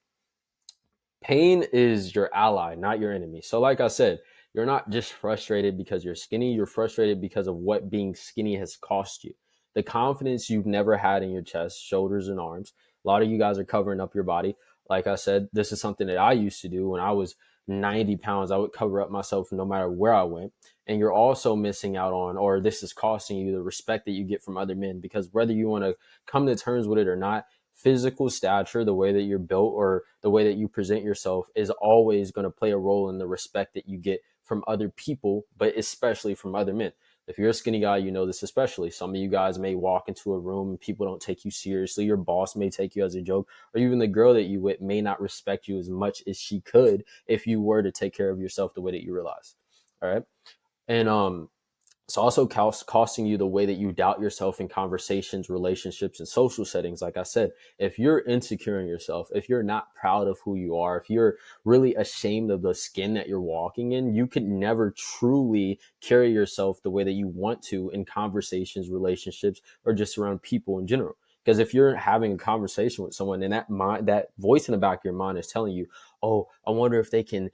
Pain is your ally, not your enemy. So like I said, you're not just frustrated because you're skinny. You're frustrated because of what being skinny has cost you. The confidence you've never had in your chest, shoulders, and arms. A lot of you guys are covering up your body. Like I said, this is something that I used to do when I was 90 pounds. I would cover up myself no matter where I went. And you're also missing out on, or this is costing you, the respect that you get from other men. Because whether you want to come to terms with it or not, physical stature, the way that you're built, or the way that you present yourself, is always going to play a role in the respect that you get from other people, but especially from other men. If you're a skinny guy, you know this especially. Some of you guys may walk into a room and people don't take you seriously. Your boss may take you as a joke, or even the girl that you with may not respect you as much as she could if you were to take care of yourself the way that you realize. All right. And it's also costing you the way that you doubt yourself in conversations, relationships, and social settings. Like I said, if you're insecure in yourself, if you're not proud of who you are, if you're really ashamed of the skin that you're walking in, you could never truly carry yourself the way that you want to in conversations, relationships, or just around people in general. Because if you're having a conversation with someone and that voice in the back of your mind is telling you, oh, I wonder if they can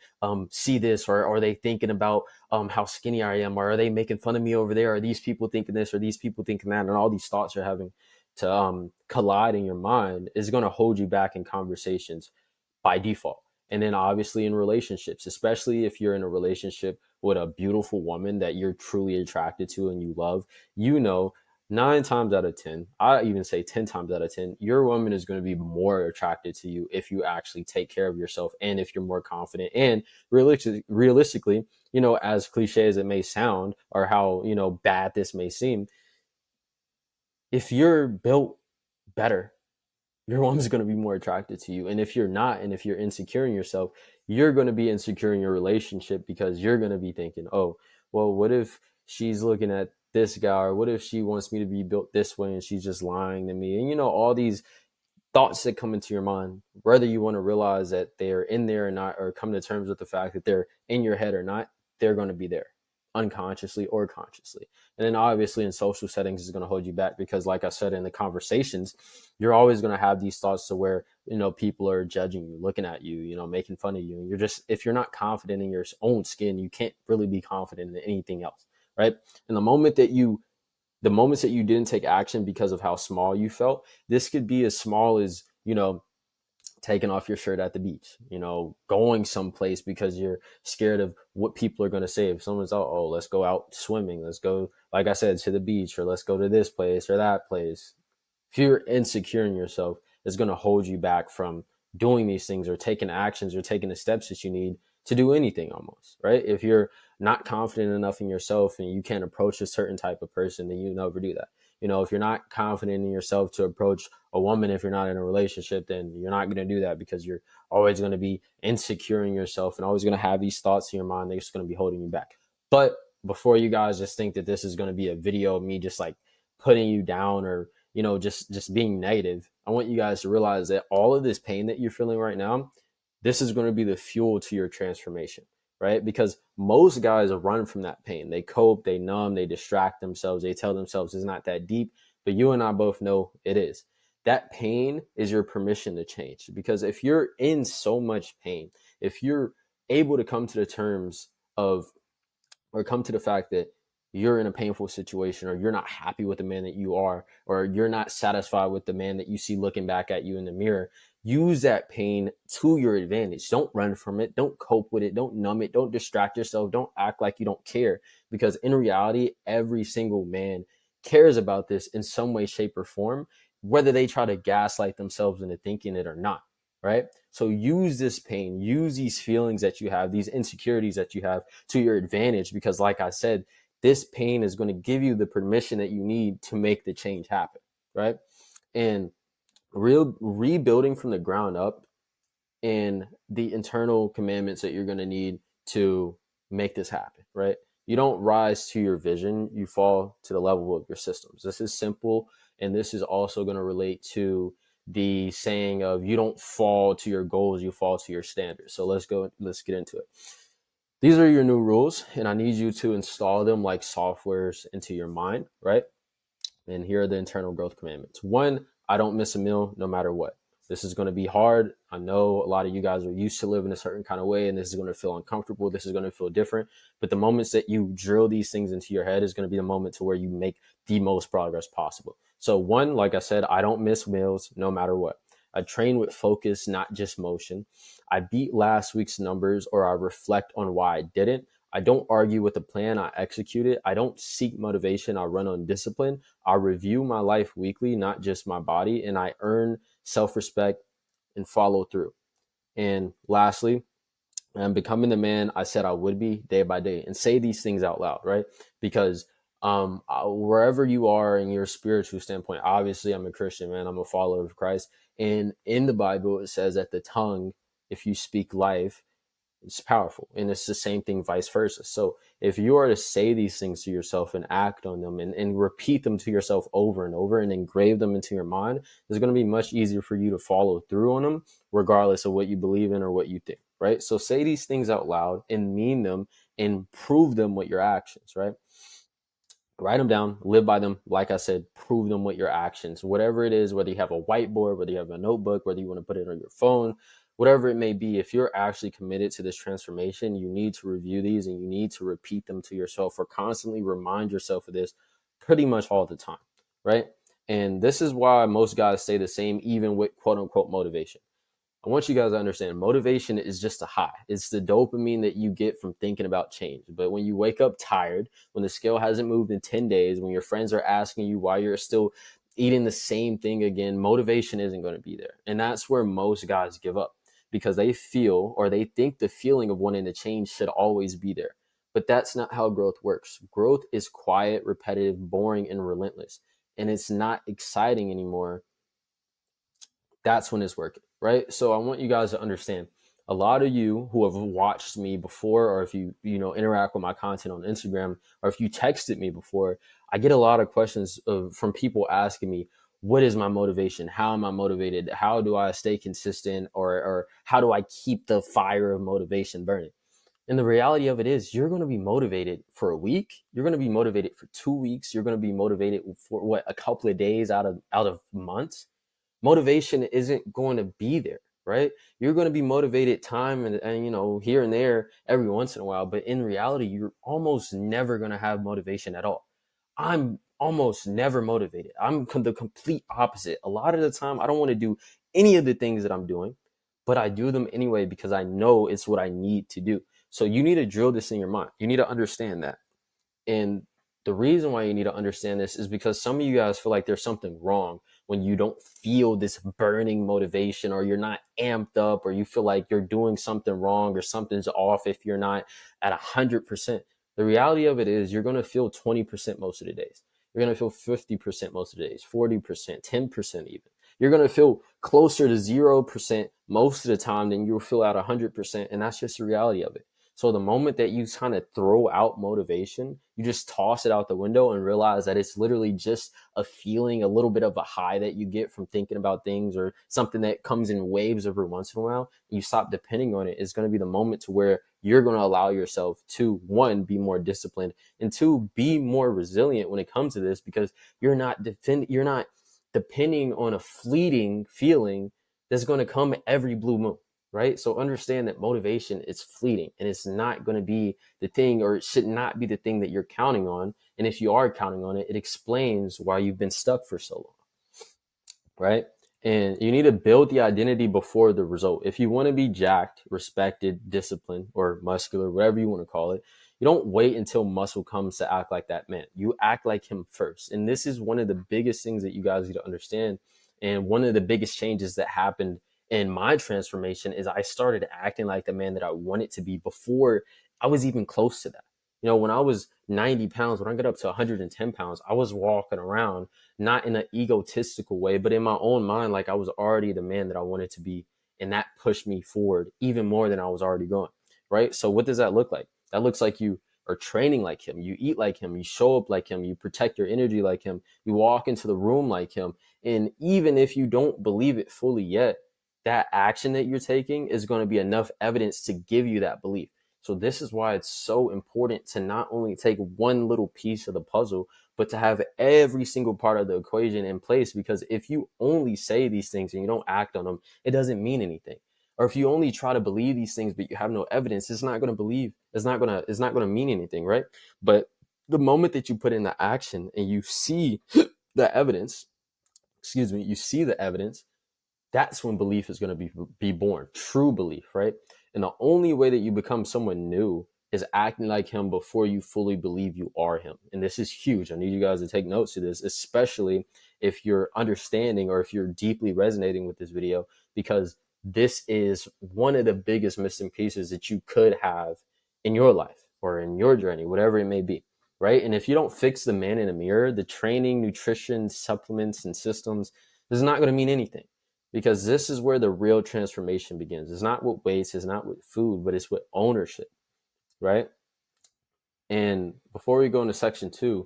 see this, or are they thinking about how skinny I am, or are they making fun of me over there? Are these people thinking this, or these people thinking that? And all these thoughts you're having to collide in your mind is going to hold you back in conversations by default. And then obviously in relationships, especially if you're in a relationship with a beautiful woman that you're truly attracted to and you love, 9 times out of 10, I even say 10 times out of 10, your woman is going to be more attracted to you if you actually take care of yourself and if you're more confident. And realistically, you know, as cliche as it may sound, or how, you know, bad this may seem, if you're built better, your woman's going to be more attracted to you. And if you're not, and if you're insecure in yourself, you're going to be insecure in your relationship, because you're going to be thinking, oh, well, what if she's looking at this guy, or what if she wants me to be built this way and she's just lying to me? And, you know, all these thoughts that come into your mind, whether you want to realize that they're in there or not, or come to terms with the fact that they're in your head or not, they're going to be there unconsciously or consciously. And then obviously in social settings is going to hold you back, because like I said, in the conversations, you're always going to have these thoughts to where, you know, people are judging you, looking at you, you know, making fun of you. And you're just, if you're not confident in your own skin, you can't really be confident in anything else. Right. And the moments that you didn't take action because of how small you felt, this could be as small as, you know, taking off your shirt at the beach, you know, going someplace because you're scared of what people are going to say. If someone's, oh, let's go out swimming, let's go, like I said, to the beach, or let's go to this place or that place. If you're insecure in yourself, it's going to hold you back from doing these things, or taking actions, or taking the steps that you need to do anything almost, right? If you're not confident enough in yourself and you can't approach a certain type of person, then you never do that. You know, if you're not confident in yourself to approach a woman, if you're not in a relationship, then you're not going to do that, because you're always going to be insecure in yourself and always going to have these thoughts in your mind that's going to be holding you back. But before you guys just think that this is going to be a video of me just like putting you down, or, you know, just being negative, I want you guys to realize that all of this pain that you're feeling right now, this is going to be the fuel to your transformation, right? Because most guys run from that pain. They cope, they numb, they distract themselves, they tell themselves it's not that deep, but you and I both know it is. That pain is your permission to change. Because if you're in so much pain, if you're able to come to the terms of, or come to the fact that you're in a painful situation, or you're not happy with the man that you are, or you're not satisfied with the man that you see looking back at you in the mirror, use that pain to your advantage. Don't run from it. Don't cope with it. Don't numb it. Don't distract yourself. Don't act like you don't care, because in reality, every single man cares about this in some way, shape, or form, whether they try to gaslight themselves into thinking it or not. Right? So use this pain, use these feelings that you have, these insecurities that you have, to your advantage, because like I said, this pain is going to give you the permission that you need to make the change happen, right? And rebuilding from the ground up, and the internal commandments that you're going to need to make this happen, right? You don't rise to your vision, you fall to the level of your systems. This is simple, and this is also going to relate to the saying of, you don't fall to your goals, you fall to your standards. So let's get into it. These are your new rules, and I need you to install them like softwares into your mind, right? And here are the internal growth commandments. 1, I don't miss a meal no matter what. This is going to be hard. I know a lot of you guys are used to living a certain kind of way, and this is going to feel uncomfortable. This is going to feel different. But the moments that you drill these things into your head is going to be the moment to where you make the most progress possible. So 1, like I said, I don't miss meals no matter what. I train with focus, not just motion. I beat last week's numbers, or I reflect on why I didn't. I don't argue with the plan, I execute it. I don't seek motivation, I run on discipline. I review my life weekly, not just my body, and I earn self-respect and follow through. And lastly, I'm becoming the man I said I would be day by day. And say these things out loud, right? Because wherever you are in your spiritual standpoint, obviously I'm a Christian, man. I'm a follower of Christ. And in the Bible, it says that the tongue, if you speak life, it's powerful. And it's the same thing vice versa. So if you are to say these things to yourself and act on them, and repeat them to yourself over and over, and engrave them into your mind, it's going to be much easier for you to follow through on them, regardless of what you believe in or what you think, right? So say these things out loud and mean them, and prove them with your actions, right? Write them down, live by them. Like I said, prove them with your actions, whatever it is, whether you have a whiteboard, whether you have a notebook, whether you want to put it on your phone, whatever it may be. If you're actually committed to this transformation, you need to review these, and you need to repeat them to yourself, or constantly remind yourself of this pretty much all the time, right? And this is why most guys stay the same, even with quote unquote motivation. I want you guys to understand motivation is just a high. It's the dopamine that you get from thinking about change. But when you wake up tired, when the scale hasn't moved in 10 days, when your friends are asking you why you're still eating the same thing again, motivation isn't going to be there. And that's where most guys give up because they feel or they think the feeling of wanting to change should always be there. But that's not how growth works. Growth is quiet, repetitive, boring, and relentless. And it's not exciting anymore. That's when it's working, right? So I want you guys to understand a lot of you who have watched me before, or if you interact with my content on Instagram, or if you texted me before, I get a lot of questions from people asking me, what is my motivation? How am I motivated? How do I stay consistent? Or how do I keep the fire of motivation burning? And the reality of it is you're going to be motivated for a week. You're going to be motivated for 2 weeks. You're going to be motivated for a couple of days out of months. Motivation isn't going to be there, right? You're going to be motivated time and here and there every once in a while, but in reality, you're almost never going to have motivation at all. I'm almost never motivated. I'm the complete opposite. A lot of the time, I don't want to do any of the things that I'm doing, but I do them anyway because I know it's what I need to do. So you need to drill this in your mind. You need to understand that. And the reason why you need to understand this is because some of you guys feel like there's something wrong when you don't feel this burning motivation, or you're not amped up, or you feel like you're doing something wrong or something's off if you're not at 100%. The reality of it is you're going to feel 20% most of the days. You're going to feel 50% most of the days, 40%, 10% even. You're going to feel closer to 0% most of the time than you'll feel at 100%. And that's just the reality of it. So the moment that you kind of throw out motivation, you just toss it out the window and realize that it's literally just a feeling, a little bit of a high that you get from thinking about things, or something that comes in waves every once in a while. You stop depending on it. It's going to be the moment to where you're going to allow yourself to, one, be more disciplined, and two, be more resilient when it comes to this, because you're not depending on a fleeting feeling that's going to come every blue moon. Right? So understand that motivation is fleeting, and it's not going to be the thing, or it should not be the thing that you're counting on. And if you are counting on it, it explains why you've been stuck for so long. Right? And you need to build the identity before the result. If you want to be jacked, respected, disciplined, or muscular, whatever you want to call it, you don't wait until muscle comes to act like that man. You act like him first. And this is one of the biggest things that you guys need to understand. And one of the biggest changes that happened in my transformation is I started acting like the man that I wanted to be before I was even close to that. When I was 90 pounds, when I got up to 110 pounds, I was walking around not in an egotistical way, but in my own mind, like I was already the man that I wanted to be. And that pushed me forward even more than I was already going. Right? So what does that look like? That looks like you are training like him. You eat like him. You show up like him. You protect your energy like him. You walk into the room like him. And even if you don't believe it fully yet, that action that you're taking is going to be enough evidence to give you that belief. So this is why it's so important to not only take one little piece of the puzzle, but to have every single part of the equation in place. Because if you only say these things and you don't act on them, it doesn't mean anything. Or if you only try to believe these things, but you have no evidence, it's not going to mean anything, right? But the moment that you put in the action and you see the evidence, that's when belief is going to be born, true belief, right? And the only way that you become someone new is acting like him before you fully believe you are him. And this is huge. I need you guys to take notes to this, especially if you're understanding or if you're deeply resonating with this video, because this is one of the biggest missing pieces that you could have in your life or in your journey, whatever it may be, right? And if you don't fix the man in the mirror, the training, nutrition, supplements, and systems, this is not going to mean anything. Because this is where the real transformation begins. It's not with weights, it's not with food, but it's with ownership, right? And before we go into section 2,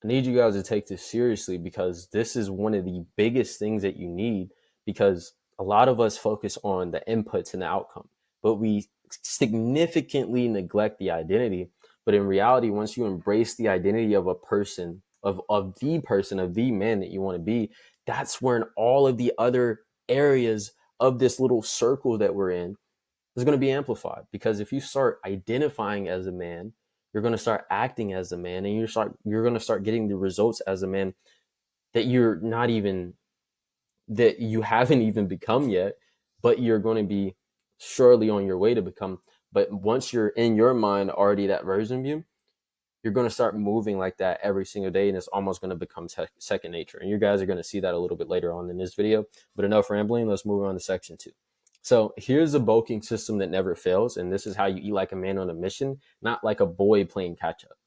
I need you guys to take this seriously, because this is one of the biggest things that you need, because a lot of us focus on the inputs and the outcome, but we significantly neglect the identity. But in reality, once you embrace the identity of a person, of the man that you want to be, that's when all of the other areas of this little circle that we're in is going to be amplified. Because if you start identifying as a man, you're going to start acting as a man, and you're going to start getting the results as a man that you haven't even become yet. but you're going to be surely on your way to become. But once you're in your mind already that version of you, you're going to start moving like that every single day, and it's almost going to become second nature. And you guys are going to see that a little bit later on in this video. But enough rambling, let's move on to section 2. So here's a bulking system that never fails, and this is how you eat like a man on a mission, not like a boy playing catch up,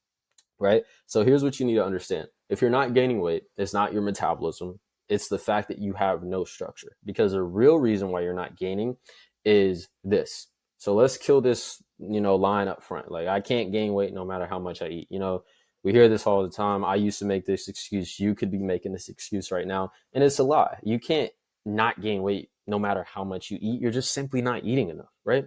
right? So here's what you need to understand. If you're not gaining weight, it's not your metabolism. It's the fact that you have no structure, because the real reason why you're not gaining is this. So let's kill this, line up front. Like, I can't gain weight no matter how much I eat. We hear this all the time. I used to make this excuse. You could be making this excuse right now. And it's a lie. You can't not gain weight no matter how much you eat. You're just simply not eating enough, right?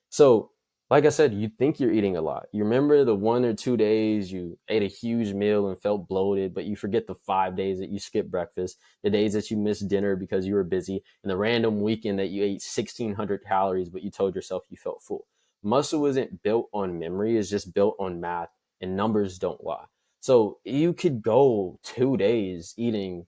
So like I said, you think you're eating a lot. You remember the 1 or 2 days you ate a huge meal and felt bloated, but you forget the 5 days that you skipped breakfast, the days that you missed dinner because you were busy, and the random weekend that you ate 1,600 calories, but you told yourself you felt full. Muscle isn't built on memory, it's just built on math, and numbers don't lie. So you could go 2 days eating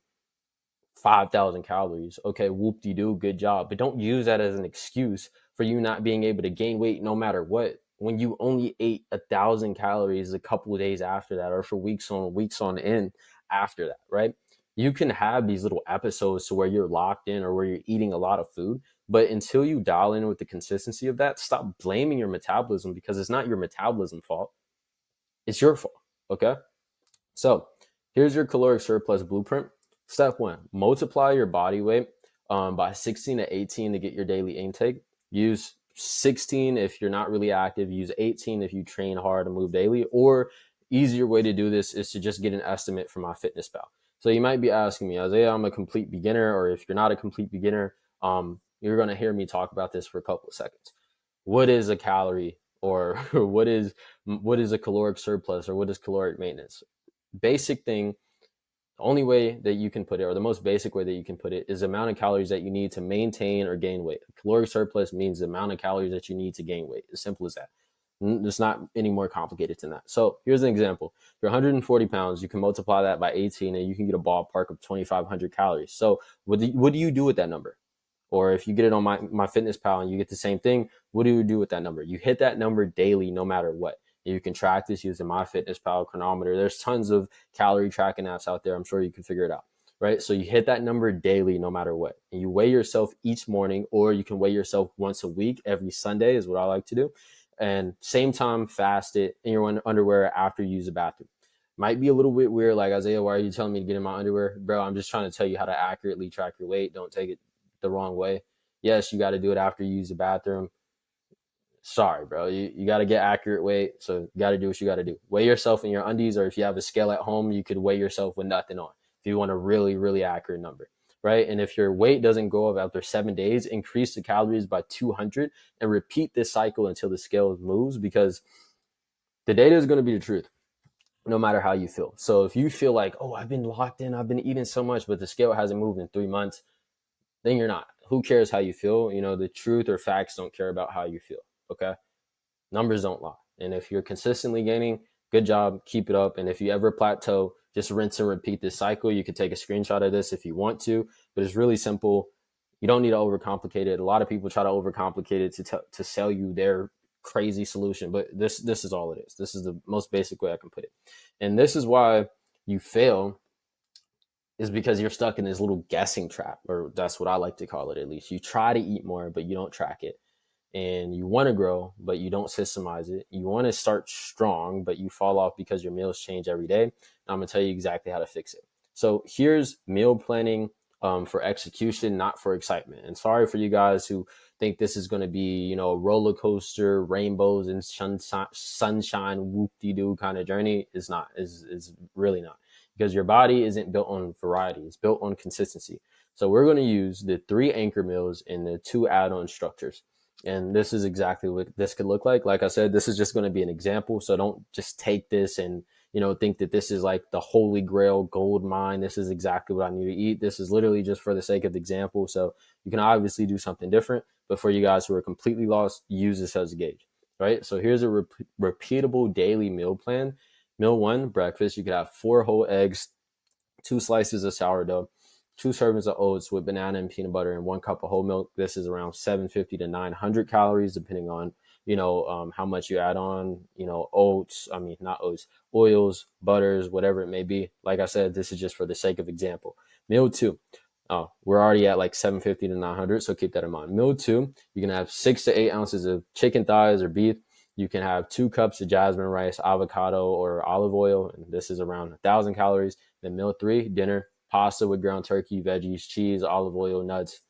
5,000 calories. Okay, whoop-de-doo, good job. But don't use that as an excuse for you not being able to gain weight no matter what, when you only ate 1,000 calories a couple of days after that, or for weeks on end after that, right? You can have these little episodes to where you're locked in or where you're eating a lot of food, but until you dial in with the consistency of that, stop blaming your metabolism, because it's not your metabolism fault. It's your fault, okay? So here's your caloric surplus blueprint. Step 1, multiply your body weight by 16 to 18 to get your daily intake. Use 16 if you're not really active. Use 18 if you train hard and move daily. Or easier way to do this is to just get an estimate from MyFitnessPal. So you might be asking me, Isaiah, I'm a complete beginner, or if you're not a complete beginner, you're going to hear me talk about this for a couple of seconds. What is a calorie, or what is a caloric surplus, or what is caloric maintenance? Basic thing. The only way that you can put it, or the most basic way that you can put it, is the amount of calories that you need to maintain or gain weight. Caloric surplus means the amount of calories that you need to gain weight. As simple as that. It's not any more complicated than that. So here's an example. If you're 140 pounds, you can multiply that by 18 and you can get a ballpark of 2,500 calories. So what do you do with that number? Or if you get it on MyFitnessPal and you get the same thing, what do you do with that number? You hit that number daily no matter what. You can track this using MyFitnessPal chronometer. There's tons of calorie tracking apps out there. I'm sure you can figure it out, right? So you hit that number daily no matter what. And you weigh yourself each morning, or you can weigh yourself once a week. Every Sunday is what I like to do. And same time, fast it in your underwear after you use the bathroom. Might be a little bit weird, like, Isaiah, why are you telling me to get in my underwear? Bro, I'm just trying to tell you how to accurately track your weight. Don't take it the wrong way. Yes, you got to do it after you use the bathroom. Sorry, bro. You got to get accurate weight. So you got to do what you got to do. Weigh yourself in your undies, or if you have a scale at home, you could weigh yourself with nothing on if you want a really, really accurate number, right? And if your weight doesn't go up after 7 days, increase the calories by 200 and repeat this cycle until the scale moves, because the data is going to be the truth no matter how you feel. So if you feel like, oh, I've been locked in, I've been eating so much, but the scale hasn't moved in 3 months, then you're not. Who cares how you feel? The truth or facts don't care about how you feel. Okay. Numbers don't lie. And if you're consistently gaining, good job, keep it up. And if you ever plateau, just rinse and repeat this cycle. You could take a screenshot of this if you want to, but it's really simple. You don't need to overcomplicate it. A lot of people try to overcomplicate it to sell you their crazy solution, but this is all it is. This is the most basic way I can put it. And this is why you fail, is because you're stuck in this little guessing trap, or that's what I like to call it, at least. You try to eat more, but you don't track it. And you want to grow, but you don't systemize it. You want to start strong, but you fall off because your meals change every day. And I'm going to tell you exactly how to fix it. So here's meal planning for execution, not for excitement. And sorry for you guys who think this is going to be, a roller coaster, rainbows and sunshine, whoop-de-doo kind of journey. It's not. It's really not. Because your body isn't built on variety. It's built on consistency. So we're going to use the 3 anchor meals and the 2 add-on structures. And this is exactly what this could look like. Like I said, this is just going to be an example. So don't just take this and, think that this is like the holy grail gold mine. This is exactly what I need to eat. This is literally just for the sake of the example. So you can obviously do something different. But for you guys who are completely lost, use this as a gauge, right? So here's a repeatable daily meal plan. Meal 1, breakfast. You could have 4 whole eggs, 2 slices of sourdough, 2 servings of oats with banana and peanut butter and 1 cup of whole milk. This is around 750 to 900 calories, depending on, how much you add on, oats, I mean, not oats, oils, butters, whatever it may be. Like I said, this is just for the sake of example. Meal two. Oh, we're already at like 750 to 900, so keep that in mind. Meal two, you can have 6 to 8 ounces of chicken thighs or beef. You can have 2 cups of jasmine rice, avocado, or olive oil, and this is around 1,000 calories. Then meal three, dinner, pasta with ground turkey, veggies, cheese, olive oil, nuts,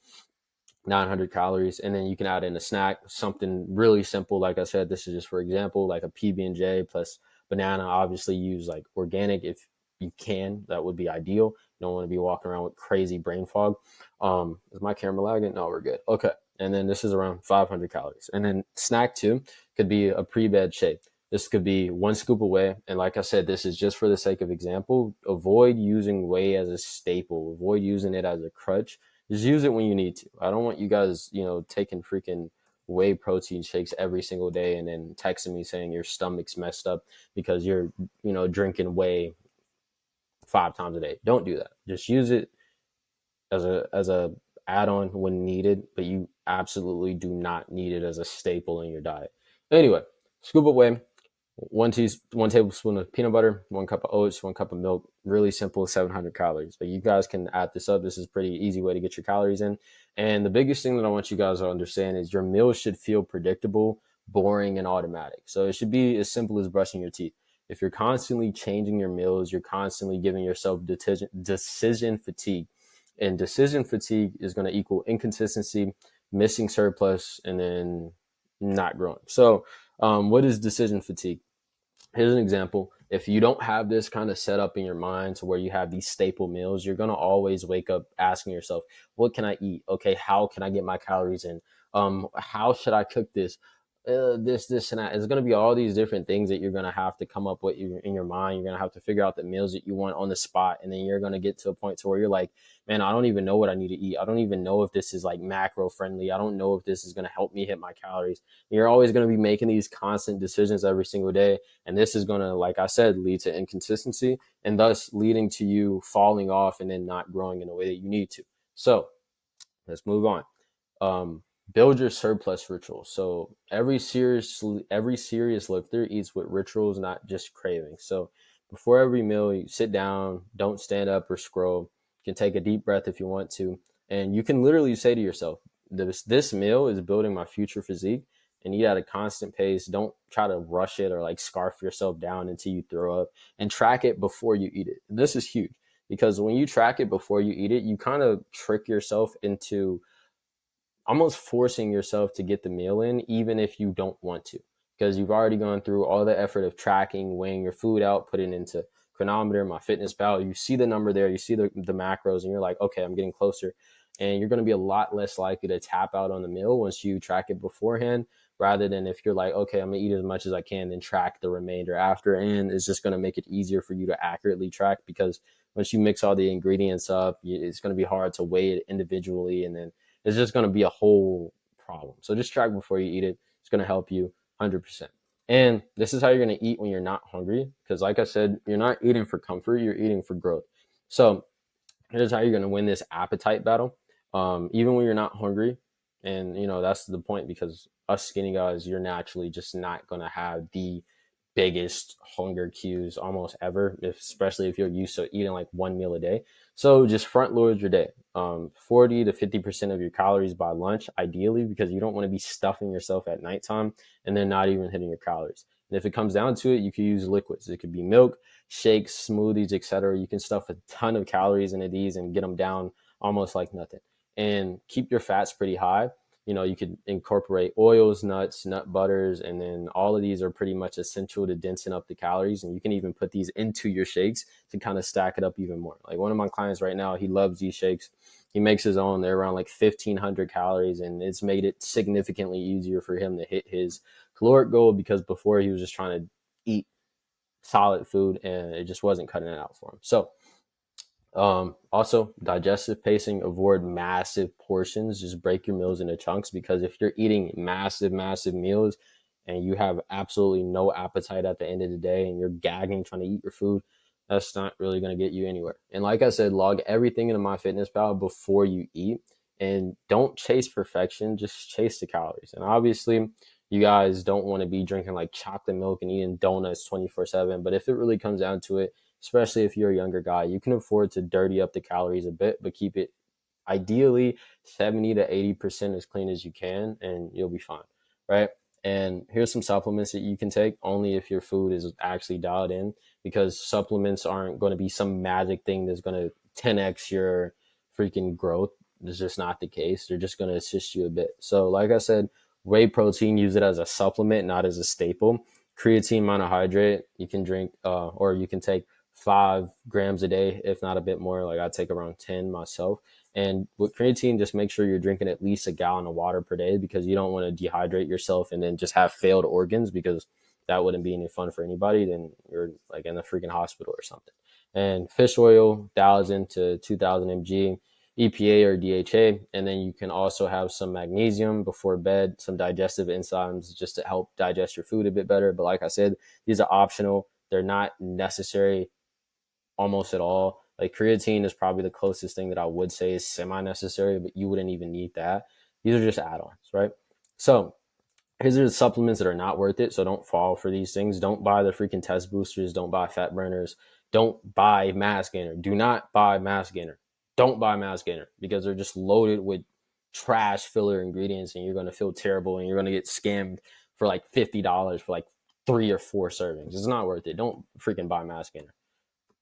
900 calories. And then you can add in a snack, something really simple. Like I said, this is just for example, like a PB&J plus banana. Obviously use like organic if you can. That would be ideal. You don't want to be walking around with crazy brain fog. Is my camera lagging? No, we're good. Okay. And then this is around 500 calories. And then snack two could be a pre-bed shake. This could be 1 scoop of whey. And like I said, this is just for the sake of example. Avoid using whey as a staple. Avoid using it as a crutch. Just use it when you need to. I don't want you guys, taking freaking whey protein shakes every single day and then texting me saying your stomach's messed up because you're, drinking whey 5 times a day. Don't do that. Just use it as a add-on when needed, but you absolutely do not need it as a staple in your diet. Anyway, scoop of whey, 1 tablespoon of peanut butter, 1 cup of oats, 1 cup of milk. Really simple, 700 calories. But you guys can add this up. This is a pretty easy way to get your calories in. And the biggest thing that I want you guys to understand is your meals should feel predictable, boring, and automatic. So it should be as simple as brushing your teeth. If you're constantly changing your meals, you're constantly giving yourself decision fatigue. And decision fatigue is going to equal inconsistency, missing surplus, and then not growing. So what is decision fatigue? Here's an example. If you don't have this kind of set up in your mind to where you have these staple meals, you're going to always wake up asking yourself, what can I eat? Okay, how can I get my calories in? How should I cook this? This, and that. It's going to be all these different things that you're going to have to come up with in your mind. You're going to have to figure out the meals that you want on the spot. And then you're going to get to a point to where you're like, man, I don't even know what I need to eat. I don't even know if this is like macro friendly. I don't know if this is going to help me hit my calories. You're always going to be making these constant decisions every single day. And this is going to, like I said, lead to inconsistency and thus leading to you falling off and then not growing in the way that you need to. So let's move on. Build your surplus rituals. So every serious lifter eats with rituals, not just cravings. So before every meal, you sit down, don't stand up or scroll. You can take a deep breath if you want to. And you can literally say to yourself, this meal is building my future physique, and eat at a constant pace. Don't try to rush it or like scarf yourself down until you throw up, and track it before you eat it. This is huge because when you track it before you eat it, you kind of trick yourself into almost forcing yourself to get the meal in, even if you don't want to, because you've already gone through all the effort of tracking, weighing your food out, putting it into Chronometer, MyFitnessPal. You see the number there, you see the macros, and you're like, okay, I'm getting closer. And you're going to be a lot less likely to tap out on the meal once you track it beforehand, rather than if you're like, okay, I'm going to eat as much as I can, then track the remainder after. And it's just going to make it easier for you to accurately track, because once you mix all the ingredients up, it's going to be hard to weigh it individually, and then it's just going to be a whole problem. So just track before you eat it. It's going to help you 100%. And this is how you're going to eat when you're not hungry, because like I said, you're not eating for comfort, you're eating for growth. So here's how you're going to win this appetite battle, even when you're not hungry. And, that's the point, because us skinny guys, you're naturally just not going to have the biggest hunger cues almost ever, especially if you're used to eating like 1 meal a day. So just front load your day. 40 to 50% of your calories by lunch, ideally, because you don't want to be stuffing yourself at nighttime and then not even hitting your calories. And if it comes down to it, you can use liquids. It could be milk, shakes, smoothies, etc. You can stuff a ton of calories into these and get them down almost like nothing. And keep your fats pretty high. You could incorporate oils, nuts, nut butters, and then all of these are pretty much essential to densing up the calories. And you can even put these into your shakes to kind of stack it up even more. Like one of my clients right now, he loves these shakes. He makes his own. They're around like 1,500 calories, and it's made it significantly easier for him to hit his caloric goal, because before he was just trying to eat solid food and it just wasn't cutting it out for him. So also digestive pacing, avoid massive portions, just break your meals into chunks, because if you're eating massive meals and you have absolutely no appetite at the end of the day and you're gagging trying to eat your food, That's not really going to get you anywhere. And like I said, log everything into MyFitnessPal before you eat, and don't chase perfection, just chase the calories. And obviously, you guys don't want to be drinking like chocolate milk and eating donuts 24/7. But if it really comes down to it, especially if you're a younger guy, you can afford to dirty up the calories a bit, but keep it ideally 70 to 80% as clean as you can, and you'll be fine, right? And here's some supplements that you can take only if your food is actually dialed in, because supplements aren't going to be some magic thing that's going to 10x your freaking growth. It's just not the case. They're just going to assist you a bit. So like I said, whey protein, use it as a supplement, not as a staple. Creatine monohydrate, you can drink or you can take 5 grams a day, if not a bit more. Like I take around 10 myself. And with creatine, just make sure you're drinking at least a gallon of water per day, because you don't want to dehydrate yourself and then just have failed organs, because that wouldn't be any fun for anybody. Then you're like in the freaking hospital or something. And fish oil, 1,000 to 2,000 mg, EPA or DHA. And then you can also have some magnesium before bed, some digestive enzymes just to help digest your food a bit better. But like I said, these are optional. They're not necessary almost at all. Like creatine is probably the closest thing that I would say is semi-necessary, but you wouldn't even need that. These are just add-ons, right? So here's the supplements that are not worth it. So don't fall for these things. Don't buy the freaking test boosters. Don't buy fat burners. Don't buy mass gainer. Do not buy mass gainer. Don't buy mass gainer, because they're just loaded with trash filler ingredients, and you're going to feel terrible, and you're going to get scammed for like $50 for like 3 or 4 servings. It's not worth it. Don't freaking buy mass gainer.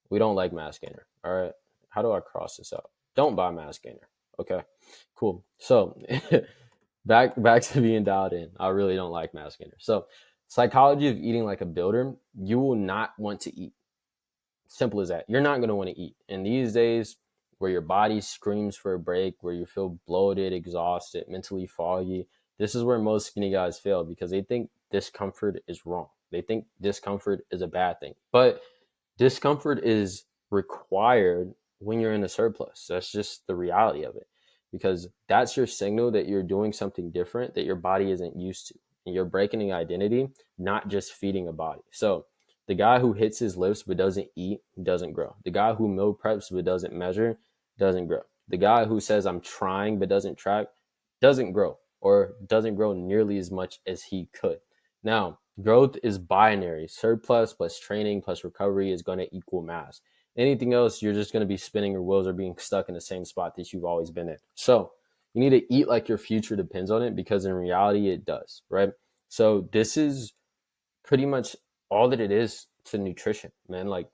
We don't like mass gainer. All right. How do I cross this out? Don't buy mass gainer. Okay. Cool. So back to being dialed in. I really don't like mass gainer. So psychology of eating like a builder, you will not want to eat. Simple as that. You're not going to want to eat. And these days where your body screams for a break, where you feel bloated, exhausted, mentally foggy, this is where most skinny guys fail, because they think discomfort is wrong. They think discomfort is a bad thing. But discomfort is required when you're in a surplus. That's just the reality of it, because that's your signal that you're doing something different that your body isn't used to. And you're breaking an identity, not just feeding a body. So the guy who hits his lips but doesn't eat doesn't grow. The guy who meal preps but doesn't measure doesn't grow. The guy who says I'm trying but doesn't track doesn't grow, or doesn't grow nearly as much as he could. Now, growth is binary. Surplus plus training plus recovery is going to equal mass. Anything else, you're just going to be spinning your wheels or being stuck in the same spot that you've always been in. So you need to eat like your future depends on it, because in reality, it does, right? So this is pretty much all that it is to nutrition, man. Like,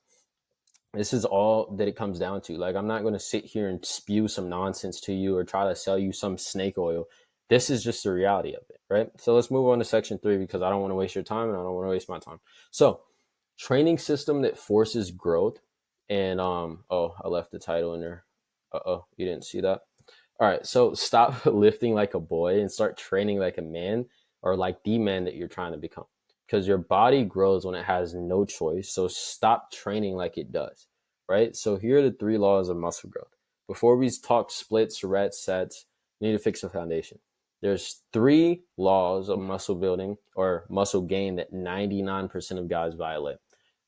this is all that it comes down to. Like, I'm not going to sit here and spew some nonsense to you or try to sell you some snake oil. This is just the reality of it, right? So let's move on to section 3, because I don't want to waste your time and I don't want to waste my time. So training system that forces growth. And oh, I left the title in there. Uh-oh, you didn't see that? All right, so stop lifting like a boy and start training like a man, or like the man that you're trying to become, because your body grows when it has no choice. So stop training like it does, right? So here are the 3 laws of muscle growth. Before we talk splits, reps, sets, you need to fix the foundation. There's 3 laws of muscle building or muscle gain that 99% of guys violate,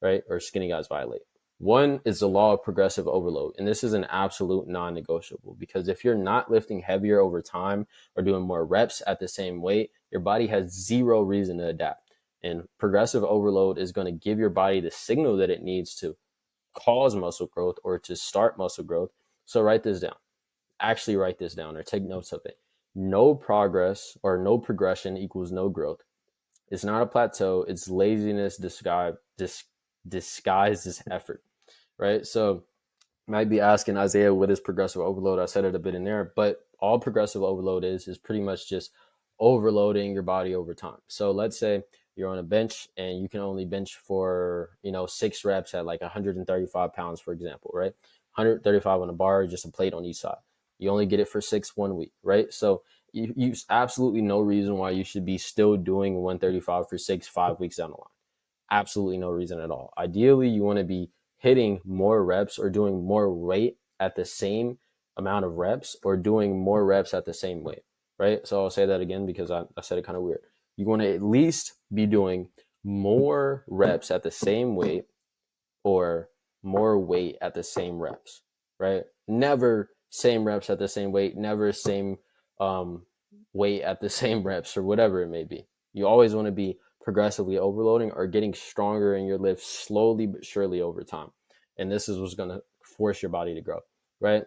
right? Or skinny guys violate. One is the law of progressive overload. And this is an absolute non-negotiable, because if you're not lifting heavier over time or doing more reps at the same weight, your body has zero reason to adapt. And progressive overload is going to give your body the signal that it needs to cause muscle growth or to start muscle growth. So write this down. Actually write this down or take notes of it. No progress or no progression equals no growth. It's not a plateau. It's laziness disguised as effort, right? So might be asking, Isaiah, what is progressive overload? I said it a bit in there, but all progressive overload is pretty much just overloading your body over time. So let's say you're on a bench and you can only bench for, 6 reps at like 135 pounds, for example, right? 135 on a bar, just a plate on each side. You only get it for 6 1 week, right? So you absolutely no reason why you should be still doing 135 for 6 5 weeks down the line. Absolutely no reason at all. Ideally, you want to be hitting more reps or doing more weight at the same amount of reps, or doing more reps at the same weight, right? So I'll say that again, because I said it kind of weird. You want to at least be doing more reps at the same weight, or more weight at the same reps, right? Never same reps at the same weight, never same weight at the same reps or whatever it may be. You always want to be progressively overloading or getting stronger in your lift slowly but surely over time. And this is what's going to force your body to grow, right?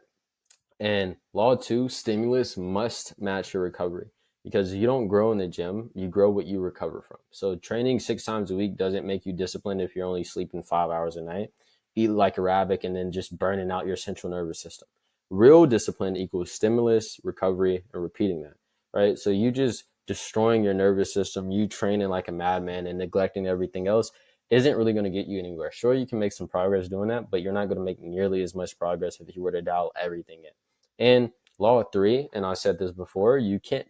And law two, stimulus must match your recovery because you don't grow in the gym, you grow what you recover from. So training 6 times a week doesn't make you disciplined if you're only sleeping 5 hours a night, eat like a rabbit, and then just burning out your central nervous system. Real discipline equals stimulus, recovery, and repeating that, right? So you just destroying your nervous system, you training like a madman and neglecting everything else isn't really going to get you anywhere. Sure, you can make some progress doing that, but you're not going to make nearly as much progress if you were to dial everything in. And law three, and I said this before, you can't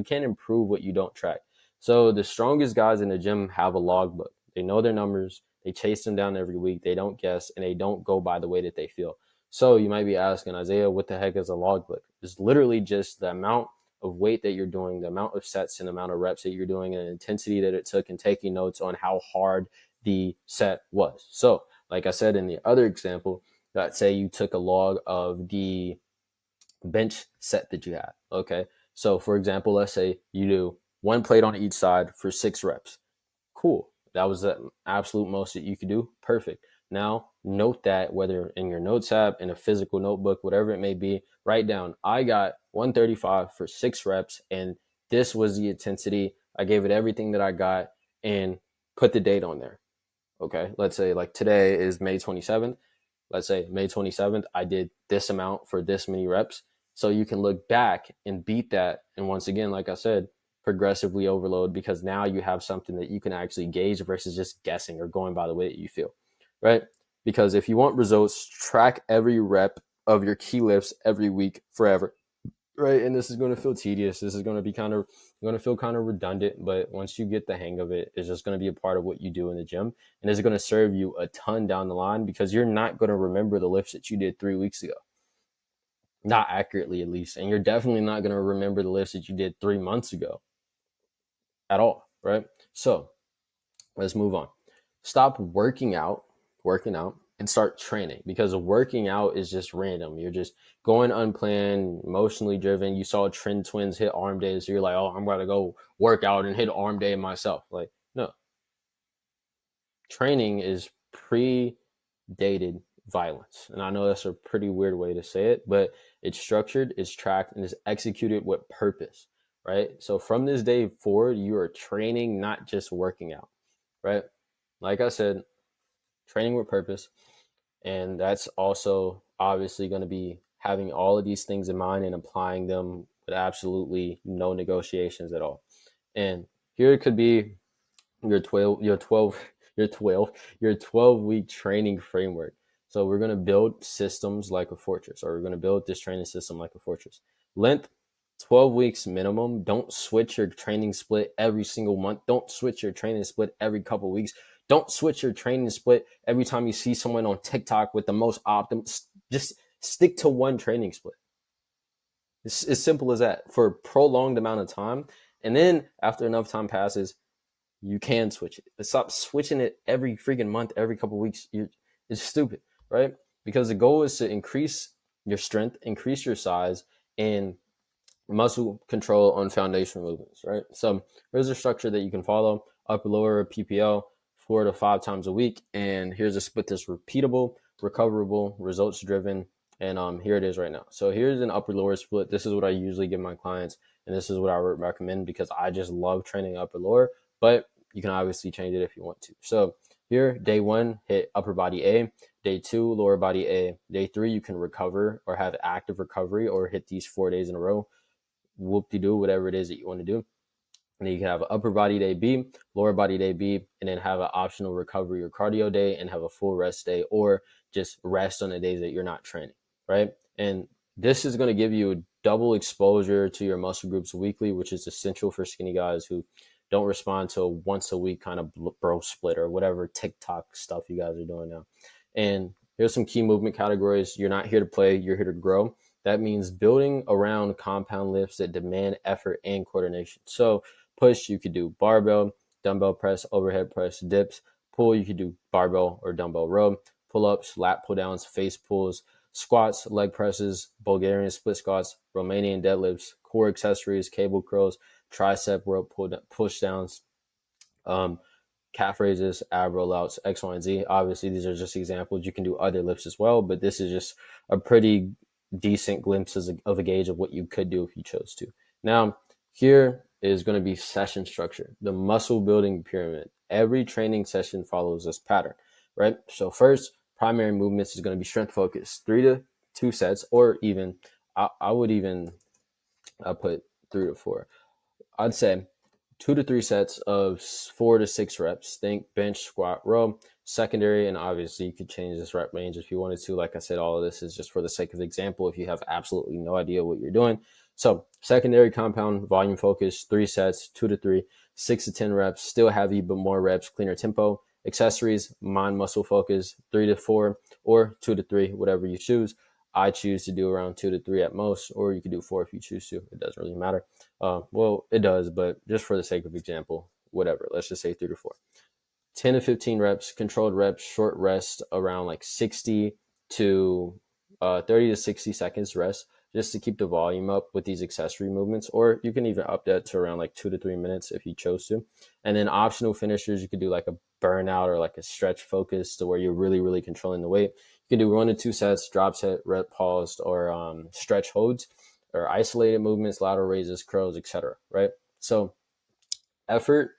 improve what you don't track. So the strongest guys in the gym have a logbook. They know their numbers. They chase them down every week. They don't guess, and they don't go by the way that they feel. So you might be asking, Isaiah, what the heck is a logbook? It's literally just the amount of weight that you're doing, the amount of sets and the amount of reps that you're doing, and the intensity that it took, and taking notes on how hard the set was. So like I said in the other example, let's say you took a log of the bench set that you had. Okay. So for example, let's say you do one plate on each side for 6 reps. Cool. That was the absolute most that you could do. Perfect. Now note that whether in your notes app, in a physical notebook, whatever it may be, write down, I got 135 for 6 reps and this was the intensity. I gave it everything that I got and put the date on there. Okay. Let's say like today is May 27th. Let's say May 27th, I did this amount for this many reps. So you can look back and beat that. And once again, like I said, progressively overload because now you have something that you can actually gauge versus just guessing or going by the way that you feel, right? Because if you want results, track every rep of your key lifts every week forever, right? And this is going to feel tedious. This is going to be going to feel kind of redundant, but once you get the hang of it, it's just going to be a part of what you do in the gym. And it's going to serve you a ton down the line because you're not going to remember the lifts that you did 3 weeks ago. Not accurately, at least. And you're definitely not going to remember the lifts that you did 3 months ago at all, right? So let's move on. Stop working out, and start training because working out is just random. You're just going unplanned, emotionally driven. You saw Trend Twins hit arm day, so you're like, oh, I'm about to go work out and hit arm day myself. Like, no. Training is predated violence. And I know that's a pretty weird way to say it, but it's structured, it's tracked, and is executed with purpose, right? So from this day forward, you are training, not just working out, right? Like I said, training with purpose. And that's also obviously going to be having all of these things in mind and applying them with absolutely no negotiations at all. And here it could be your 12-week training framework. So we're going to build systems like a fortress, or we're going to build this training system like a fortress. Length, 12 weeks minimum. Don't switch your training split every single month. Don't switch your training split every couple weeks. Don't switch your training split every time you see someone on TikTok with the most optimal. Just stick to one training split. It's as simple as that for a prolonged amount of time. And then after enough time passes, you can switch it. But stop switching it every freaking month, every couple of weeks. It's stupid, right? Because the goal is to increase your strength, increase your size, and muscle control on foundational movements, right? So here's a structure that you can follow: upper lower PPL 4 to 5 times a week. And here's a split that's repeatable, recoverable, results driven. And here it is right now. So here's an upper lower split. This is what I usually give my clients, and this is what I recommend because I just love training upper lower, but you can obviously change it if you want to. So here, day 1, hit upper body A. Day 2, lower body A. Day 3, you can recover or have active recovery or hit these 4 days in a row. Whoop-de-doo, whatever it is that you want to do. And then you can have an upper body day B, lower body day B, and then have an optional recovery or cardio day and have a full rest day, or just rest on the days that you're not training, right? And this is going to give you a double exposure to your muscle groups weekly, which is essential for skinny guys who don't respond to a once a week kind of bro split or whatever TikTok stuff you guys are doing now. And here's some key movement categories. You're not here to play, you're here to grow. That means building around compound lifts that demand effort and coordination. So push, you could do barbell, dumbbell press, overhead press, dips. Pull, you could do barbell or dumbbell row. pull-ups, lat pull-downs, face pulls, squats, leg presses, Bulgarian split squats, Romanian deadlifts, core accessories, cable curls, tricep rope push downs, calf raises, ab rollouts, X, Y, and Z. Obviously, these are just examples. You can do other lifts as well, but this is just a pretty decent glimpse of a gauge of what you could do if you chose to. Now, here is going to be session structure, the muscle building pyramid. Every training session follows this pattern, right? So first, primary movements is going to be strength focused, 3 to 2 sets, or even, I would even put 3 to 4. I'd say 2 to 3 sets of 4 to 6 reps. Think bench, squat, row. Secondary, and obviously you could change this rep range if you wanted to. Like I said, all of this is just for the sake of example if you have absolutely no idea what you're doing. So secondary compound, volume focus, 3 sets, 2 to 3, 6 to 10 reps, still heavy, but more reps, cleaner tempo. Accessories, mind muscle focus, 3 to 4 or 2 to 3, whatever you choose. I choose to do around 2 to 3 at most, or you could do 4 if you choose to. It doesn't really matter. Well, it does, but just for the sake of example, whatever. Let's just say 3 to 4. 10 to 15 reps, controlled reps, short rest around like 60 to 30 to 60 seconds rest, just to keep the volume up with these accessory movements. Or you can even up that to around like 2 to 3 minutes if you chose to. And then optional finishers, you could do like a burnout or like a stretch focus to where you're really, really controlling the weight. You can do 1 to 2 sets, drop set, rep paused, or stretch holds, or isolated movements, lateral raises, curls, etc. Right? So effort,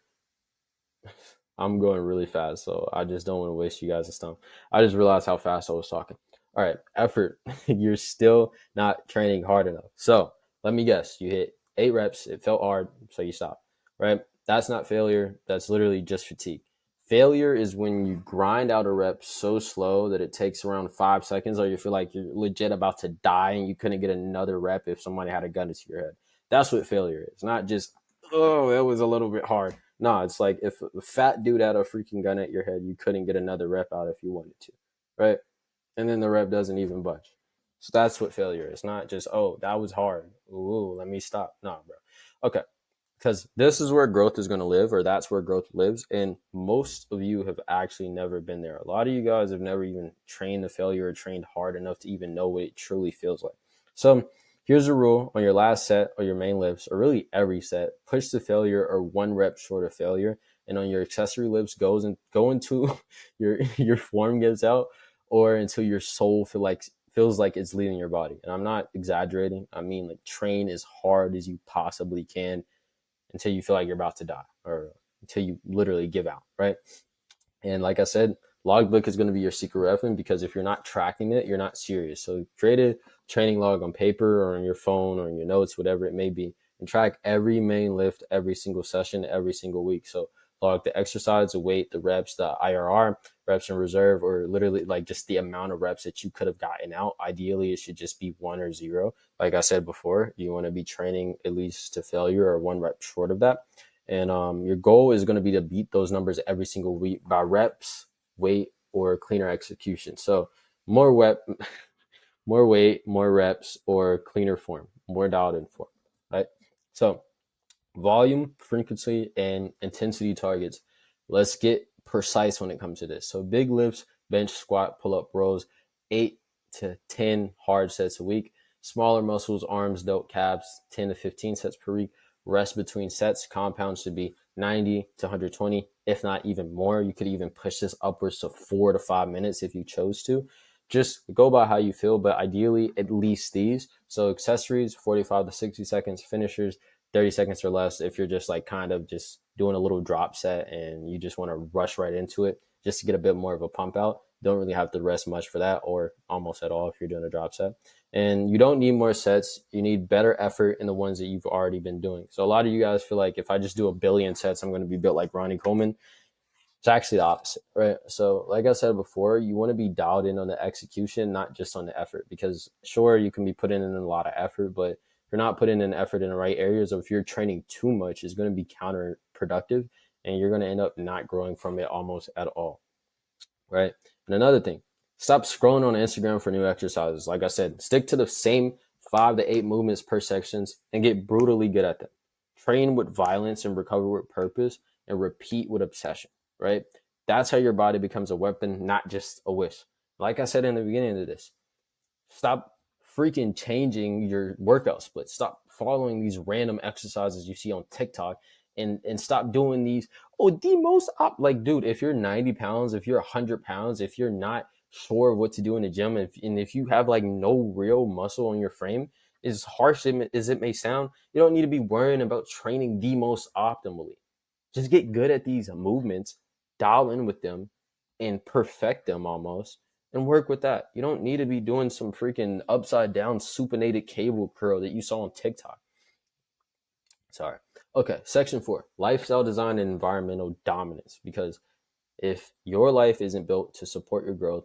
I'm going really fast, so I just don't want to waste you guys' time. I just realized how fast I was talking. All right, effort, you're still not training hard enough. So let me guess, you hit 8 reps, it felt hard, so you stop, right? That's not failure. That's literally just fatigue. Failure is when you grind out a rep so slow that it takes around 5 seconds, or you feel like you're legit about to die and you couldn't get another rep if somebody had a gun to your head. That's what failure is. Not just, oh, that was a little bit hard. No, it's like if a fat dude had a freaking gun at your head, you couldn't get another rep out if you wanted to, right? And then the rep doesn't even budge. So that's what failure is. Not just, oh, that was hard. Ooh, let me stop. No, bro. Okay. Because this is where growth is going to live, or that's where growth lives. And most of you have actually never been there. A lot of you guys have never even trained the failure or trained hard enough to even know what it truly feels like. So here's a rule: on your last set or your main lifts, or really every set, push to failure or 1 rep short of failure. And on your accessory lifts, go into your form gives out, or until your soul feels like it's leaving your body. And I'm not exaggerating. I mean, like, train as hard as you possibly can until you feel like you're about to die, or until you literally give out, right? And like I said, logbook is going to be your secret weapon, because if you're not tracking it, you're not serious. So create a training log on paper or on your phone or in your notes, whatever it may be, and track every main lift, every single session, every single week. So log the exercise, the weight, the reps, the IRR, reps in reserve, or literally like just the amount of reps that you could have gotten out. Ideally, it should just be 1 or 0. Like I said before, you want to be training at least to failure or 1 rep short of that. And your goal is going to be to beat those numbers every single week by reps, weight, or cleaner execution. So more more weight, more reps, or cleaner form, more dialed in form, right? So volume, frequency, and intensity targets. Let's get precise when it comes to this. So big lifts, bench, squat, pull-up, rows, 8 to 10 hard sets a week. Smaller muscles, arms, delt, calves, 10 to 15 sets per week. Rest between sets. Compounds should be 90 to 120, if not even more. You could even push this upwards to 4 to 5 minutes if you chose to. Just go by how you feel, but ideally at least these. So accessories, 45 to 60 seconds. Finishers, 30 seconds or less if you're just like kind of just doing a little drop set and you just want to rush right into it just to get a bit more of a pump out. Don't really have to rest much for that, or almost at all if you're doing a drop set. And you don't need more sets. You need better effort in the ones that you've already been doing. So a lot of you guys feel like if I just do 1 billion sets, I'm going to be built like Ronnie Coleman. It's actually the opposite, right? So like I said before, you want to be dialed in on the execution, not just on the effort, because sure, you can be putting in a lot of effort, but if you're not putting in effort in the right areas, or if you're training too much, it's going to be counterproductive and you're going to end up not growing from it almost at all, right? And another thing, stop scrolling on Instagram for new exercises. Like I said, stick to the same 5 to 8 movements per sections and get brutally good at them. Train with violence and recover with purpose, and repeat with obsession, right? That's how your body becomes a weapon, not just a wish. Like I said in the beginning of this, stop freaking changing your workout split. Stop following these random exercises you see on TikTok, and stop doing these. Oh, the most op, like, dude, if you're 90 pounds, if you're 100 pounds, if you're not sure of what to do in the gym, and if you have like no real muscle on your frame, as harsh as it may sound, you don't need to be worrying about training the most optimally. Just get good at these movements, dial in with them, and perfect them almost, and work with that. You don't need to be doing some freaking upside down supinated cable curl that you saw on TikTok. Sorry. Okay, section 4, lifestyle design and environmental dominance. Because if your life isn't built to support your growth,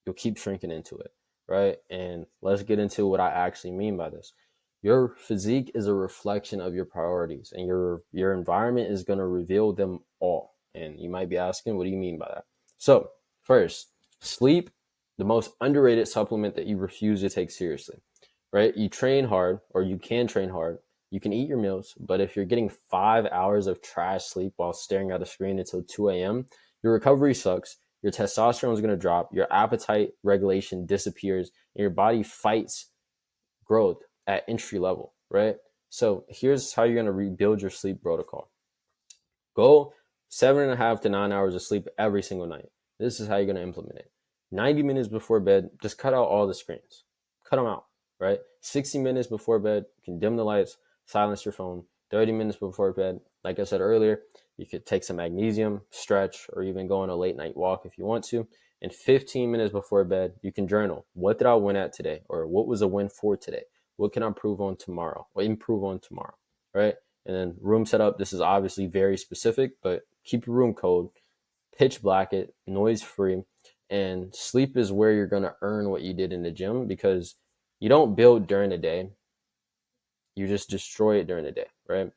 you'll keep shrinking into it, right? And let's get into what I actually mean by this. Your physique is a reflection of your priorities, and your environment is going to reveal them all. And you might be asking, what do you mean by that? So, first, sleep, the most underrated supplement that you refuse to take seriously, right? You train hard, or you can train hard. You can eat your meals, but if you're getting 5 hours of trash sleep while staring at a screen until 2 a.m., your recovery sucks, your testosterone is going to drop, your appetite regulation disappears, and your body fights growth at entry level, right? So here's how you're going to rebuild your sleep protocol. Go 7.5 to 9 hours of sleep every single night. This is how you're going to implement it. 90 minutes before bed, just cut out all the screens. Cut them out, right? 60 minutes before bed, you can dim the lights, silence your phone. 30 minutes before bed, like I said earlier, you could take some magnesium, stretch, or even go on a late night walk if you want to. And 15 minutes before bed, you can journal. What did I win at today? Or what was a win for today? What can I improve on tomorrow? Or improve on tomorrow, right? And then room setup. This is obviously very specific, but keep your room cold, pitch black it, noise free, and sleep is where you're going to earn what you did in the gym, because you don't build during the day. You just destroy it during the day, right?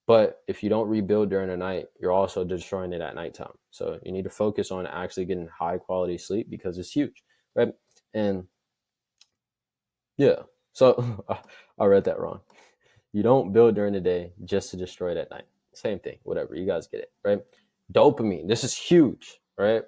But if you don't rebuild during the night, you're also destroying it at nighttime. So you need to focus on actually getting high quality sleep, because it's huge, right? And yeah, so I read that wrong. You don't build during the day just to destroy it at night. Same thing, whatever. You guys get it, right? Dopamine. This is huge, right?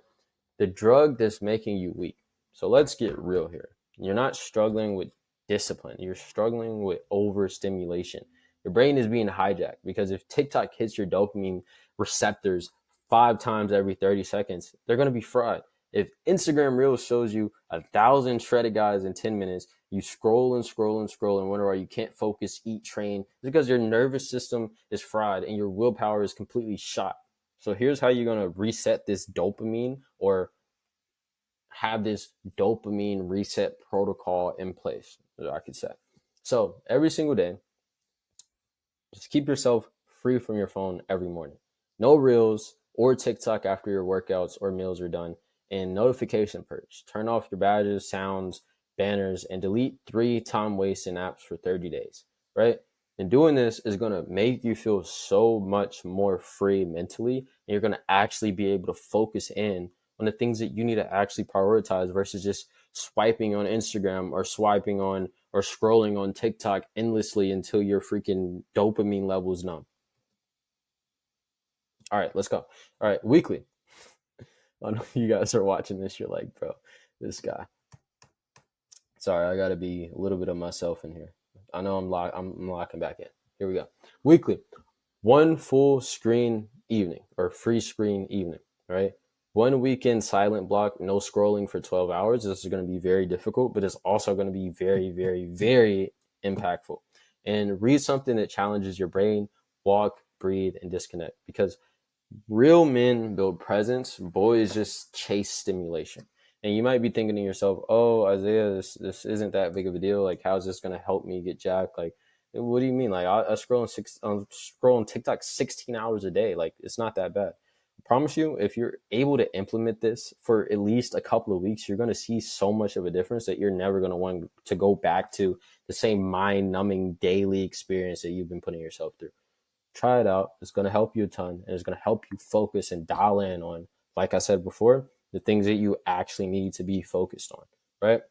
The drug that's making you weak. So let's get real here. You're not struggling with discipline. You're struggling with overstimulation. Your brain is being hijacked, because if TikTok hits your dopamine receptors 5 times every 30 seconds, they're going to be fried. If Instagram Reels shows you 1,000 shredded guys in 10 minutes, you scroll and scroll and scroll and wonder why you can't focus, eat, train. It's because your nervous system is fried and your willpower is completely shot. So here's how you're going to reset this dopamine, or have this dopamine reset protocol in place, I could say. So every single day, just keep yourself free from your phone every morning. No reels or TikTok after your workouts or meals are done. And notification purge. Turn off your badges, sounds, banners, and delete 3 time wasting apps for 30 days, right? And doing this is going to make you feel so much more free mentally. And you're going to actually be able to focus in on the things that you need to actually prioritize, versus just swiping on Instagram or swiping on or scrolling on TikTok endlessly until your freaking dopamine levels numb. All right, let's go. All right, weekly. I know you guys are watching this. You're like, bro, this guy. Sorry, I got to be a little bit of myself in here. I know I'm locking back in. Here we go. Weekly, 1 full screen evening, or free screen evening, right? 1 weekend silent block, no scrolling for 12 hours. This is going to be very difficult, but it's also going to be very, very, very impactful. And read something that challenges your brain, walk, breathe, and disconnect. Because real men build presence, boys just chase stimulation. And you might be thinking to yourself, oh, Isaiah, this isn't that big of a deal. Like, how's this going to help me get jacked? Like, what do you mean? Like, I scroll on TikTok 16 hours a day. Like, it's not that bad. I promise you, if you're able to implement this for at least a couple of weeks, you're going to see so much of a difference that you're never going to want to go back to the same mind-numbing daily experience that you've been putting yourself through. Try it out. It's going to help you a ton, and it's going to help you focus and dial in on, like I said before, the things that you actually need to be focused on, right?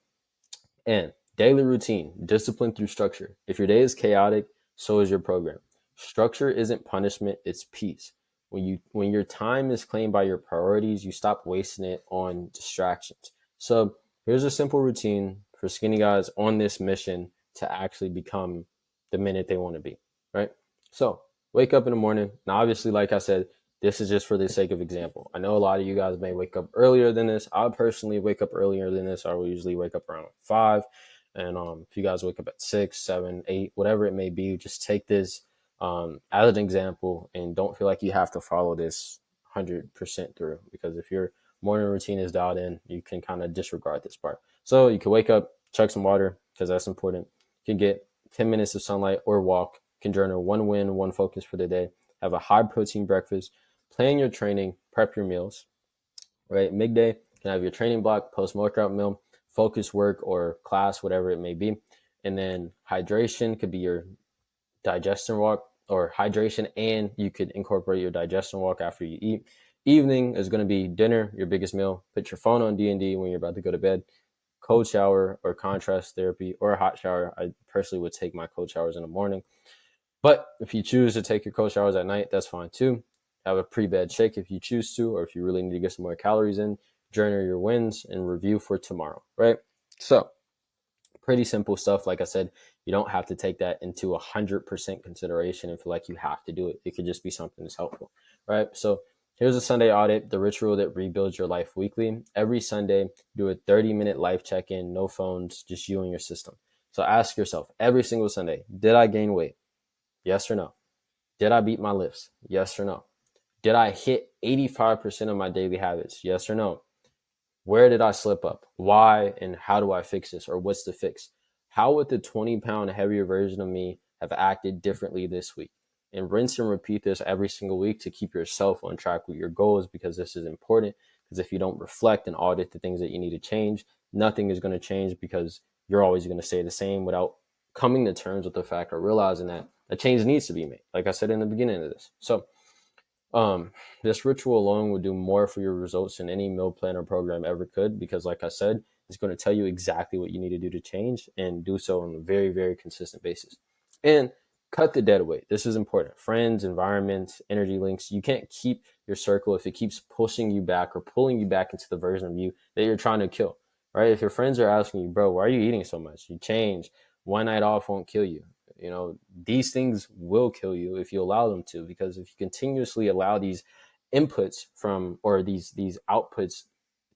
And daily routine, discipline through structure. If your day is chaotic, so is your program. Structure isn't punishment, it's peace. When your time is claimed by your priorities, you stop wasting it on distractions. So here's a simple routine for skinny guys on this mission to actually become the minute they want to be, right? So wake up in the morning. Now, obviously, like I said, this is just for the sake of example. I know a lot of you guys may wake up earlier than this. I personally wake up earlier than this. I will usually wake up around 5. And if you guys wake up at 6, 7, 8, whatever it may be, just take this as an example and don't feel like you have to follow this 100% through, because if your morning routine is dialed in, you can kind of disregard this part. So you can wake up, chug some water because that's important. You can get 10 minutes of sunlight or walk, can journal one win, one focus for the day, have a high protein breakfast, plan your training, prep your meals, right? Midday, you can have your training block, post workout meal, focus work or class, whatever it may be. And then hydration could be your digestion walk or hydration, and you could incorporate your digestion walk after you eat. Evening is going to be dinner, your biggest meal. Put your phone on D&D when you're about to go to bed. Cold shower or contrast therapy or a hot shower. I personally would take my cold showers in the morning. But if you choose to take your cold showers at night, that's fine too. Have a pre-bed shake if you choose to, or if you really need to get some more calories in. Journal your wins and review for tomorrow, right? So pretty simple stuff. Like I said, you don't have to take that into 100% consideration and feel like you have to do it. It could just be something that's helpful, right? So here's a Sunday audit, the ritual that rebuilds your life weekly. Every Sunday, do a 30-minute life check-in, no phones, just you and your system. So ask yourself every single Sunday, did I gain weight? Yes or no? Did I beat my lifts? Yes or no? Did I hit 85% of my daily habits? Yes or no? Where did I slip up? Why and how do I fix this? Or what's the fix? How would the 20-pound heavier version of me have acted differently this week? And rinse and repeat this every single week to keep yourself on track with your goals, because this is important. Because if you don't reflect and audit the things that you need to change, nothing is going to change, because you're always going to stay the same without coming to terms with the fact or realizing that a change needs to be made, like I said in the beginning of this. So this ritual alone would do more for your results than any meal plan or program ever could, because like I said, it's going to tell you exactly what you need to do to change, and do so on a very, very consistent basis. And cut the dead weight. This is important. Friends, environment, energy links. You can't keep your circle if it keeps pushing you back or pulling you back into the version of you that you're trying to kill, right? If your friends are asking you, bro, why are you eating so much? You change. One night off won't kill you. You know, these things will kill you if you allow them to, because if you continuously allow these inputs from, or these outputs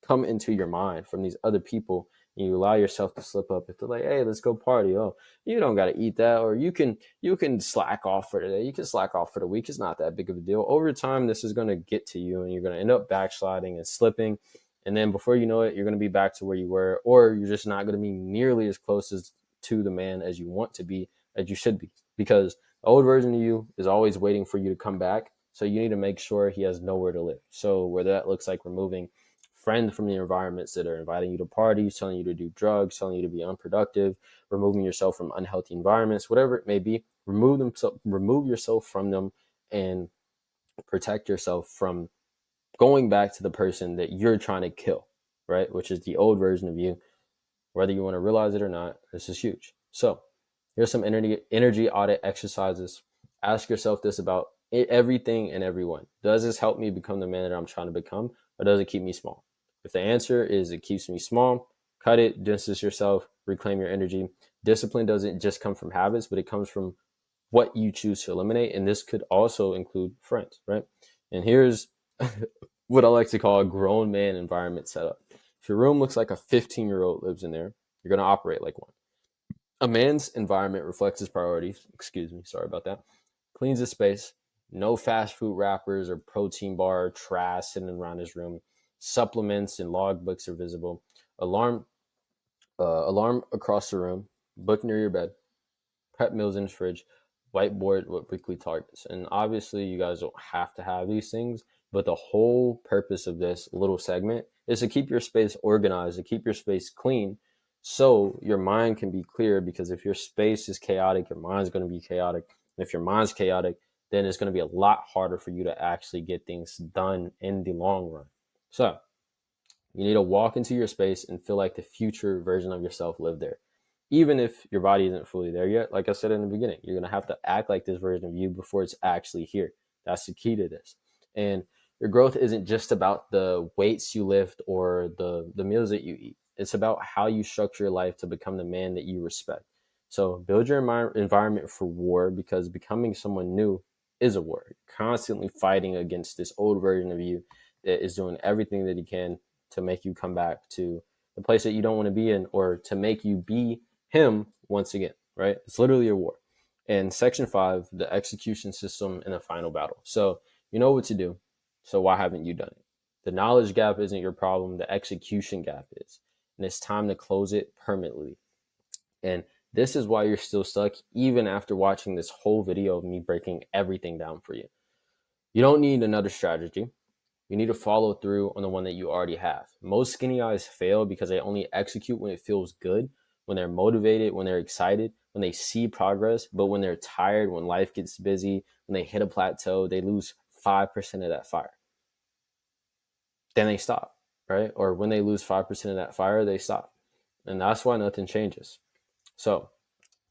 come into your mind from these other people, and you allow yourself to slip up, if they're like, hey, let's go party, oh, you don't got to eat that, or you can slack off for today, you can slack off for the week, it's not that big of a deal. Over time, this is going to get to you, and you're going to end up backsliding and slipping, and then before you know it, you're going to be back to where you were, or you're just not going to be nearly as close as to the man as you want to be, as you should be, because the old version of you is always waiting for you to come back. So you need to make sure he has nowhere to live. So whether that looks like removing friends from the environments that are inviting you to parties, telling you to do drugs, telling you to be unproductive, removing yourself from unhealthy environments, whatever it may be, remove yourself from them, and protect yourself from going back to the person that you're trying to kill, right? Which is the old version of you. Whether you want to realize it or not, this is huge. So here's some energy audit exercises. Ask yourself this about everything and everyone. Does this help me become the man that I'm trying to become, or does it keep me small? If the answer is it keeps me small, cut it, distance yourself, reclaim your energy. Discipline doesn't just come from habits, but it comes from what you choose to eliminate. And this could also include friends, right? And here's what I like to call a grown man environment setup. If your room looks like a 15-year-old lives in there, you're going to operate like one. A man's environment reflects his priorities. Excuse me, sorry about that. Cleans his space. No fast food wrappers or protein bar trash sitting around his room. Supplements and logbooks are visible. Alarm across the room. Book near your bed. Prep meals in his fridge. Whiteboard with weekly targets. And obviously, you guys don't have to have these things, but the whole purpose of this little segment is to keep your space organized, to keep your space clean, so your mind can be clear. Because if your space is chaotic, your mind's going to be chaotic. And if your mind's chaotic, then it's going to be a lot harder for you to actually get things done in the long run. So you need to walk into your space and feel like the future version of yourself lived there. Even if your body isn't fully there yet, like I said in the beginning, you're going to have to act like this version of you before it's actually here. That's the key to this. And Your growth isn't just about the weights you lift or the meals that you eat. It's about how you structure your life to become the man that you respect. So build your environment for war, because becoming someone new is a war. You're constantly fighting against this old version of you that is doing everything that he can to make you come back to the place that you don't want to be in, or to make you be him once again, right? It's literally a war. And section 5, the execution system in the final battle. So you know what to do. So why haven't you done it? The knowledge gap isn't your problem. The execution gap is. And it's time to close it permanently. And this is why you're still stuck, even after watching this whole video of me breaking everything down for you. You don't need another strategy. You need to follow through on the one that you already have. Most skinny guys fail because they only execute when it feels good, when they're motivated, when they're excited, when they see progress. But when they're tired, when life gets busy, when they hit a plateau, they lose 5% of that fire. Then they stop, right? Or when they lose 5% of that fire, they stop. And that's why nothing changes. So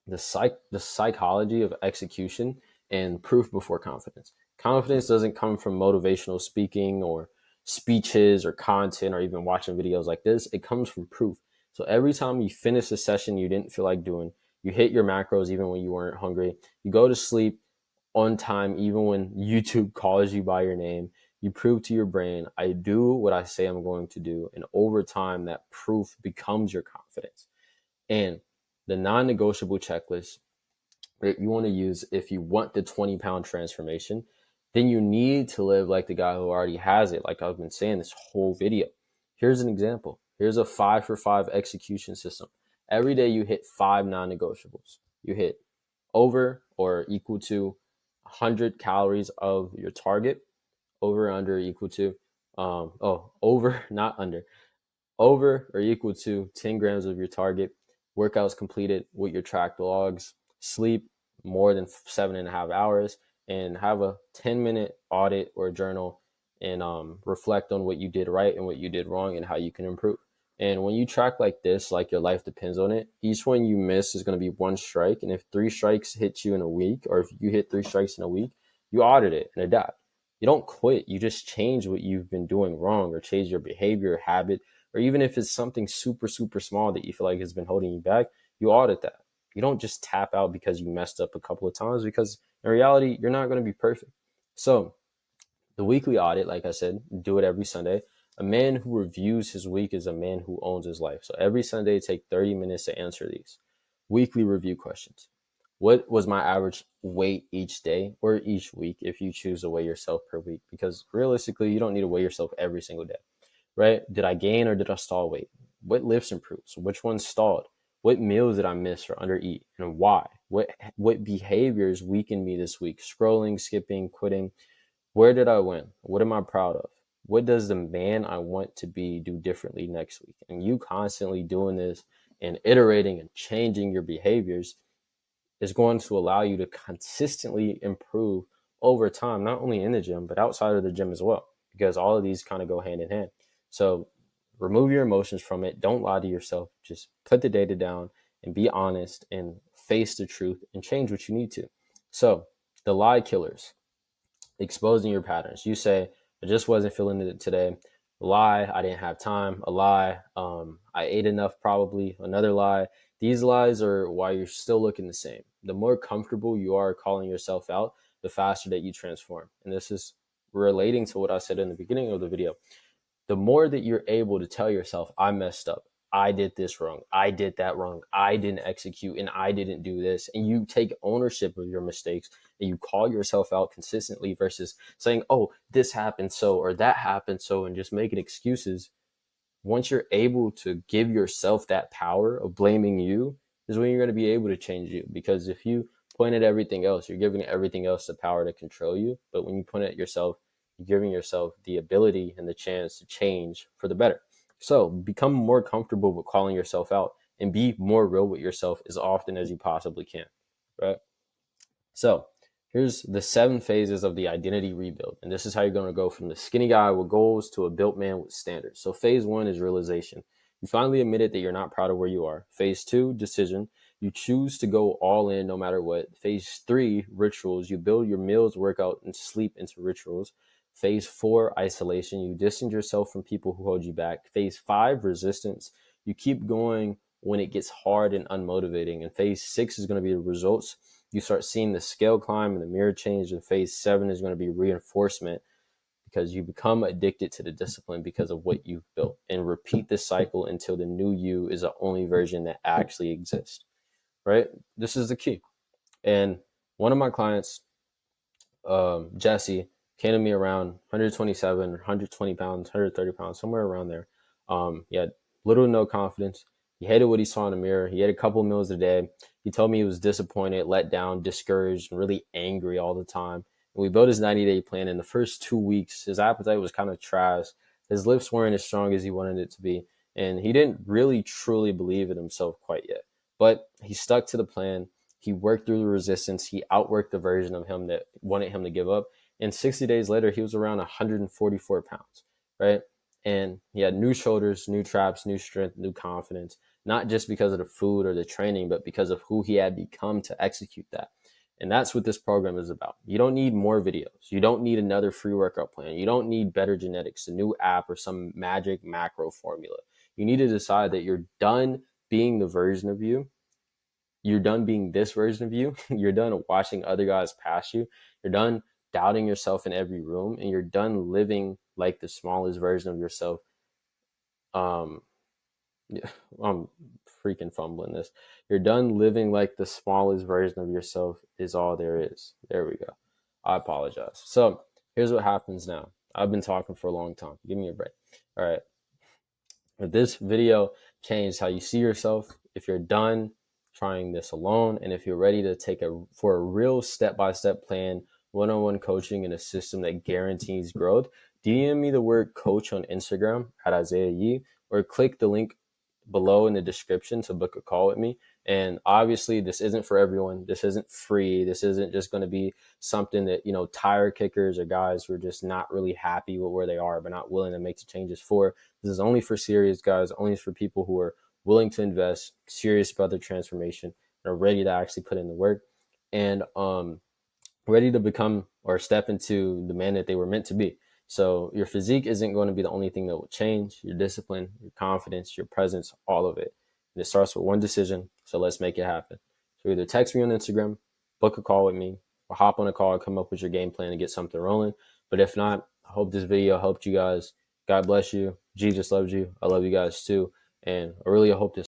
the psychology of execution and proof before confidence. Confidence doesn't come from motivational speaking or speeches or content or even watching videos like this. It comes from proof. So every time you finish a session you didn't feel like doing, you hit your macros even when you weren't hungry, you go to sleep on time even when YouTube calls you by your name, you prove to your brain, I do what I say I'm going to do. And over time, that proof becomes your confidence. And the non-negotiable checklist that you want to use if you want the 20-pound transformation, then you need to live like the guy who already has it, like I've been saying this whole video. Here's an example. Here's a 5-for-5 execution system. Every day you hit 5 non-negotiables. You hit over or equal to 100 calories of your target, over under equal to, over, not under, over or equal to 10 grams of your target, workouts completed with your tracked logs, sleep more than 7.5 hours, and have a 10-minute audit or journal and reflect on what you did right and what you did wrong and how you can improve. And when you track like this, like your life depends on it, each one you miss is going to be 1 strike. And if 3 strikes hit you in a week, or if you hit 3 strikes in a week, you audit it and adapt. You don't quit. You just change what you've been doing wrong, or change your behavior, habit, or even if it's something super, super small that you feel like has been holding you back, you audit that. You don't just tap out because you messed up a couple of times, because in reality, you're not going to be perfect. So the weekly audit, like I said, do it every Sunday. A man who reviews his week is a man who owns his life. So every Sunday, take 30 minutes to answer these weekly review questions. What was my average weight each day or each week, if you choose to weigh yourself per week? Because realistically, you don't need to weigh yourself every single day, right? Did I gain or did I stall weight? What lifts improved? So which ones stalled? What meals did I miss or undereat, and why? What behaviors weakened me this week? Scrolling, skipping, quitting. Where did I win? What am I proud of? What does the man I want to be do differently next week? And you constantly doing this and iterating and changing your behaviors is going to allow you to consistently improve over time, not only in the gym, but outside of the gym as well, because all of these kind of go hand in hand. So remove your emotions from it. Don't lie to yourself. Just put the data down and be honest and face the truth and change what you need to. So the lie killers, exposing your patterns. You say, I just wasn't feeling it today. A lie, I didn't have time. A lie, I ate enough probably. Another lie. These lies are why you're still looking the same. The more comfortable you are calling yourself out, the faster that you transform. And this is relating to what I said in the beginning of the video. The more that you're able to tell yourself, I messed up, I did this wrong, I did that wrong, I didn't execute, and I didn't do this, and you take ownership of your mistakes and you call yourself out consistently versus saying, oh, this happened so, or that happened so, and just making excuses. Once you're able to give yourself that power of blaming you, is when you're going to be able to change you. Because if you point at everything else, you're giving everything else the power to control you. But when you point at yourself, you're giving yourself the ability and the chance to change for the better. So become more comfortable with calling yourself out and be more real with yourself as often as you possibly can, right? So here's the 7 phases of the identity rebuild. And this is how you're going to go from the skinny guy with goals to a built man with standards. So phase 1 is realization. You finally admitted that you're not proud of where you are. Phase 2, decision. You choose to go all in no matter what. Phase 3, rituals. You build your meals, workout, and sleep into rituals. Phase 4, isolation. You distance yourself from people who hold you back. Phase 5, resistance. You keep going when it gets hard and unmotivating. And phase 6 is going to be the results. You start seeing the scale climb and the mirror change. And phase 7 is going to be reinforcement, because you become addicted to the discipline because of what you've built, and repeat this cycle until the new you is the only version that actually exists, right? This is the key. And one of my clients, Jesse, came to me around 127, 120 pounds, 130 pounds, somewhere around there. He had little to no confidence. He hated what he saw in the mirror. He ate a couple meals a day. He told me he was disappointed, let down, discouraged, and really angry all the time. And we built his 90-day plan. In the first 2 weeks, his appetite was kind of trash. His lifts weren't as strong as he wanted it to be. And he didn't really truly believe in himself quite yet. But he stuck to the plan. He worked through the resistance. He outworked the version of him that wanted him to give up. And 60 days later, he was around 144 pounds, right? And he had new shoulders, new traps, new strength, new confidence, not just because of the food or the training, but because of who he had become to execute that. And that's what this program is about. You don't need more videos. You don't need another free workout plan. You don't need better genetics, a new app, or some magic macro formula. You need to decide that you're done being the version of you. You're done being this version of you. You're done watching other guys pass you. You're done doubting yourself in every room, and you're done living like the smallest version of yourself. I'm freaking fumbling this. You're done living like the smallest version of yourself is all there is. There we go. I apologize. So here's what happens now. I've been talking for a long time. Give me a break. All right. If this video changed how you see yourself, if you're done trying this alone, and if you're ready to take for a real step-by-step plan, one-on-one coaching in a system that guarantees growth, DM me the word coach on Instagram at Isaiah Yee, or click the link below in the description to book a call with me. And obviously this isn't for everyone. This isn't free. This isn't just going to be something that, tire kickers or guys who are just not really happy with where they are but not willing to make the changes for. This is only for serious guys, only for people who are willing to invest, serious about their transformation, and are ready to actually put in the work, and ready to become or step into the man that they were meant to be. So your physique isn't going to be the only thing that will change. Your discipline, your confidence, your presence, all of it. And it starts with one decision. So let's make it happen. So either text me on Instagram, book a call with me, or hop on a call, come up with your game plan and get something rolling. But if not, I hope this video helped you guys. God bless you. Jesus loves you. I love you guys too. And I really hope this